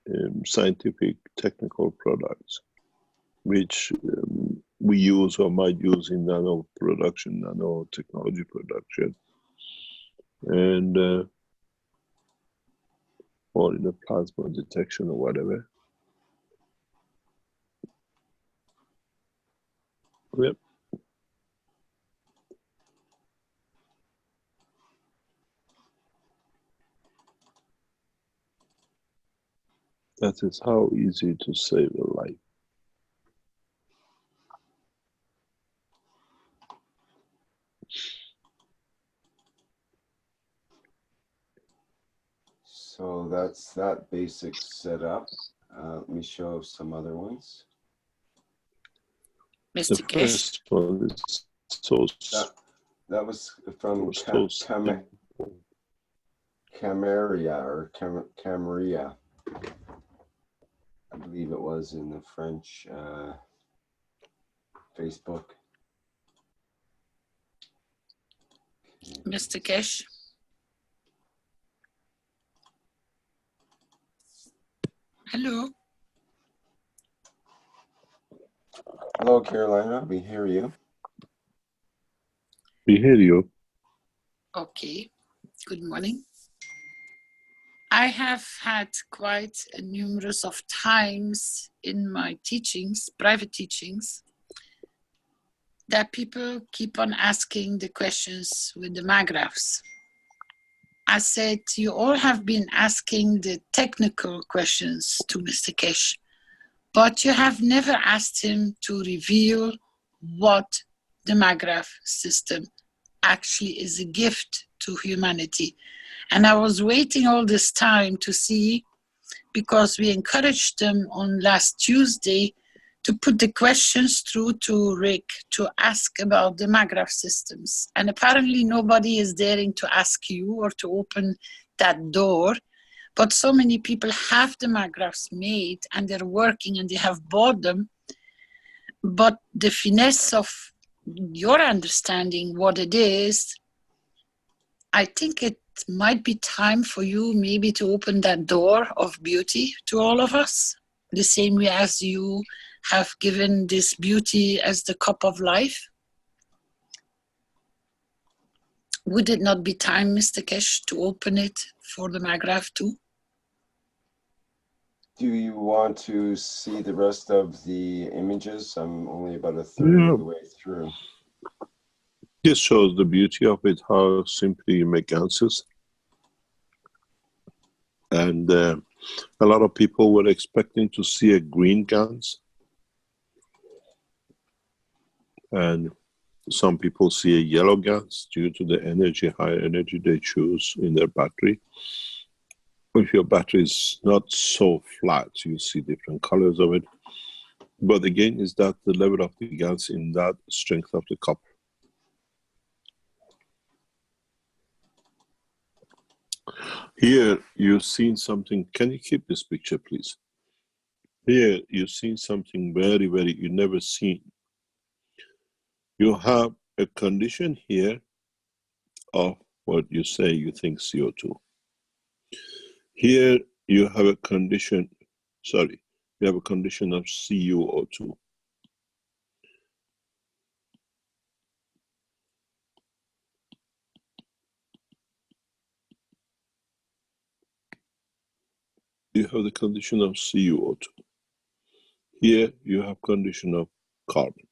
scientific, technical products, which we use or might use in nano production, nanotechnology production, and or in the plasma detection or whatever. Yep. That is how easy to save a life. So that's that basic setup. Let me show some other ones. Mr. Keshe. One is so that was from Camarilla. I believe it was in the French Facebook. Mr. Keshe. Hello. Hello, Carolina. We hear you. We hear you. Okay. Good morning. I have had quite a numerous of times in my teachings, private teachings, that people keep on asking the questions with the magraphs. I said, you all have been asking the technical questions to Mr. Keshe, but you have never asked him to reveal what the magraph system actually is a gift to humanity. And I was waiting all this time to see, because we encouraged them on last Tuesday to put the questions through to Rick to ask about the magraph systems. And apparently nobody is daring to ask you or to open that door. But so many people have the magraphs made and they're working and they have bought them. But the finesse of your understanding what it is, I think it might be time for you maybe to open that door of beauty to all of us, the same way as you have given this beauty as the cup of life. Would it not be time, Mr. Keshe, to open it for the magraph too? Do you want to see the rest of the images? I'm only about a third of the way through. This shows the beauty of it, how simply you make Ganses. And a lot of people were expecting to see a green Gans. And some people see a yellow Gans due to the energy, high energy they choose in their battery. If your battery is not so flat, you see different colors of it. But again, is that the level of the Gans in that strength of the copper. Here, you've seen something. Can you keep this picture, please? Here, you've seen something very, very, you've never seen. You have a condition here of what you say you think CO2. Here, you have a condition, sorry, you have a condition of CuO2. You have the condition of CuO2. Here, you have condition of carbon.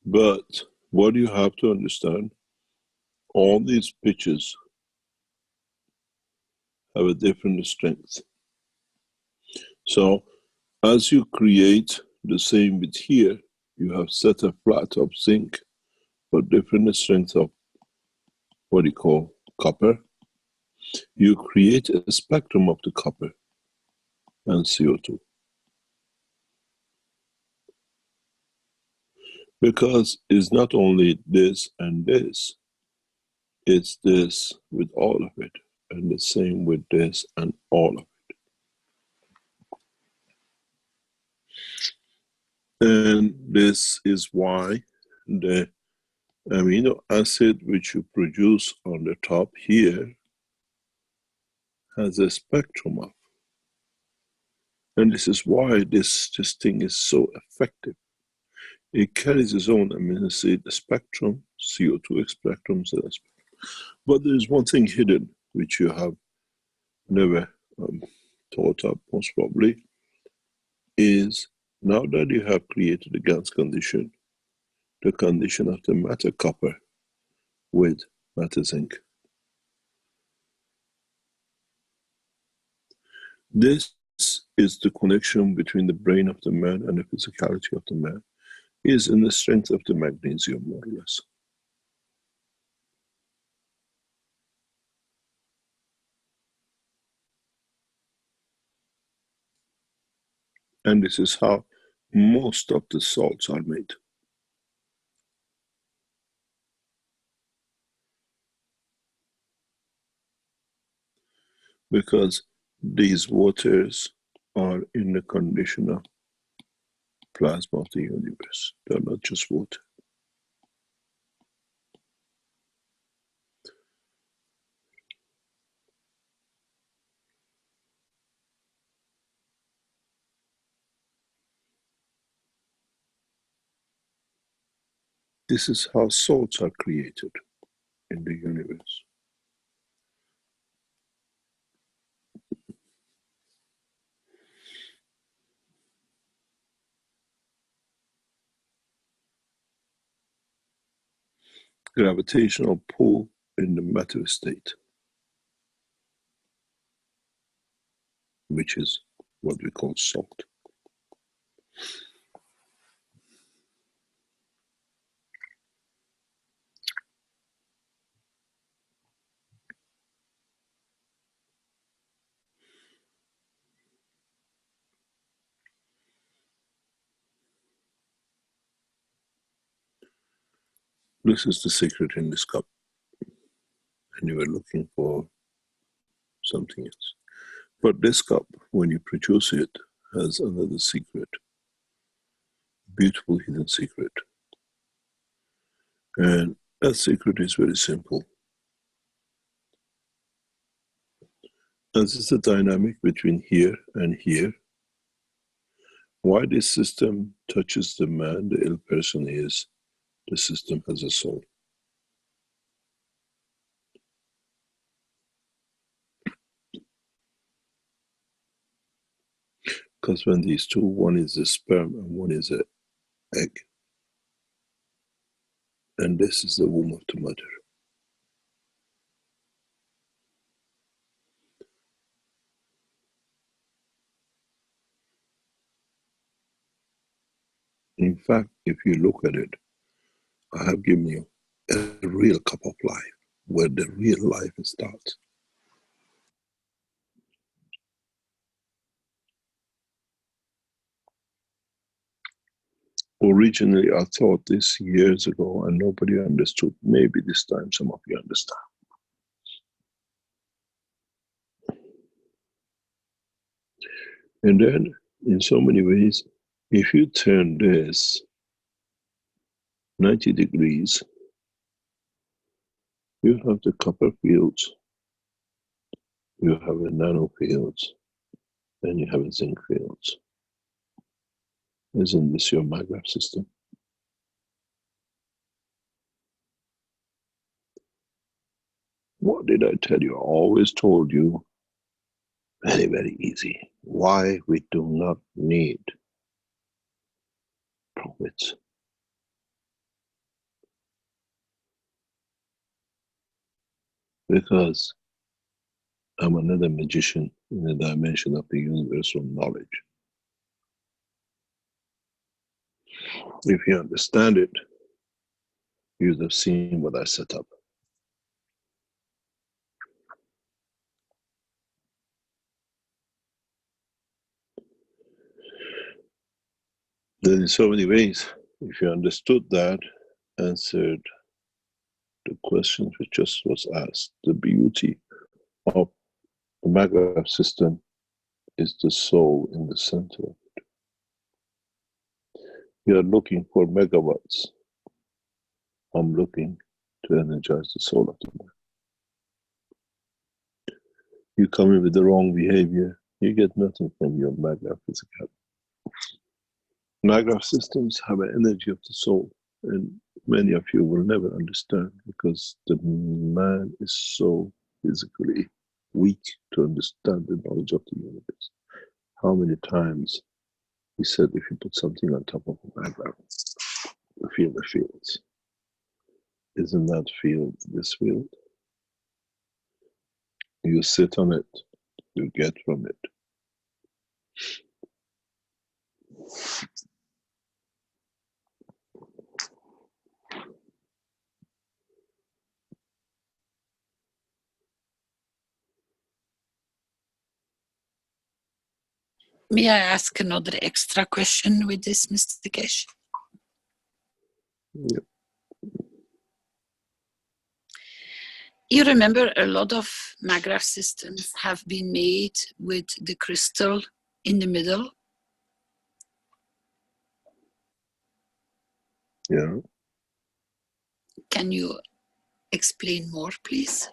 But what you have to understand, all these pitches have a different strength. So as you create the same with here, you have set a flat of zinc for different strength of what you call copper. You create a spectrum of the copper and CO2. Because it's not only this and this, it's this with all of it, and the same with this and all of it. And this is why the amino acid which you produce on the top here has a spectrum of. And this is why this thing is so effective. It carries its own amino acid spectrum, CO2 spectrum, spectrum. But there is one thing hidden which you have never thought of, most probably, is now that you have created the Gans condition, the condition of the matter copper with matter zinc. This is the connection between the brain of the man and the physicality of the man, is in the strength of the magnesium, more or less. And this is how most of the salts are made. Because these waters are in the condition of plasma of the universe. They're not just water. This is how salts are created in the universe. Gravitational pull in the matter state, which is what we call salt. This is the secret in this cup. And you were looking for something else. But this cup, when you produce it, has another secret. Beautiful hidden secret. And that secret is very simple. As is the dynamic between here and here, why this system touches the man, the ill person, is the system has a soul. Because when these two, one is a sperm and one is a egg. And this is the womb of the mother. In fact, if you look at it, I have given you a real cup of life, where the real life starts. Originally, I thought this years ago and nobody understood. Maybe this time some of you understand. And then, in so many ways, if you turn this 90 degrees, you have the copper fields, you have the nano fields, and you have the zinc fields. Isn't this your maggraph system? What did I tell you? I always told you, very, very easy. Why we do not need prophets. Because I'm another magician in the dimension of the universal knowledge. If you understand it, you'd have seen what I set up. Then in so many ways, if you understood that, answered the question which just was asked, the beauty of the maggraph system is the soul in the center of it. You are looking for megawatts. I'm looking to energize the soul of the man. You come in with the wrong behavior, you get nothing from your maggraph physicality. Maggraph systems have an energy of the soul, and many of you will never understand because the man is so physically weak to understand the knowledge of the universe. How many times he said, if you put something on top of a maggraph, you feel the fields. Isn't that field this field? You sit on it, you get from it. May I ask another extra question with this, Mr. Keshe? Yep. You remember a lot of maggraph systems have been made with the crystal in the middle. Yeah. Can you explain more, please?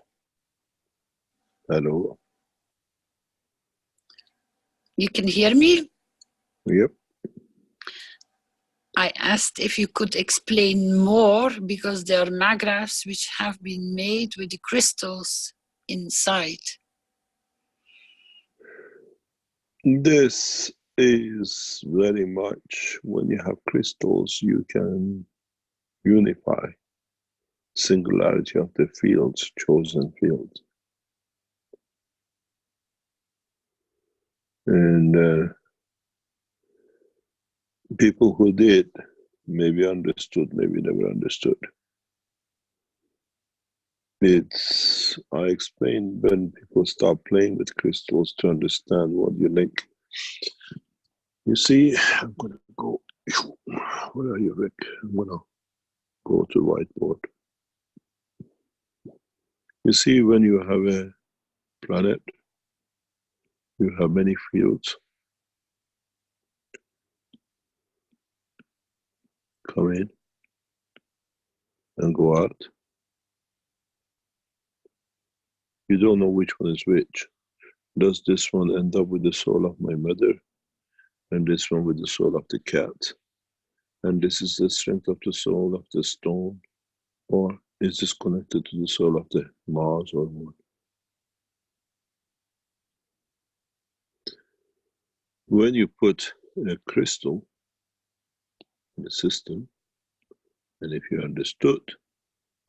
Hello. You can hear me? Yep. I asked if you could explain more because there are maggraphs which have been made with the crystals inside. This is very much when you have crystals, you can unify singularity of the fields, chosen fields. And people who did maybe understood, maybe never understood. I explained when people start playing with crystals to understand what you link. You see, I'm going to go, where are you, Rick? I'm going to go to whiteboard. You see, when you have a planet, you have many fields. Come in and go out. You don't know which one is which. Does this one end up with the soul of my mother? And this one with the soul of the cat? And this is the strength of the soul of the stone? Or is this connected to the soul of the Mars or what? When you put a crystal in the system. And if you understood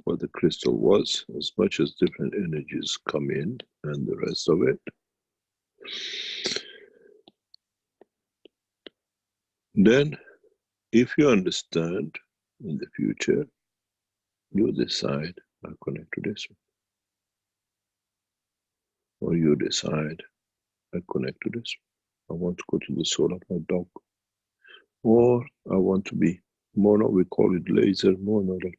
what the crystal was, as much as different energies come in and the rest of it, then if you understand in the future, you decide, I connect to this one. Or you decide, I connect to this one. I want to go to the soul of my dog. Or I want to be mono, we call it laser monofield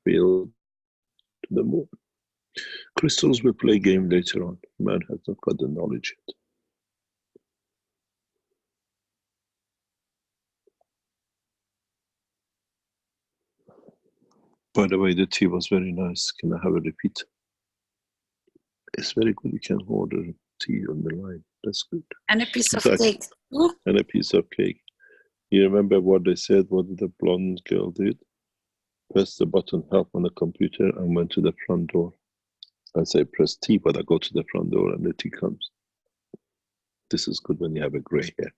to the moon. Crystals will play game later on. Man has not got the knowledge yet. By the way, the tea was very nice. Can I have a repeat? It's very good. You can order tea on the line. That's good. And a piece of Exactly. cake. Ooh. And a piece of cake. You remember what they said, what the blonde girl did? Press the button help on the computer and went to the front door. I say press T, but I go to the front door and the tea comes. This is good when you have a gray hair.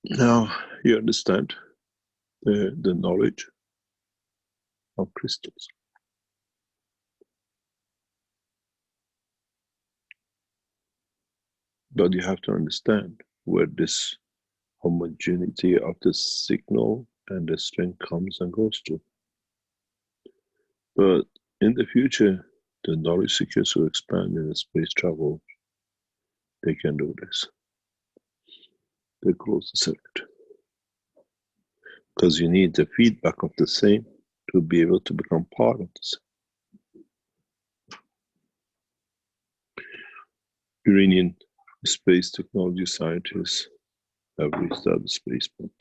Now you understand the knowledge of crystals. But you have to understand where this homogeneity of the signal and the strength comes and goes to. But in the future, the knowledge seekers who expand in the space travel, they can do this. They close the circuit. Because you need the feedback of the same to be able to become part of the same. Iranian space technology scientists have reached out the spaceport.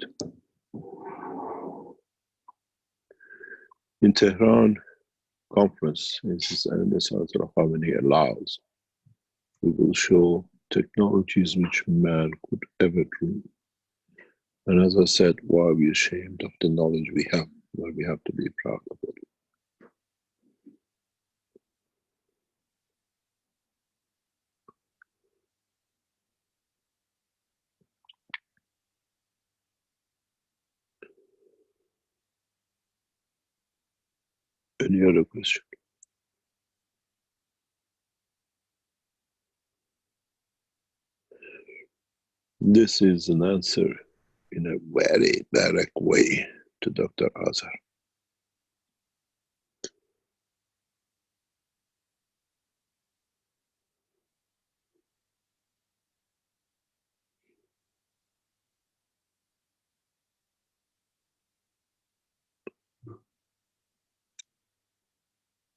In Tehran conference, and this answer of how many allows, we will show technologies which man could ever dream. And as I said, why are we ashamed of the knowledge we have, why we have to be proud of it. Any other question? This is an answer in a very direct way to Dr. Azar.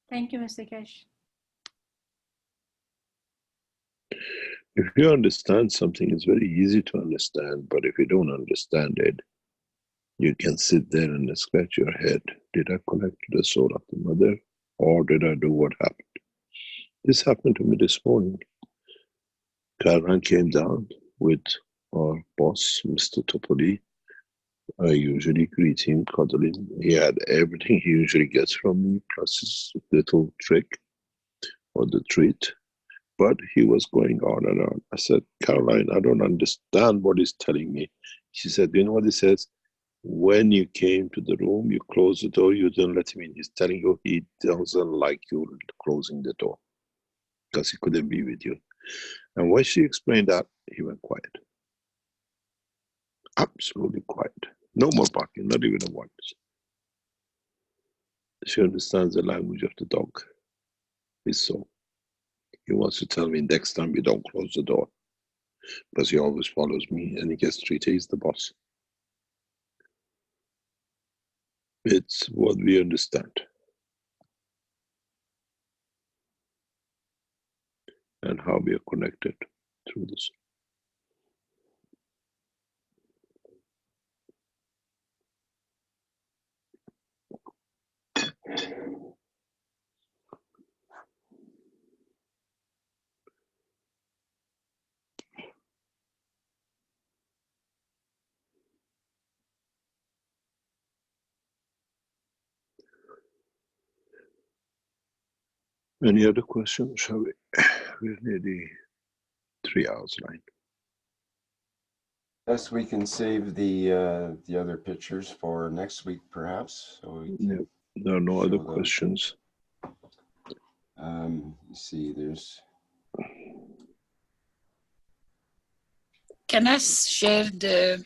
Thank you, Mr. Keshe. If you understand something, it's very easy to understand, but if you don't understand it, you can sit there and scratch your head. Did I connect to the soul of the mother, or did I do what happened? This happened to me this morning. Caroline came down with our boss, Mr. Topoli. I usually greet him, cuddle him. He had everything he usually gets from me, plus his little trick or the treat. But he was going on and on. I said, Caroline, I don't understand what he's telling me. She said, you know what he says? When you came to the room, you closed the door, you didn't let him in. He's telling you he doesn't like you closing the door because he couldn't be with you. And when she explained that, he went quiet. Absolutely quiet. No more barking, not even a word. She understands the language of the dog. His soul. He wants to tell me next time you don't close the door. Because he always follows me and he gets treated. He's the boss. It's what we understand. And how we are connected through this. Any other questions, shall we? We're nearly 3 hours line. Yes, we can save the other pictures for next week, perhaps. So we can Yeah. There are no other show those. questions. You see, there's. Can I share the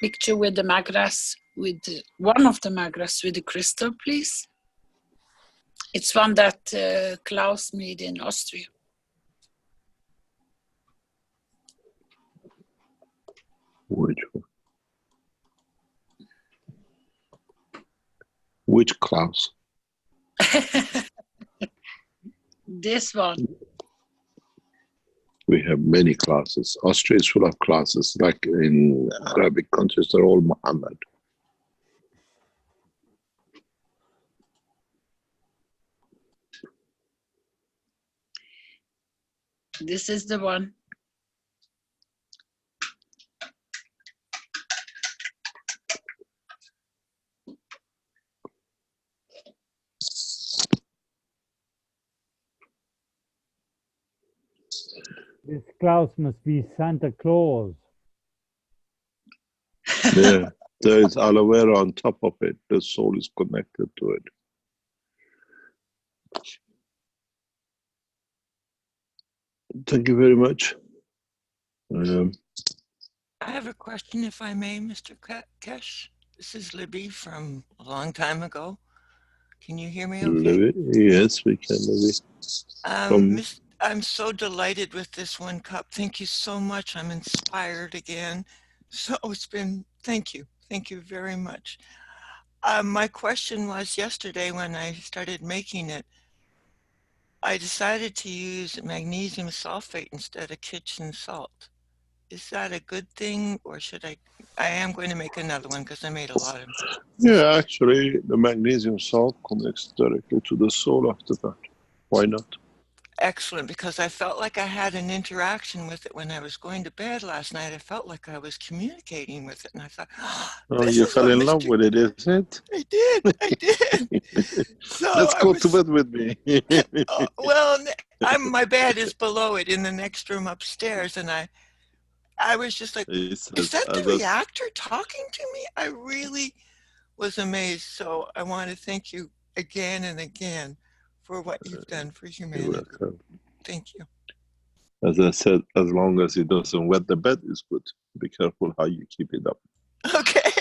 picture with the magras, with one of the magras with the crystal, please? It's one that Klaus made in Austria. Which one? Which Klaus? This one. We have many classes. Austria is full of classes. Like in Arabic countries, they're all Muhammad. This is the one. This Klaus must be Santa Claus. Yeah, there is aloe vera on top of it. The soul is connected to it. Thank you very much. I have a question, if I may, Mr. Keshe. This is Libby from a long time ago. Can you hear me okay? Libby? Yes, we can, Libby. I'm so delighted with this one cup. Thank you so much. I'm inspired again. So it's been, thank you. Thank you very much. My question was yesterday when I started making it, I decided to use magnesium sulfate instead of kitchen salt. Is that a good thing, or should I am going to make another one because I made a lot of them. Yeah, actually, the magnesium salt connects directly to the soul of the plant. Why not? Excellent, because I felt like I had an interaction with it when I was going to bed last night. I felt like I was communicating with it, and I thought, oh, you fell in love with it, is it? I did. So let's go to bed with me. well, my bed is below it in the next room upstairs, and I was just like, is that the reactor talking to me? I really was amazed. So I want to thank you again and again for what you've done for humanity. You're welcome. Thank you. As I said, as long as it doesn't wet the bed, is good. Be careful how you keep it up. Okay.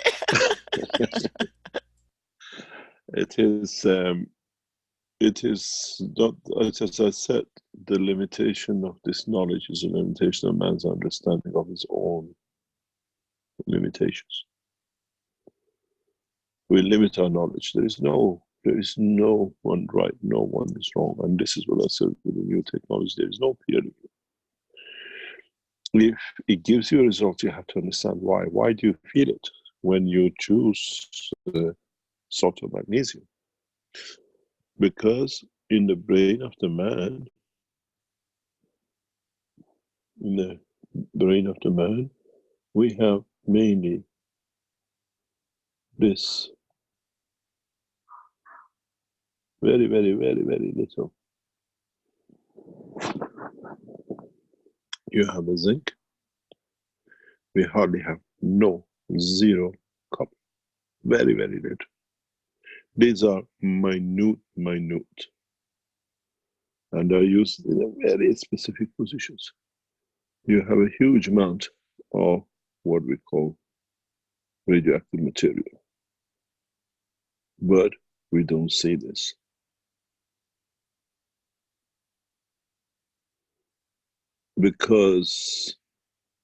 It is not, as I said, the limitation of this knowledge is a limitation of man's understanding of his own limitations. We limit our knowledge. There is no one right, no one is wrong. And this is what I said with the new technology. There is no peer review. If it gives you a result, you have to understand why. Why do you feel it when you choose salt of magnesium? Because in the brain of the man, we have mainly this very, very, very, very little. You have a zinc. We hardly have zero copper. Very, very little. These are minute. And are used in very specific positions. You have a huge amount of what we call radioactive material. But we don't see this. Because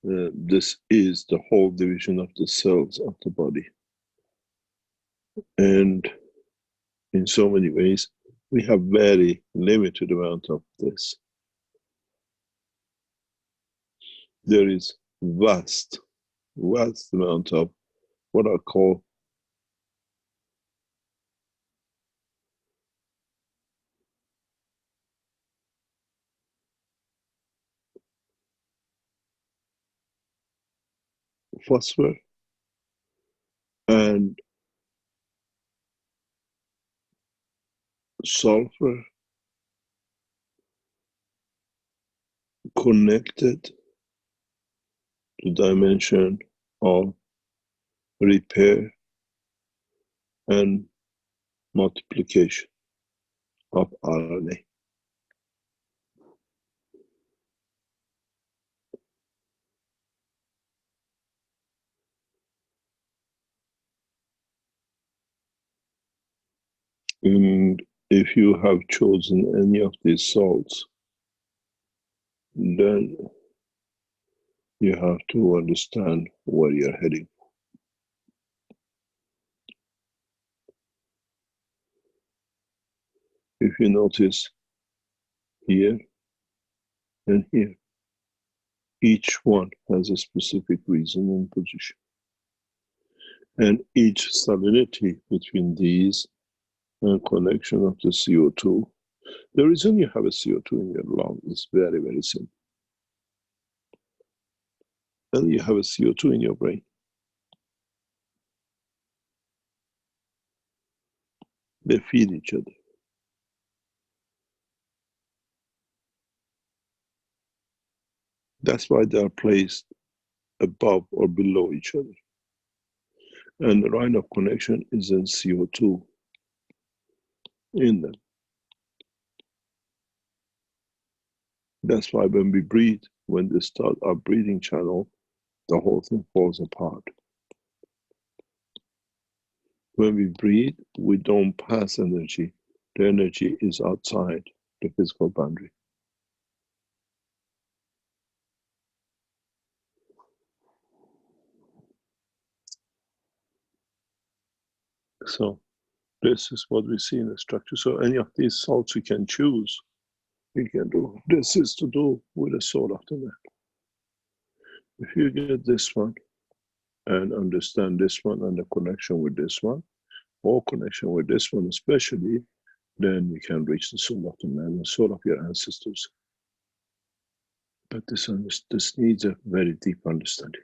this is the whole division of the cells of the body. And in so many ways, we have very limited amount of this. There is vast amount of what I call phosphor and sulfur connected to dimension of repair and multiplication of RNA. And if you have chosen any of these salts, then you have to understand where you're heading. If you notice here and here, each one has a specific reason and position. And each salinity between these and connection of the CO2, the reason you have a CO2 in your lung is very, very simple. And you have a CO2 in your brain. They feed each other. That's why they are placed above or below each other. And the line of connection is in CO2 in them. That's why when we breathe, when they start our breathing channel, the whole thing falls apart. When we breathe, we don't pass energy. The energy is outside the physical boundary. So this is what we see in the structure. So any of these salts you can choose, you can do. This is to do with the soul of the man. If you get this one and understand this one and the connection with this one, or connection with this one especially, then you can reach the soul of the man, the soul of your ancestors. But this needs a very deep understanding.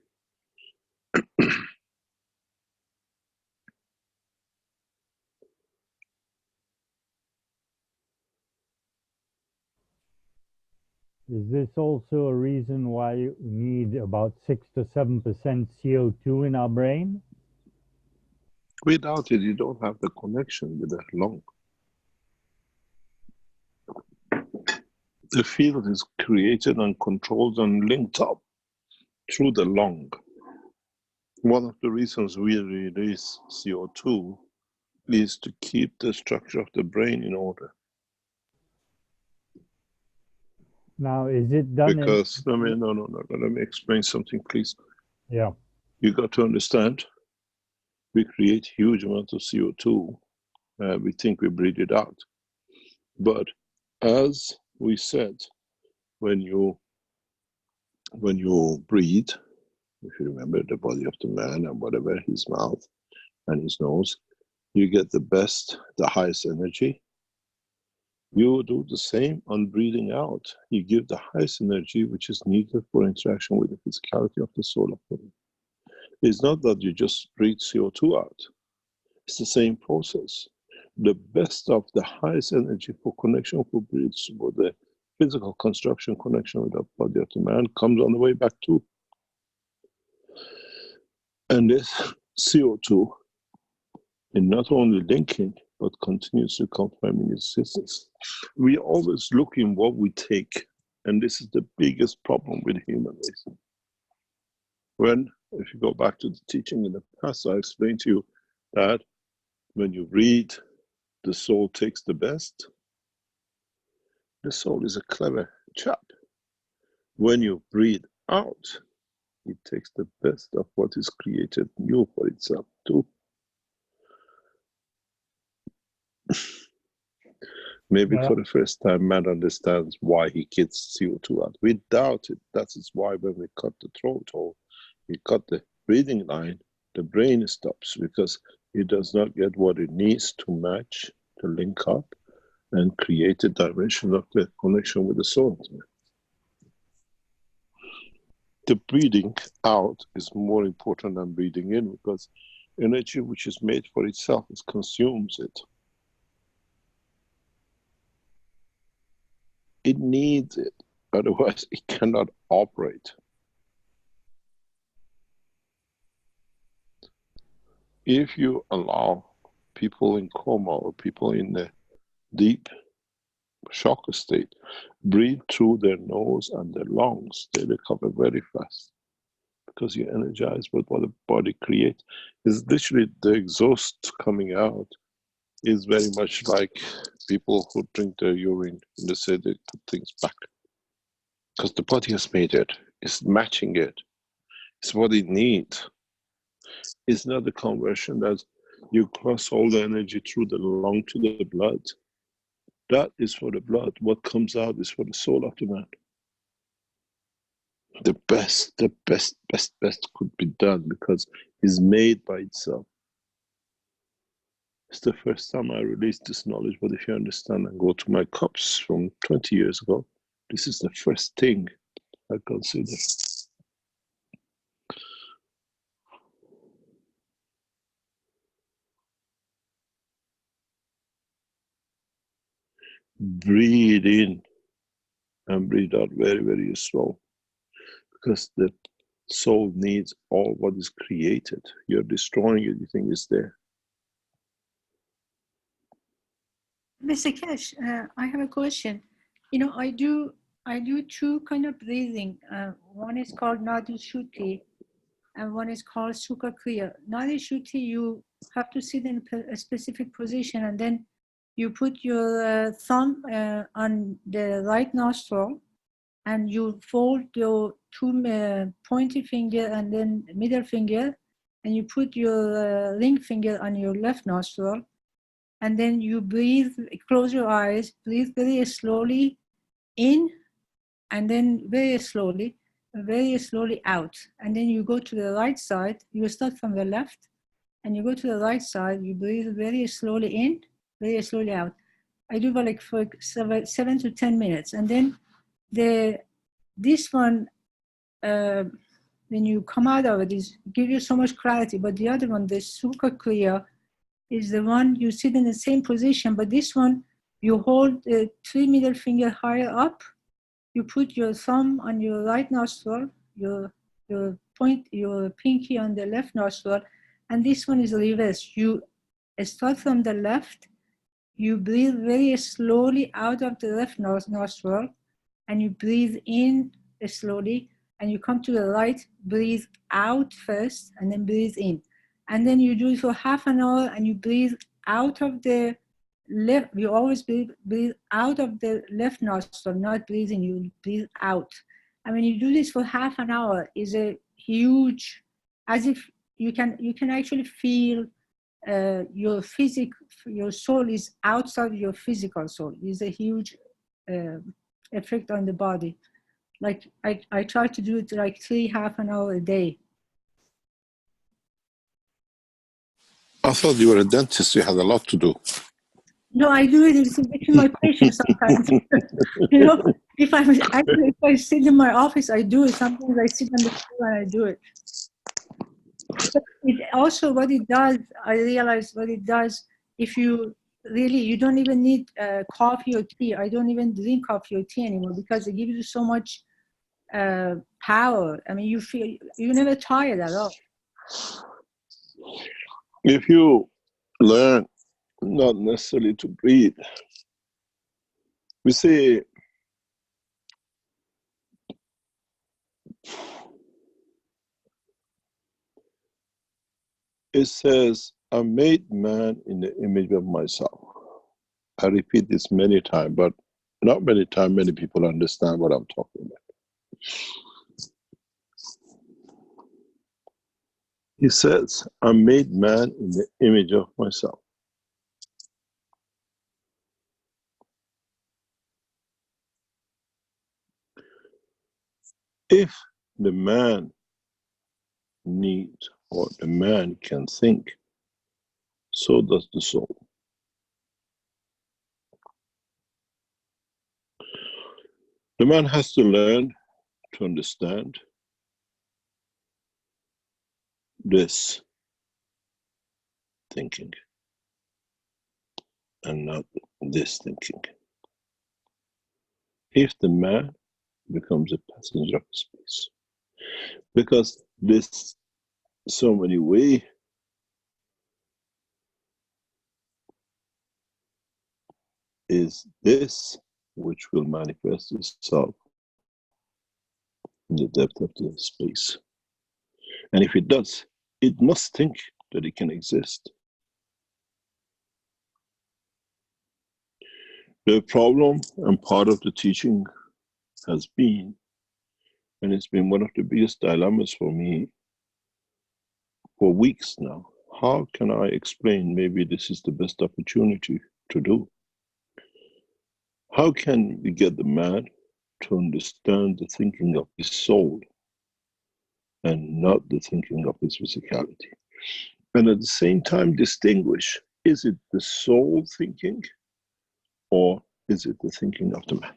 Is this also a reason why you need about 6 to 7% CO2 in our brain? Without it, you don't have the connection with the lung. The field is created and controlled and linked up through the lung. One of the reasons we release CO2 is to keep the structure of the brain in order. Now, is it done because, let me explain something, please. Yeah. You got to understand, we create huge amounts of CO2. We think we breathe it out. But as we said, when you breathe, if you remember the body of the man and whatever, his mouth and his nose, you get the best, the highest energy. You do the same on breathing out. You give the highest energy which is needed for interaction with the physicality of the soul of the man. It's not that you just breathe CO2 out. It's the same process. The best of the highest energy for connection for the physical construction connection with the body of the man comes on the way back too. And this CO2 is not only linking, but continuously confirming existence. We always look in what we take, and this is the biggest problem with human race. When, if you go back to the teaching in the past, I explained to you that when you read, the soul takes the best. The soul is a clever chap. When you breathe out, it takes the best of what is created new for itself too. Maybe for the first time, man understands why he gets CO2 out. Without it, that is why when we cut the throat hole, we cut the breathing line, the brain stops because it does not get what it needs to match, to link up, and create a dimension of the connection with the soul. The breathing out is more important than breathing in because energy which is made for itself consumes it. It needs it, otherwise it cannot operate. if you allow people in coma or people in the deep shock state breathe through their nose and their lungs, they recover very fast because you energize what the body creates. It's literally the exhaust coming out is very much like people who drink their urine and they say they put things back because the body has made it. It's matching it. It's what it needs. It's not the conversion that you cross all the energy through the lung to the blood. That is for the blood. What comes out is for the soul of the man. The best could be done because it's made by itself. It's the first time I released this knowledge, but if you understand and go to my cups from 20 years ago, this is the first thing I consider. Breathe in and breathe out very, very slow because the soul needs all what is created. You're destroying it, you think it's there. Mr. Keshe, I have a question. You know, I do two kind of breathing. One is called Nadi-Shuti and one is called Sukha Kriya. Nadi-Shuti, you have to sit in a specific position and then you put your thumb on the right nostril and you fold your two pointy finger and then middle finger and you put your ring finger on your left nostril. And then you breathe, close your eyes, breathe very slowly in, and then very slowly out. And then you go to the right side, you start from the left, and you go to the right side, you breathe very slowly in, very slowly out. I do like for 7 to 10 minutes. And then this one, when you come out of it, is give you so much clarity. But the other one, the Sukha Kriya, is the one you sit in the same position, but this one you hold the 3 middle finger higher up, you put your thumb on your right nostril, your pinky on the left nostril, and this one is reversed. You start from the left, you breathe very slowly out of the left nostril, and you breathe in slowly, and you come to the right, breathe out first, and then breathe in. And then you do it for half an hour and you breathe out of the left, you always breathe out of the left nostril, not breathing, you breathe out. And when you do this for half an hour, is a huge, as if you can actually feel your soul is outside your physical soul. It's a huge effect on the body. Like I try to do it like half an hour a day. I thought you were a dentist, you had a lot to do. No, I do it with my patients sometimes. You know, if I sit in my office, I do it. Sometimes I sit on the floor and I do it. But it also, what it does, I realize what it does, if you really, you don't even need coffee or tea. I don't even drink coffee or tea anymore because it gives you so much power. I mean, you're never tired at all. If you learn not necessarily to breathe, we say it says, I made man in the image of myself. I repeat this many times, but not many times many people understand what I'm talking about. He says, I made man in the image of myself. If the man needs or the man can think, so does the soul. The man has to learn to understand this thinking and not this thinking. If the man becomes a passenger of space, because there's so many ways is this which will manifest itself in the depth of the space. And if it does, it must think that it can exist. The problem and part of the teaching has been, and it's been one of the biggest dilemmas for me for weeks now, how can I explain maybe this is the best opportunity to do? How can we get the man to understand the thinking of his soul and not the thinking of his physicality? And at the same time distinguish, is it the soul thinking or is it the thinking of the man?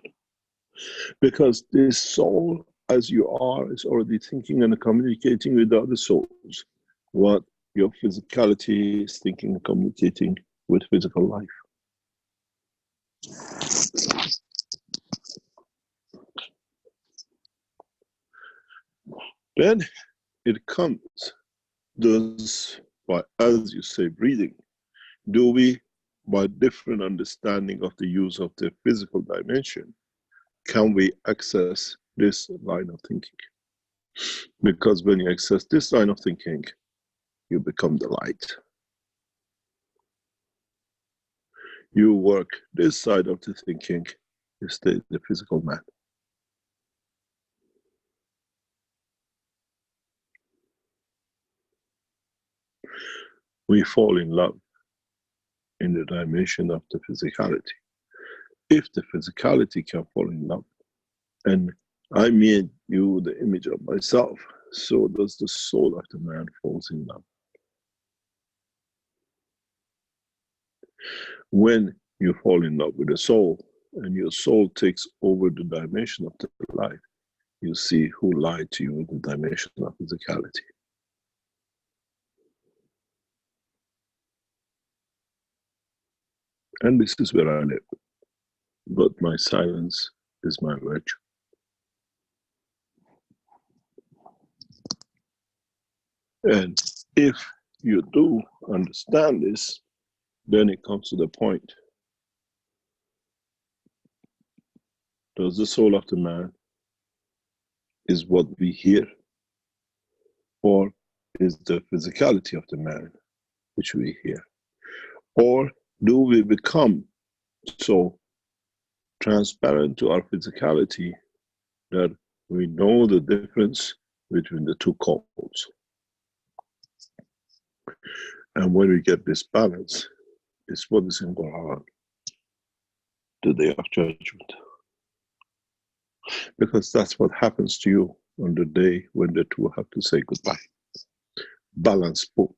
Because this soul, as you are, is already thinking and communicating with other souls, what your physicality is thinking and communicating with physical life. Then it comes, does, by, as you say, breathing, do we, by different understanding of the use of the physical dimension, can we access this line of thinking? Because when you access this line of thinking, you become the light. You work this side of the thinking, you stay the physical man. We fall in love in the dimension of the physicality. If the physicality can fall in love, and I made you the image of myself, so does the soul of the man falls in love. When you fall in love with the soul, and your soul takes over the dimension of the life, you see who lied to you in the dimension of physicality. And this is where I live. But my silence is my virtue. And if you do understand this, then it comes to the point. Does the soul of the man is what we hear? Or is the physicality of the man which we hear? Or do we become so transparent to our physicality that we know the difference between the two codes? And when we get this balance, it's what is in Quran, the day of judgment. Because that's what happens to you on the day when the two have to say goodbye. Balance book.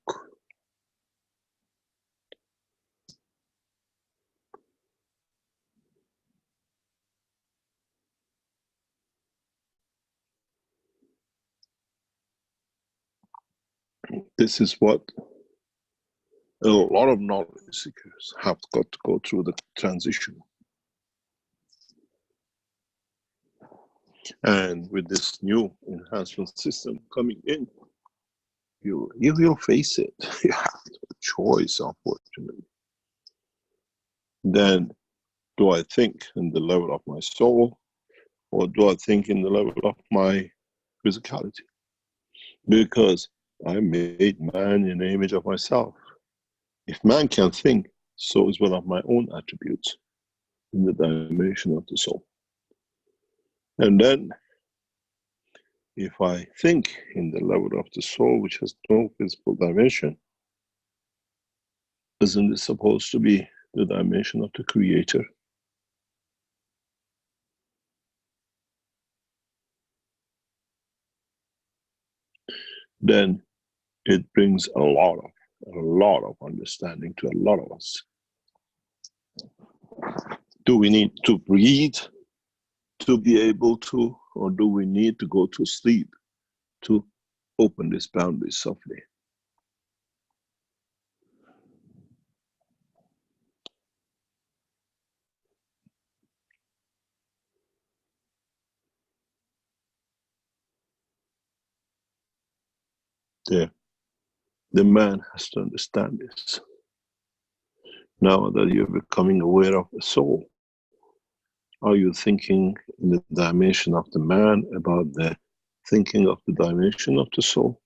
This is what a lot of knowledge seekers have got to go through the transition. And with this new enhancement system coming in, you will face it. You have no choice, unfortunately. Then, do I think in the level of my soul, or do I think in the level of my physicality? Because I made man in the image of myself. If man can think, so is one of my own attributes in the dimension of the soul. And then, if I think in the level of the soul, which has no physical dimension, isn't it supposed to be the dimension of the creator? Then it brings a lot of understanding to a lot of us. Do we need to breathe to be able to, or do we need to go to sleep to open this boundary softly? The man has to understand this. Now that you're becoming aware of the soul, are you thinking in the dimension of the man about the thinking of the dimension of the soul?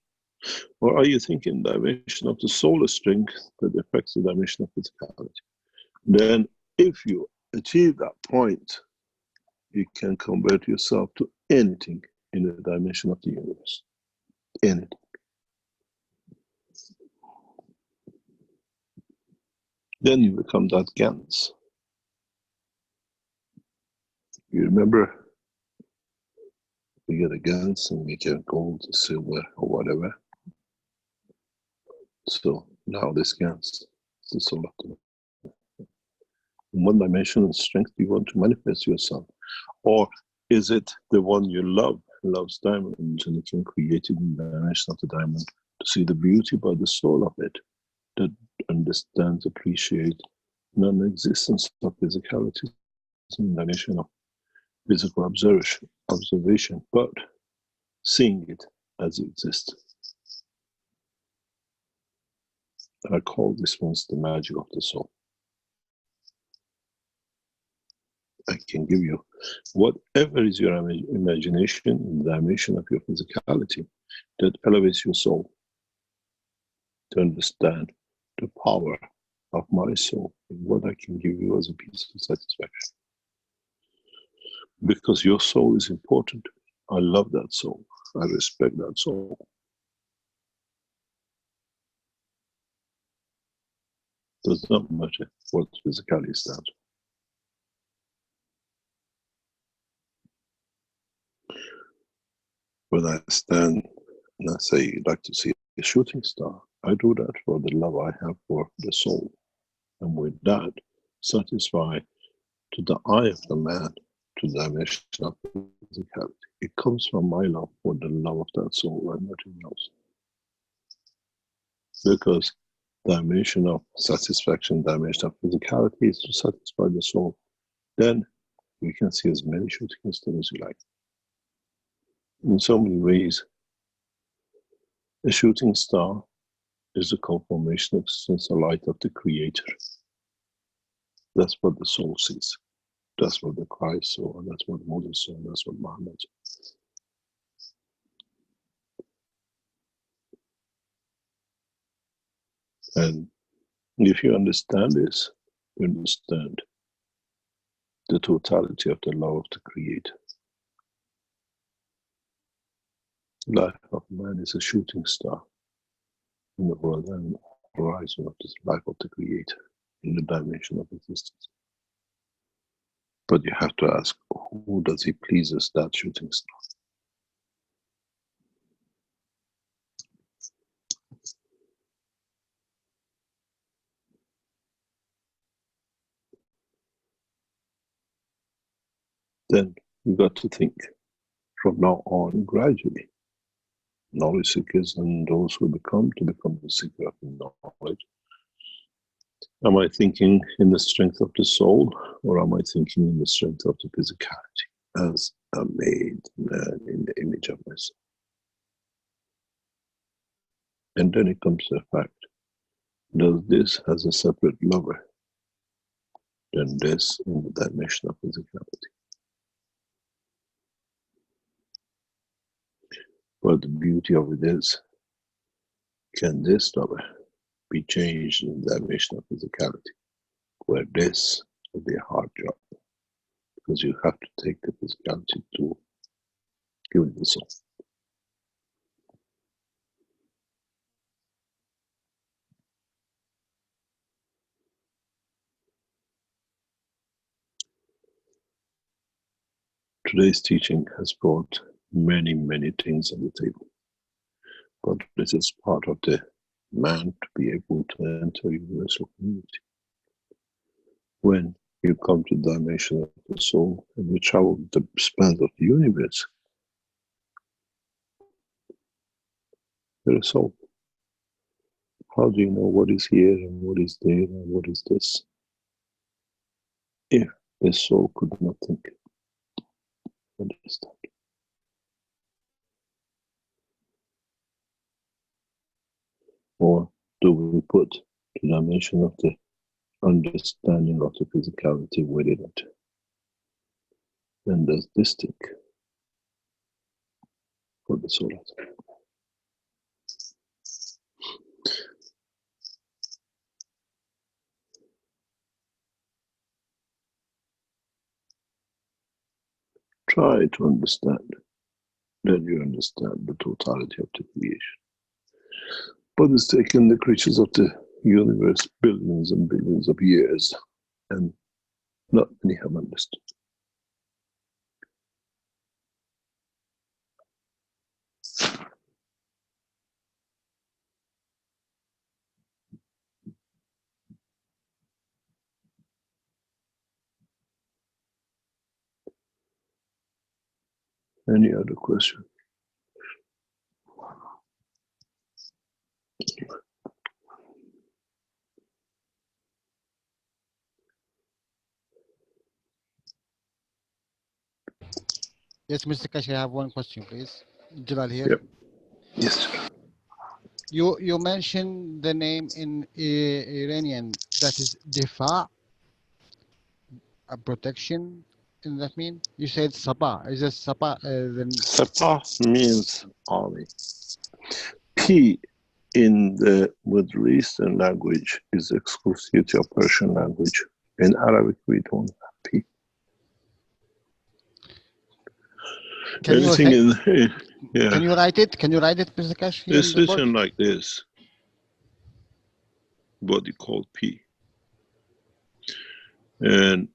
Or are you thinking in the dimension of the solar strength that affects the dimension of physicality? Then if you achieve that point, you can convert yourself to anything in the dimension of the universe. Anything. Then you become that Gans. You remember, we get a Gans and we get gold, silver, or whatever. So now this Gans is the soul of the man. In one dimension and strength you want to manifest yourself? Or is it the one you love, loves diamonds, and you can create it in the dimension of the diamond to see the beauty by the soul of it, that understands, appreciates non-existence of physicality in the dimension of physical observation, but seeing it as it exists. I call this one the magic of the soul. I can give you whatever is your imagination in the dimension of your physicality that elevates your soul to understand the power of my soul and what I can give you as a piece of satisfaction. Because your soul is important. I love that soul. I respect that soul. Does not matter what physicality stands for. When I stand and I say, you'd like to see a shooting star, I do that for the love I have for the soul. And with that, satisfy to the eye of the man, to the dimension of physicality. It comes from my love for the love of that soul and nothing else. Because dimension of satisfaction, dimension of physicality is to satisfy the soul. Then you can see as many shooting stars as you like. In so many ways, a shooting star is the confirmation of the light of the Creator. That's what the soul sees. That's what the Christ saw. That's what Moses saw. That's what Muhammad saw. And if you understand this, you understand the totality of the love of the Creator. Life of man is a shooting star in the world and horizon of this life of the Creator in the dimension of existence. But you have to ask, who does he please as that shooting star? Then you got to think from now on gradually. Knowledge seekers and those who become the seeker of knowledge. Am I thinking in the strength of the soul, or am I thinking in the strength of the physicality as a made man in the image of myself? And then it comes to the fact, does this has a separate lover than this in the dimension of physicality? But the beauty of it is, can this lover be changed in the dimension of physicality, where this will be a hard job, because you have to take the physicality to give it the soul. Today's teaching has brought many, many things on the table. But this is part of the man to be able to enter universal community. When you come to the dimension of the soul and you travel the span of the universe, you're a soul. How do you know what is here and what is there and what is this? If the soul could not think, understand. Or do we put the dimension of the understanding of the physicality within it. And there's this thing for the solar. Try to understand, then you understand the totality of the creation. But it's taken the creatures of the universe billions and billions of years, and not many have understood. Any other question? Yes, Mr. Keshe, I have one question, please. Jalal here. Yep. Yes. You mentioned the name in Iranian, that is Difa, a protection. Does that mean? You said Sapa. Is it Sapa? Sapa means army. P in the Middle Eastern language is exclusivity of Persian language. In Arabic, we don't have P. Can Anything you yeah. Can you write it? Can you write it, Mr. Keshe, here It's on the board? written like this, what you call P. And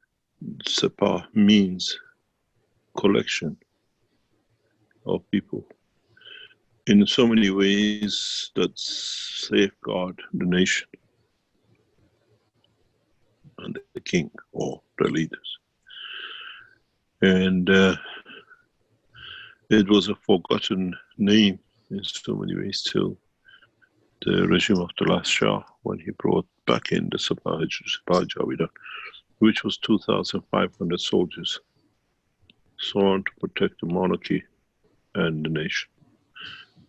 Sapa means collection of people in so many ways that safeguard the nation and the king or the leaders. And it was a forgotten name in so many ways till the regime of the last Shah, when he brought back in the Sepah Jawidah, which was 2,500 soldiers sworn to protect the monarchy and the nation.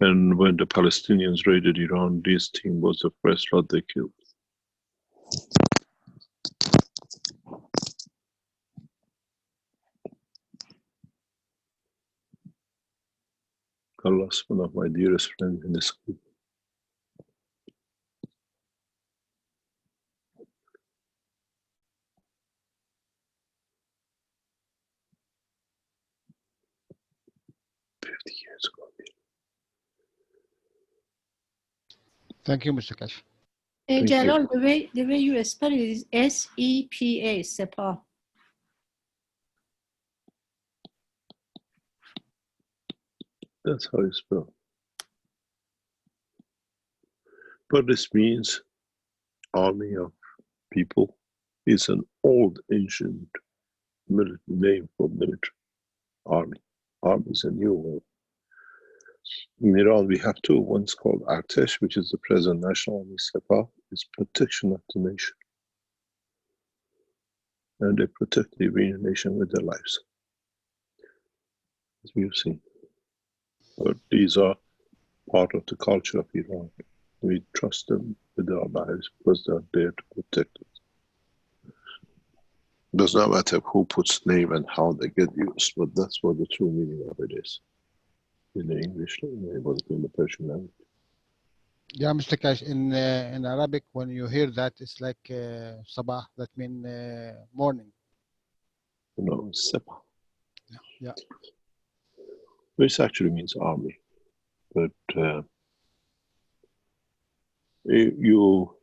And when the Palestinians raided Iran, this team was the first lot they killed. I lost one of my dearest friends in the school. Years ago. Thank you, Mr. Keshe. Jalal, the way you spell it is S-E-P-A, Sepa. That's how you spell. But this means army of people. It's an old, ancient military name for military army. Army is a new word. In Iran, we have two. One's called Artesh, which is the present national army. Sepah is protection of the nation. And they protect the Iranian nation with their lives, as we've seen. But these are part of the culture of Iran. We trust them with our lives because they are there to protect us. Does not matter who puts name and how they get used, but that's what the true meaning of it is. In the English language, in the Persian language. Yeah, Mr. Keshe, in Arabic, when you hear that, it's like Sabah, that means morning. No, it's Sepah. Yeah. Which actually means army. But you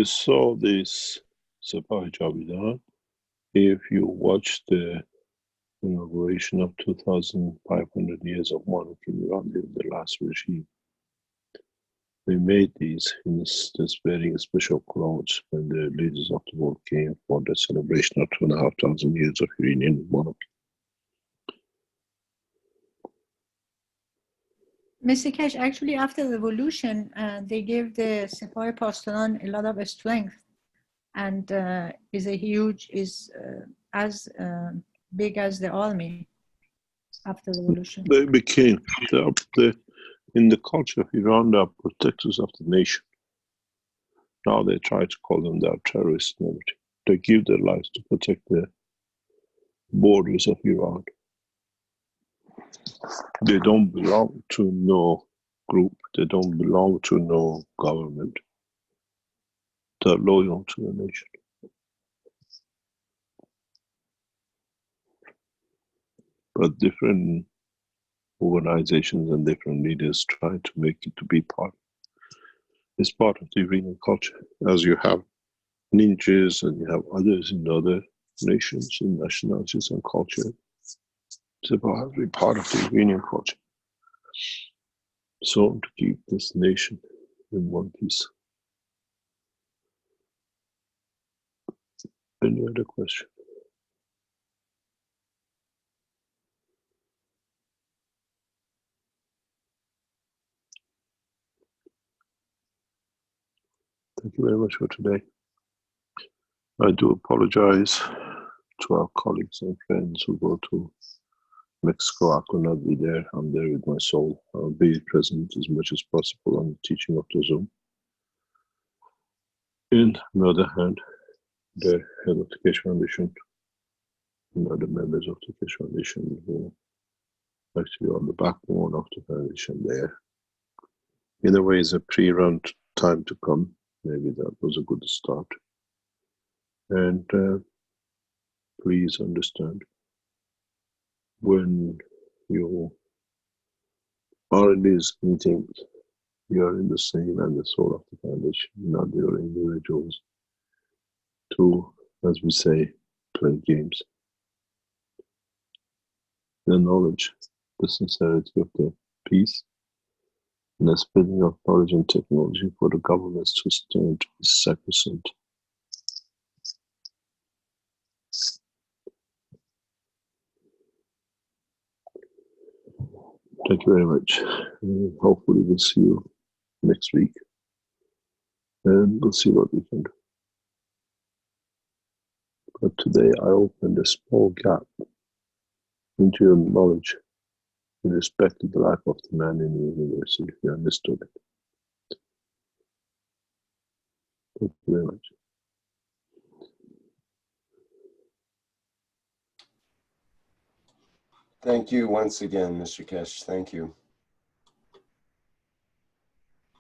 saw this Sepah Jawidah if you watch the inauguration of 2,500 years of monarchy in Iran during the last regime. They made these in this wearing special clothes when the leaders of the world came for the celebration of 2,500 years of Iranian monarchy. Mr. Keshe, actually, after the revolution, they gave the Sepah Pastanan a lot of strength, and is as big as the army after the revolution. They became in the culture of Iran, they are protectors of the nation. Now they try to call them their terrorists and everything. They give their lives to protect the borders of Iran. They don't belong to no group. They don't belong to no government. They're loyal to the nation. But different organizations and different leaders try to make it to be part. It's part of the Iranian culture, as you have ninjas and you have others in other nations and nationalities and culture. It's about to be part of the Iranian culture. So to keep this nation in one piece. Any other question? Thank you very much for today. I do apologize to our colleagues and friends who go to Mexico. I could not be there. I'm there with my soul. I'll be present as much as possible on the teaching of the Zoom. On the other hand, the head of the Keshe Foundation and other members of the Keshe Foundation who actually are the backbone of the foundation there. In a way, it's a pre-run time to come. Maybe that was a good start. And please understand, when you are in these meetings, you are in the same and the soul of the foundation, not your individuals to, as we say, play games. The knowledge, the sincerity of the peace, and the spreading of knowledge and technology for the governments to stand is sacrosanct. Thank you very much. Hopefully we'll see you next week. And we'll see what we can do. But today I opened a small gap into your knowledge in respect to the life of the man in the universe, if you understood it. Thank you very much. Thank you once again, Mr. Keshe. Thank you.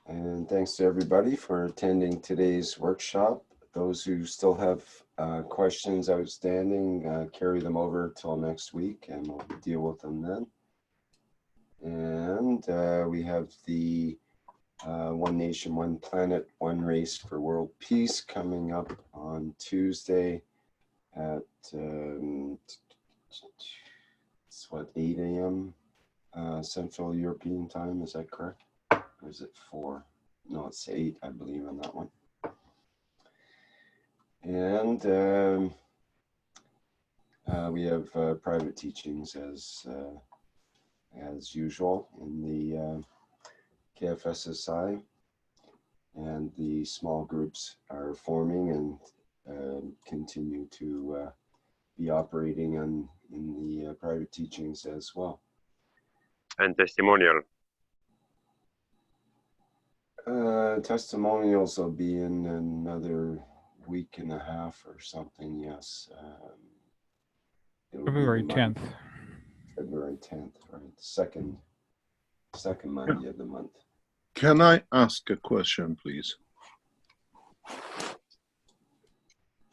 And thanks to everybody for attending today's workshop. Those who still have questions outstanding, carry them over till next week and we'll deal with them then. And we have the One Nation, One Planet, One Race for World Peace coming up on Tuesday at it's what, 8 a.m. Central European time, is that correct? Or is it 4? No, it's 8, I believe, on that one. And we have private teachings as usual in the KFSSI, and the small groups are forming and continue to be operating in the private teachings as well. And testimonial. Testimonials will be in another week and a half or something, yes. February 10th. February 10th, right? Second Monday of the month. Can I ask a question, please?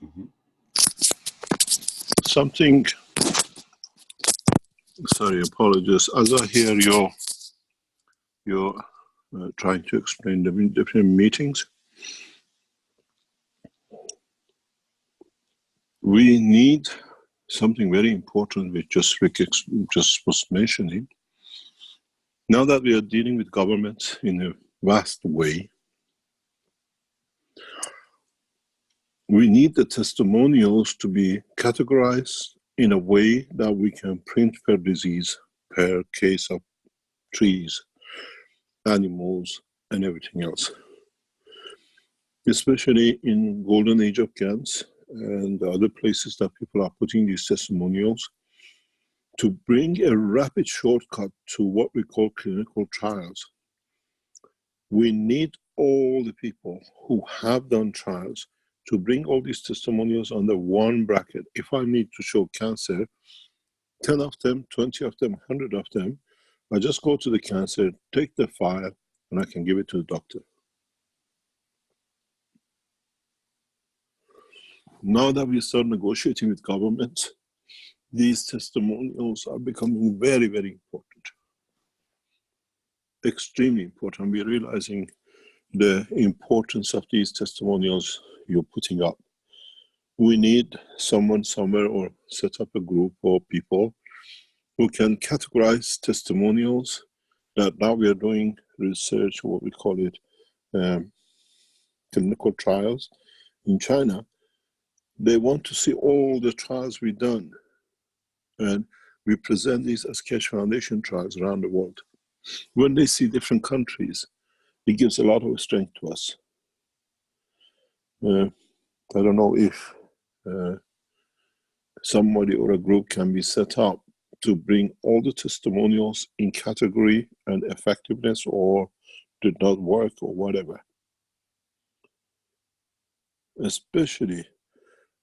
Mm-hmm. Something, sorry, apologies. As I hear you're trying to explain the different meetings, we need something very important, which Rick just was mentioning. Now that we are dealing with governments in a vast way, we need the testimonials to be categorized in a way that we can print per disease, per case of trees, animals, and everything else. Especially in golden age of Gans and the other places that people are putting these testimonials, to bring a rapid shortcut to what we call clinical trials. We need all the people who have done trials to bring all these testimonials under one bracket. If I need to show cancer, 10 of them, 20 of them, 100 of them, I just go to the cancer, take the file, and I can give it to the doctor. Now that we start negotiating with governments, these testimonials are becoming very, very important. Extremely important. We're realizing the importance of these testimonials you're putting up. We need someone somewhere or set up a group of people who can categorize testimonials that now we are doing research, what we call it, clinical trials in China. They want to see all the trials we've done. And we present these as Keshe Foundation trials around the world. When they see different countries, it gives a lot of strength to us. I don't know if somebody or a group can be set up to bring all the testimonials in category and effectiveness or did not work or whatever. Especially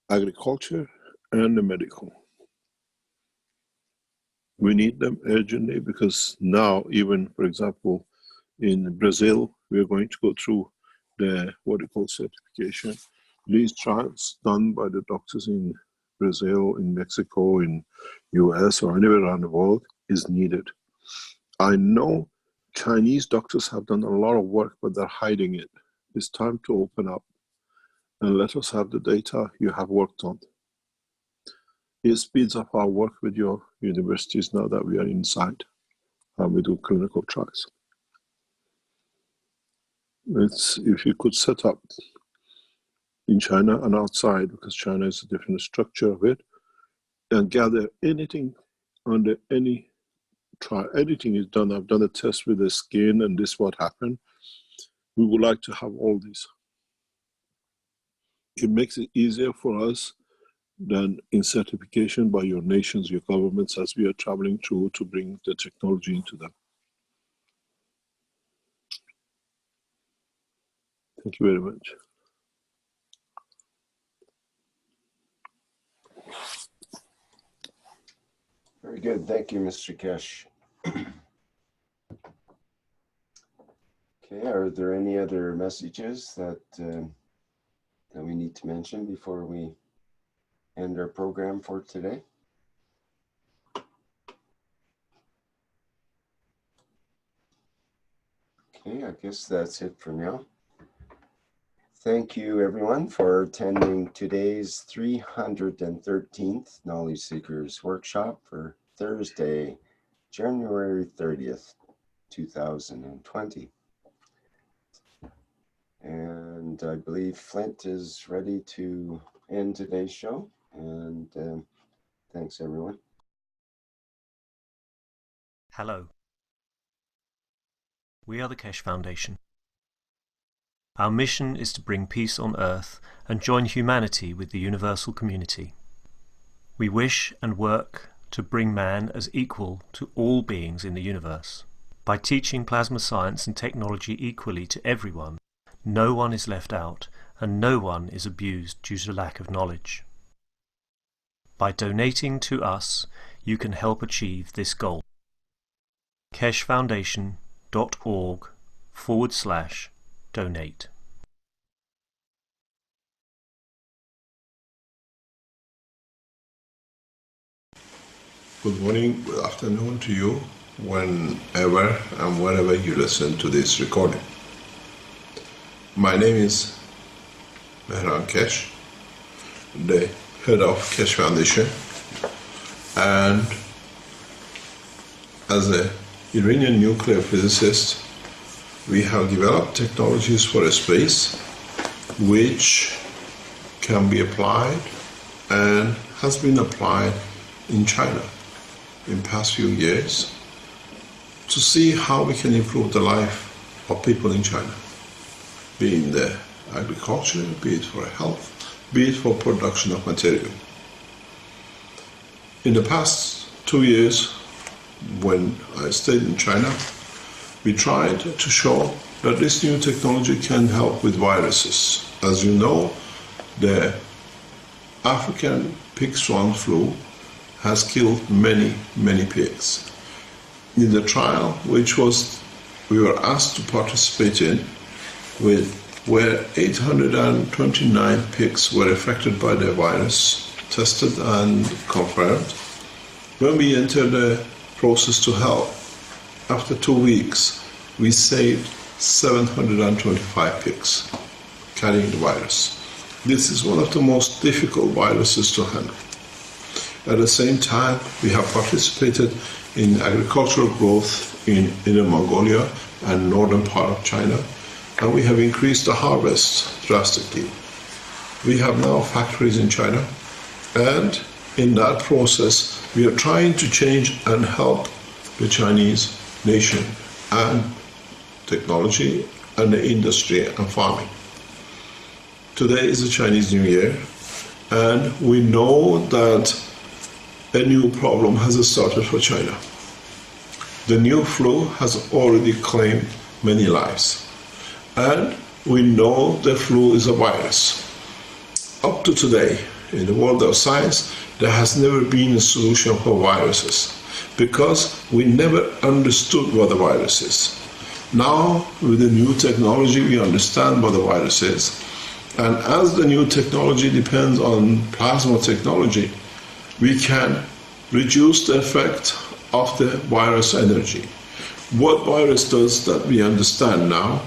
agriculture and the medical. We need them urgently because now, even for example, in Brazil, we are going to go through the what we call certification. These trials done by the doctors in Brazil, in Mexico, in US, or anywhere around the world is needed. I know Chinese doctors have done a lot of work, but they're hiding it. It's time to open up and let us have the data you have worked on. It speeds up our work with your universities now that we are inside and we do clinical trials. If you could set up in China and outside, because China is a different structure of it, and gather anything under any trial. Anything is done. I've done a test with the skin and this what happened. We would like to have all these. It makes it easier for us than in certification by your nations, your governments, as we are traveling through to bring the technology into them. Thank you very much. Very good. Thank you, Mr. Keshe. Okay, are there any other messages that that we need to mention before we end our program for today? Okay, I guess that's it for now. Thank you, everyone, for attending today's 313th Knowledge Seekers Workshop for Thursday, January 30th, 2020. And I believe Flint is ready to end today's show. And thanks, everyone. Hello. We are the Keshe Foundation. Our mission is to bring peace on earth and join humanity with the universal community. We wish and work to bring man as equal to all beings in the universe. By teaching plasma science and technology equally to everyone, no one is left out and no one is abused due to lack of knowledge. By donating to us, you can help achieve this goal. keshefoundation.org/donate. Good morning, good afternoon to you, whenever and wherever you listen to this recording. My name is Keshe, the head of Keshe Foundation, and as a Iranian nuclear physicist, we have developed technologies for space which can be applied and has been applied in China in past few years to see how we can improve the life of people in China, be it in the agriculture, be it for health, be it for production of material. In the past 2 years, when I stayed in China, we tried to show that this new technology can help with viruses. As you know, the African pig swine flu has killed many, many pigs. In the trial, which we were asked to participate in, where 829 pigs were affected by the virus, tested and confirmed. When we entered the process to help, after 2 weeks, we saved 725 pigs carrying the virus. This is one of the most difficult viruses to handle. At the same time, we have participated in agricultural growth in Inner Mongolia and northern part of China, and we have increased the harvest drastically. We have now factories in China, and in that process, we are trying to change and help the Chinese nation and technology and the industry and farming. Today is the Chinese New Year, and we know that a new problem has started for China. The new flu has already claimed many lives, and we know the flu is a virus. Up to today, in the world of science, there has never been a solution for viruses because we never understood what a virus is. Now, with the new technology, we understand what a virus is. And as the new technology depends on plasma technology, we can reduce the effect of the virus energy. What virus does that we understand now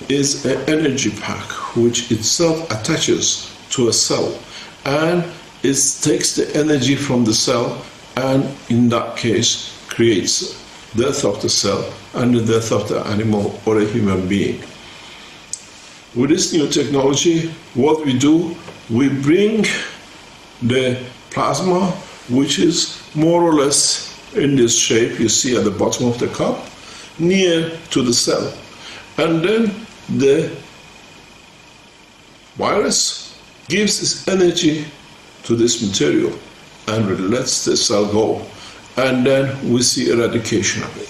is an energy pack which itself attaches to a cell, and it takes the energy from the cell and in that case creates death of the cell and the death of the animal or a human being. With this new technology, what we do, we bring the plasma, which is more or less in this shape you see at the bottom of the cup, near to the cell. And then the virus gives its energy to this material and lets the cell go. And then we see eradication of it.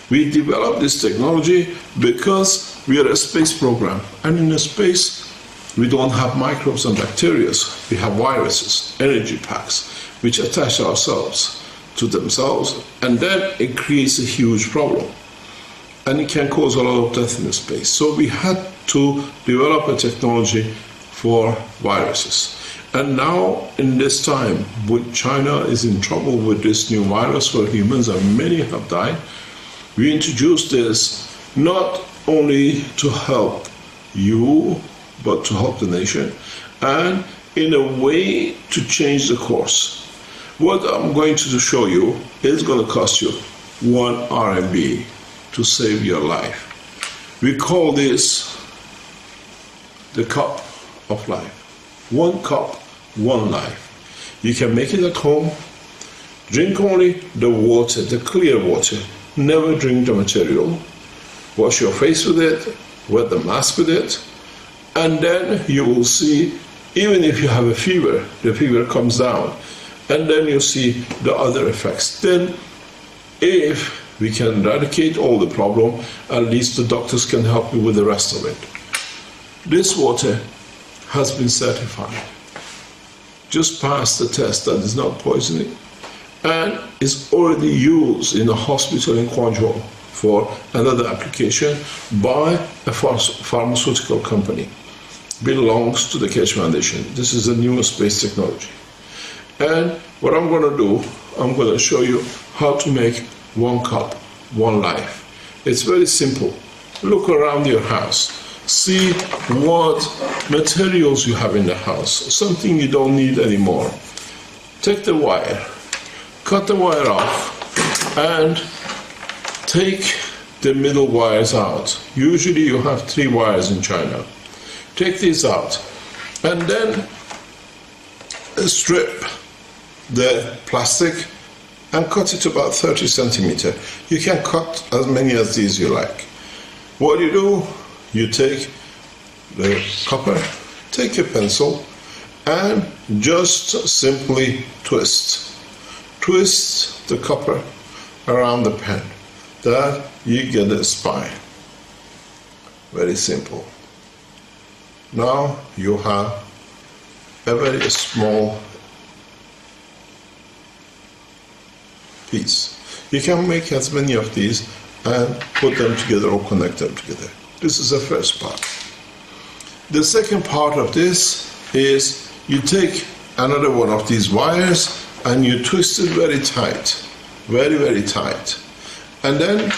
We developed this technology because we are a space program. And in a space, we don't have microbes and bacteria. We have viruses, energy packs, which attach ourselves to themselves. And then it creates a huge problem. And it can cause a lot of death in space. So we had to develop a technology for viruses. And now, in this time, when China is in trouble with this new virus for humans, and many have died, we introduced this not only to help you, but to help the nation, and in a way to change the course. What I'm going to show you is going to cost you 1 RMB to save your life. We call this the cup of life. 1 cup, 1 life. You can make it at home. Drink only the water, the clear water. Never drink the material. Wash your face with it, wear the mask with it, and then you will see, even if you have a fever, the fever comes down, and then you see the other effects. Then, if we can eradicate all the problem, at least the doctors can help you with the rest of it. This water has been certified, just passed the test that is not poisoning, and is already used in a hospital in Guangzhou for another application by a pharmaceutical company. Belongs to the Keshe Foundation. This is the newest space technology. And what I'm going to do, I'm going to show you how to make 1 cup, 1 life. It's very simple. Look around your house. See what materials you have in the house. Something you don't need anymore. Take the wire. Cut the wire off and take the middle wires out. Usually you have 3 wires in China. Take these out and then strip the plastic and cut it about 30 centimeters. You can cut as many as these you like. What you do, you take the copper, take a pencil and just simply twist. Twist the copper around the pen, that you get a spine. Very simple. Now you have a very small piece. You can make as many of these and put them together or connect them together. This is the first part. The second part of this is you take another one of these wires and you twist it very tight, very, very tight. And then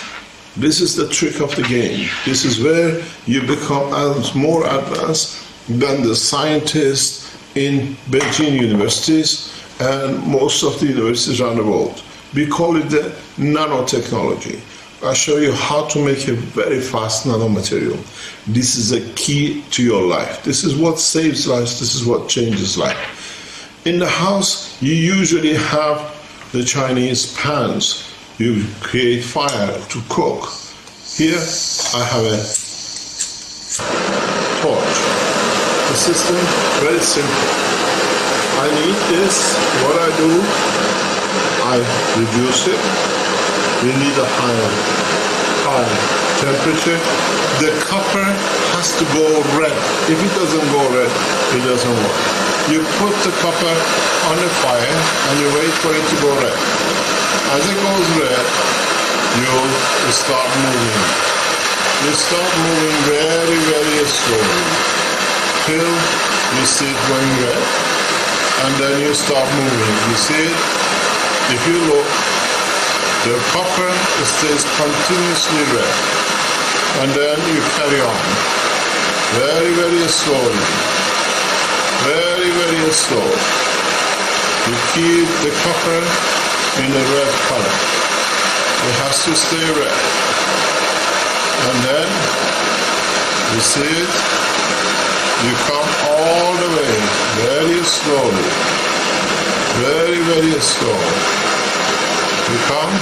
this is the trick of the game. This is where you become as more advanced than the scientists in Beijing universities and most of the universities around the world. We call it the nanotechnology. I'll show you how to make a very fast nanomaterial. This is a key to your life. This is what saves lives. This is what changes life. In the house, you usually have the Chinese pans. You create fire to cook. Here, I have a torch. The system, very simple. I need this. What I do, I reduce it. We need a high temperature. The copper has to go red. If it doesn't go red, it doesn't work. You put the copper on the fire and you wait for it to go red. As it goes red, you start moving. You start moving very, very slowly till you see it going red. And then you start moving. You see it? If you look, the copper stays continuously red. And then you carry on. Very, very slowly. Very, very slow. You keep the copper in a red color. It has to stay red. And then, you see it? You come all the way, very slowly. Very, very slow. You come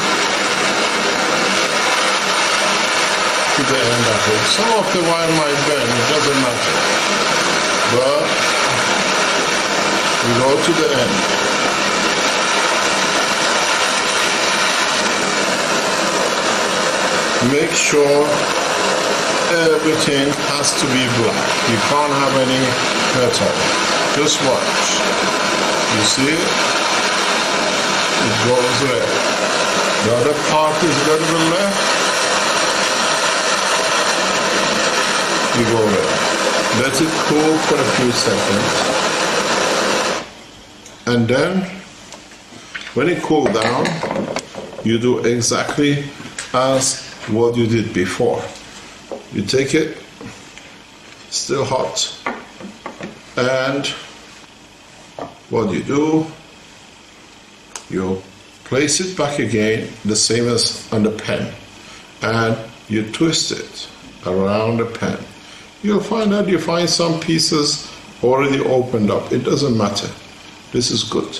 to the end of it. Some of the wire might bend, it doesn't matter. But you go to the end. Make sure everything has to be black. You can't have any metal. Just watch. You see it? It goes red. The other part is a little bit left. You go red. Let it cool for a few seconds. And then, when it cools down, you do exactly as what you did before. You take it, still hot, and what you do, you place it back again, the same as on the pen, and you twist it around the pen. You'll find that you find some pieces already opened up. It doesn't matter. This is good.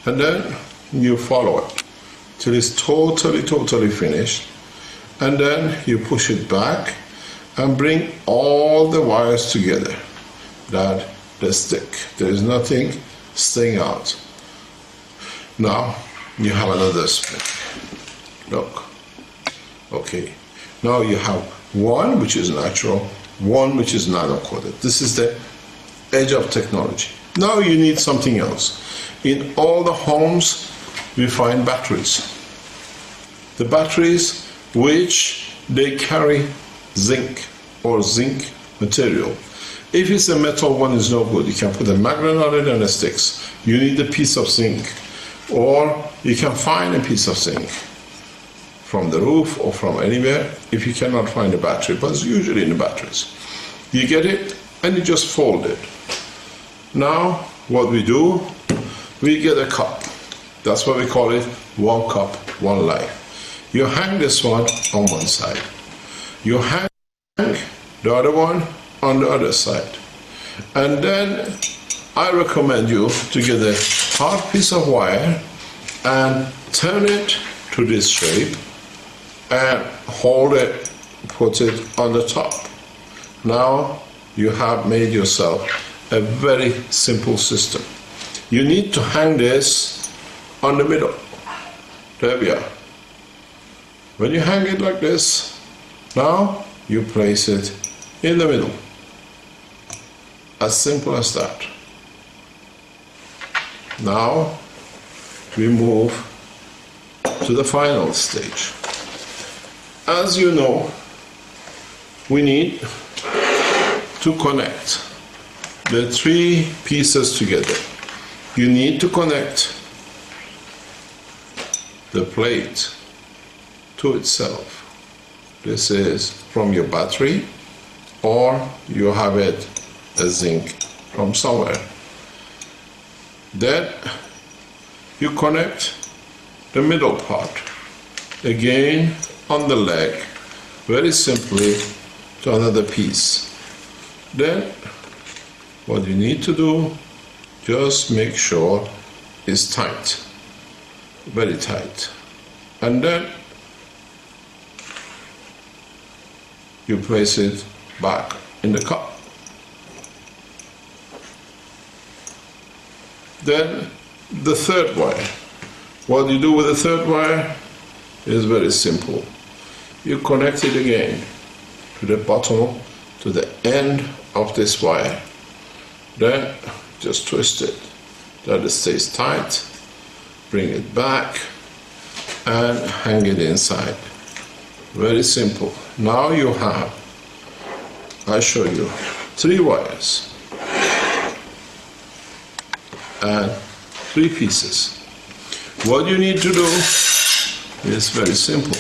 And then you follow it till it's totally finished. And then you push it back and bring all the wires together that they stick. There is nothing staying out. Now you have another spin. Look. Okay. Now you have one which is natural, one which is nano-coated. This is the edge of technology. Now you need something else. In all the homes we find batteries. The batteries which they carry zinc or zinc material. If it's a metal one, is no good. You can put a magnet on it and it sticks. You need a piece of zinc, or you can find a piece of zinc from the roof or from anywhere if you cannot find a battery, but it's usually in the batteries. You get it and you just fold it. Now what we do, we get a cup. That's what we call it, one cup, one life. You hang this one on one side. You hang the other one on the other side. And then I recommend you to get a hard piece of wire and turn it to this shape and hold it, put it on the top. Now you have made yourself a very simple system. You need to hang this on the middle. There we are. When you hang it like this, now you place it in the middle. As simple as that. Now we move to the final stage. As you know, we need to connect the three pieces together. You need to connect the plate to itself. This is from your battery, or you have it a zinc from somewhere. Then you connect the middle part again on the leg, very simply, to another piece. Then what you need to do, just make sure it's tight, very tight, and then you place it back in the cup. Then the third wire. What you do with the third wire is very simple. You connect it again to the bottom, to the end of this wire. Then just twist it that it stays tight, bring it back and hang it inside. Very simple. Now you have, I show you, 3 wires and 3 pieces. What you need to do is very simple.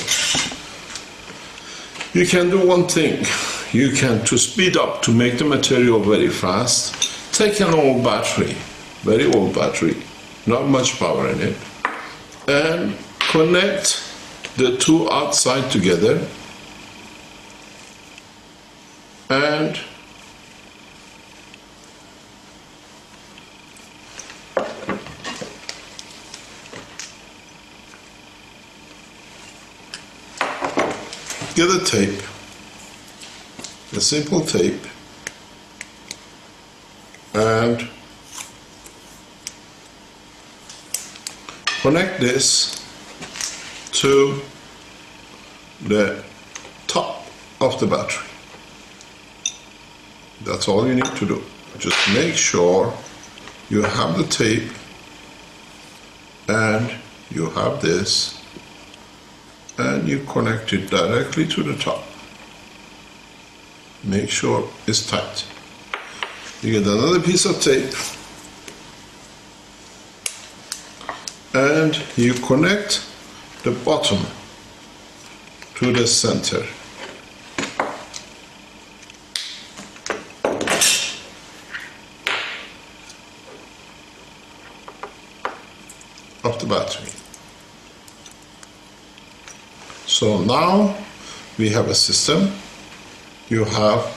You can do one thing. You can, to speed up, to make the material very fast, take an old battery, very old battery, not much power in it, and connect the 2 outside together, and get a tape, a simple tape, and connect this to the top of the battery. That's all you need to do. Just make sure you have the tape and you have this, and you connect it directly to the top. Make sure it's tight. You get another piece of tape and you connect the bottom to the center. Of the battery. So now we have a system. You have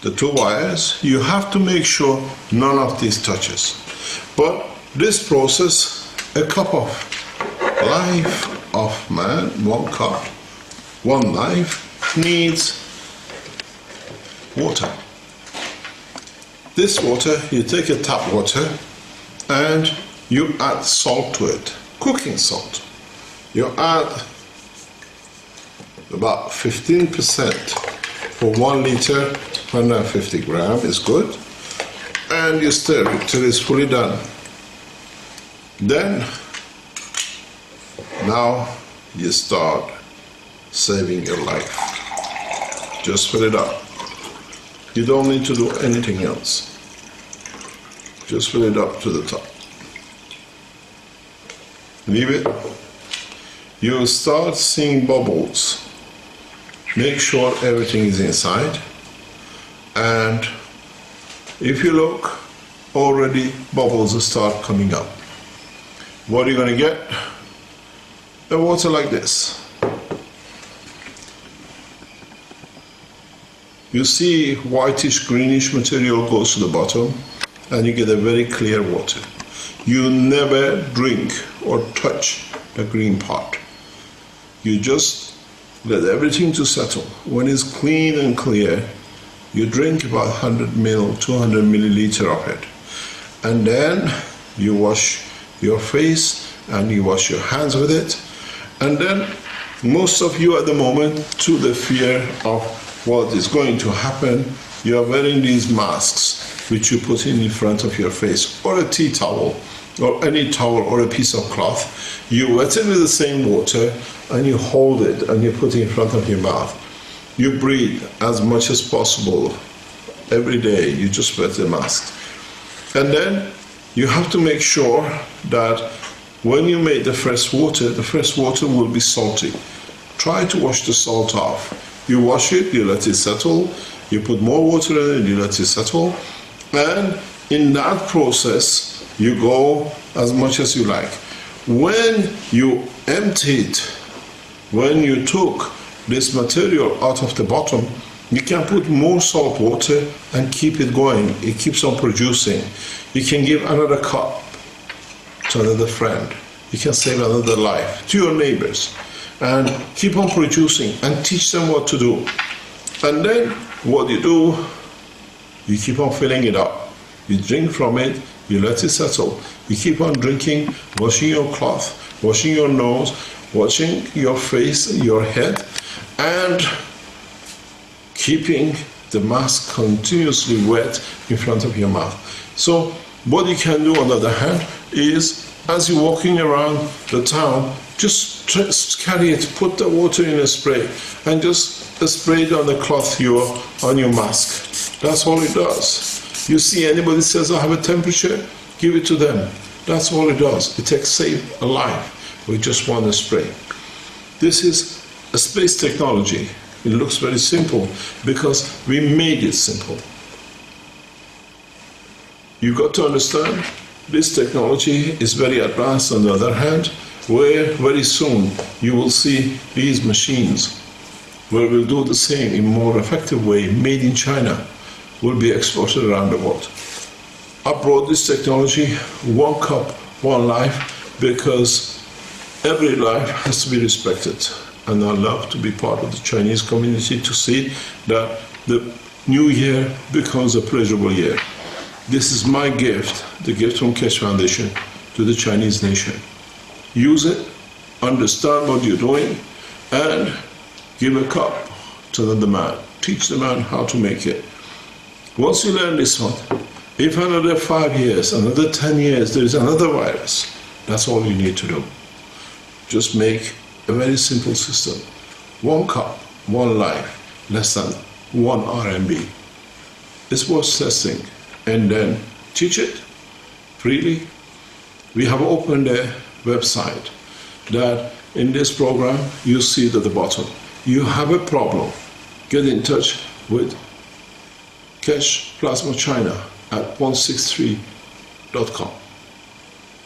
the 2 wires. You have to make sure none of these touches. But this process, a cup of life of man, 1 cup, 1 knife, needs water. This water, you take a tap water and you add salt to it, cooking salt. You add about 15% for 1 liter, 150 grams is good, and you stir it till it's fully done. Then, now you start saving your life. Just fill it up. You don't need to do anything else. Just fill it up to the top. Leave it. You'll start seeing bubbles. Make sure everything is inside. And if you look, already bubbles start coming up. What are you going to get? The water like this. You see whitish greenish material goes to the bottom and you get a very clear water. You never drink or touch the green part. You just let everything to settle. When it's clean and clear, you drink about 100 ml, 200 milliliter of it. And then you wash your face and you wash your hands with it. And then most of you at the moment, to the fear of what is going to happen, you are wearing these masks which you put in front of your face, or a tea towel, or any towel, or a piece of cloth. You wet it with the same water and you hold it and you put it in front of your mouth. You breathe as much as possible every day. You just wet the mask. And then you have to make sure that when you make the fresh water will be salty. Try to wash the salt off. You wash it, you let it settle, you put more water in it, you let it settle, and in that process, you go as much as you like. When you emptied, when you took this material out of the bottom, you can put more salt water and keep it going. It keeps on producing. You can give another cup to another friend. You can save another life to your neighbors and keep on producing and teach them what to do. And then what you do, you keep on filling it up. You drink from it, you let it settle. You keep on drinking, washing your cloth, washing your nose, washing your face, your head, and keeping the mask continuously wet in front of your mouth. So what you can do on the other hand is, as you're walking around the town, just carry it, put the water in a spray, and just spray it on the cloth on your mask. That's all it does. You see anybody says, I have a temperature, give it to them. That's all it does. It saves a life with just one spray. This is a space technology. It looks very simple because we made it simple. You've got to understand, this technology is very advanced on the other hand, where very soon you will see these machines where we'll do the same in more effective way, made in China, will be exported around the world. I brought this technology, one cup, one life, because every life has to be respected. And I love to be part of the Chinese community to see that the new year becomes a pleasurable year. This is my gift, the gift from Keshe Foundation to the Chinese nation. Use it, understand what you're doing, and give a cup to the man. Teach the man how to make it. Once you learn this one, if another 5 years, another 10 years, there is another virus, that's all you need to do. Just make a very simple system. One cup, one life, less than 1 RMB. It's worth testing. And then teach it freely. We have opened a website that in this program you see it at the bottom. You have a problem, get in touch with Keshe Plasma China at 163.com.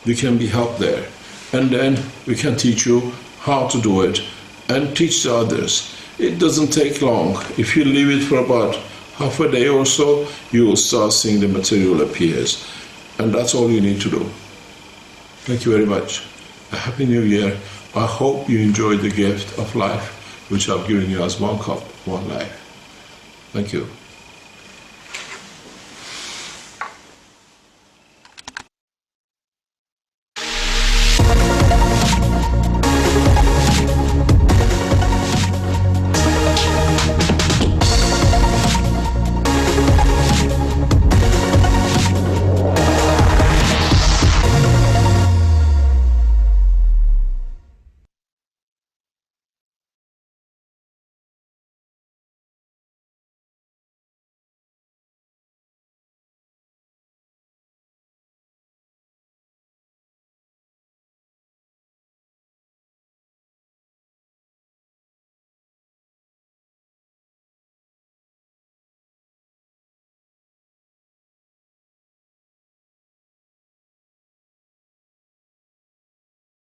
We can be helped there. And then we can teach you how to do it and teach the others. It doesn't take long. If you leave it for about half a day or so, you will start seeing the material appears. And that's all you need to do. Thank you very much. A Happy New Year. I hope you enjoyed the gift of life, which I've given you as one cup, one life. Thank you.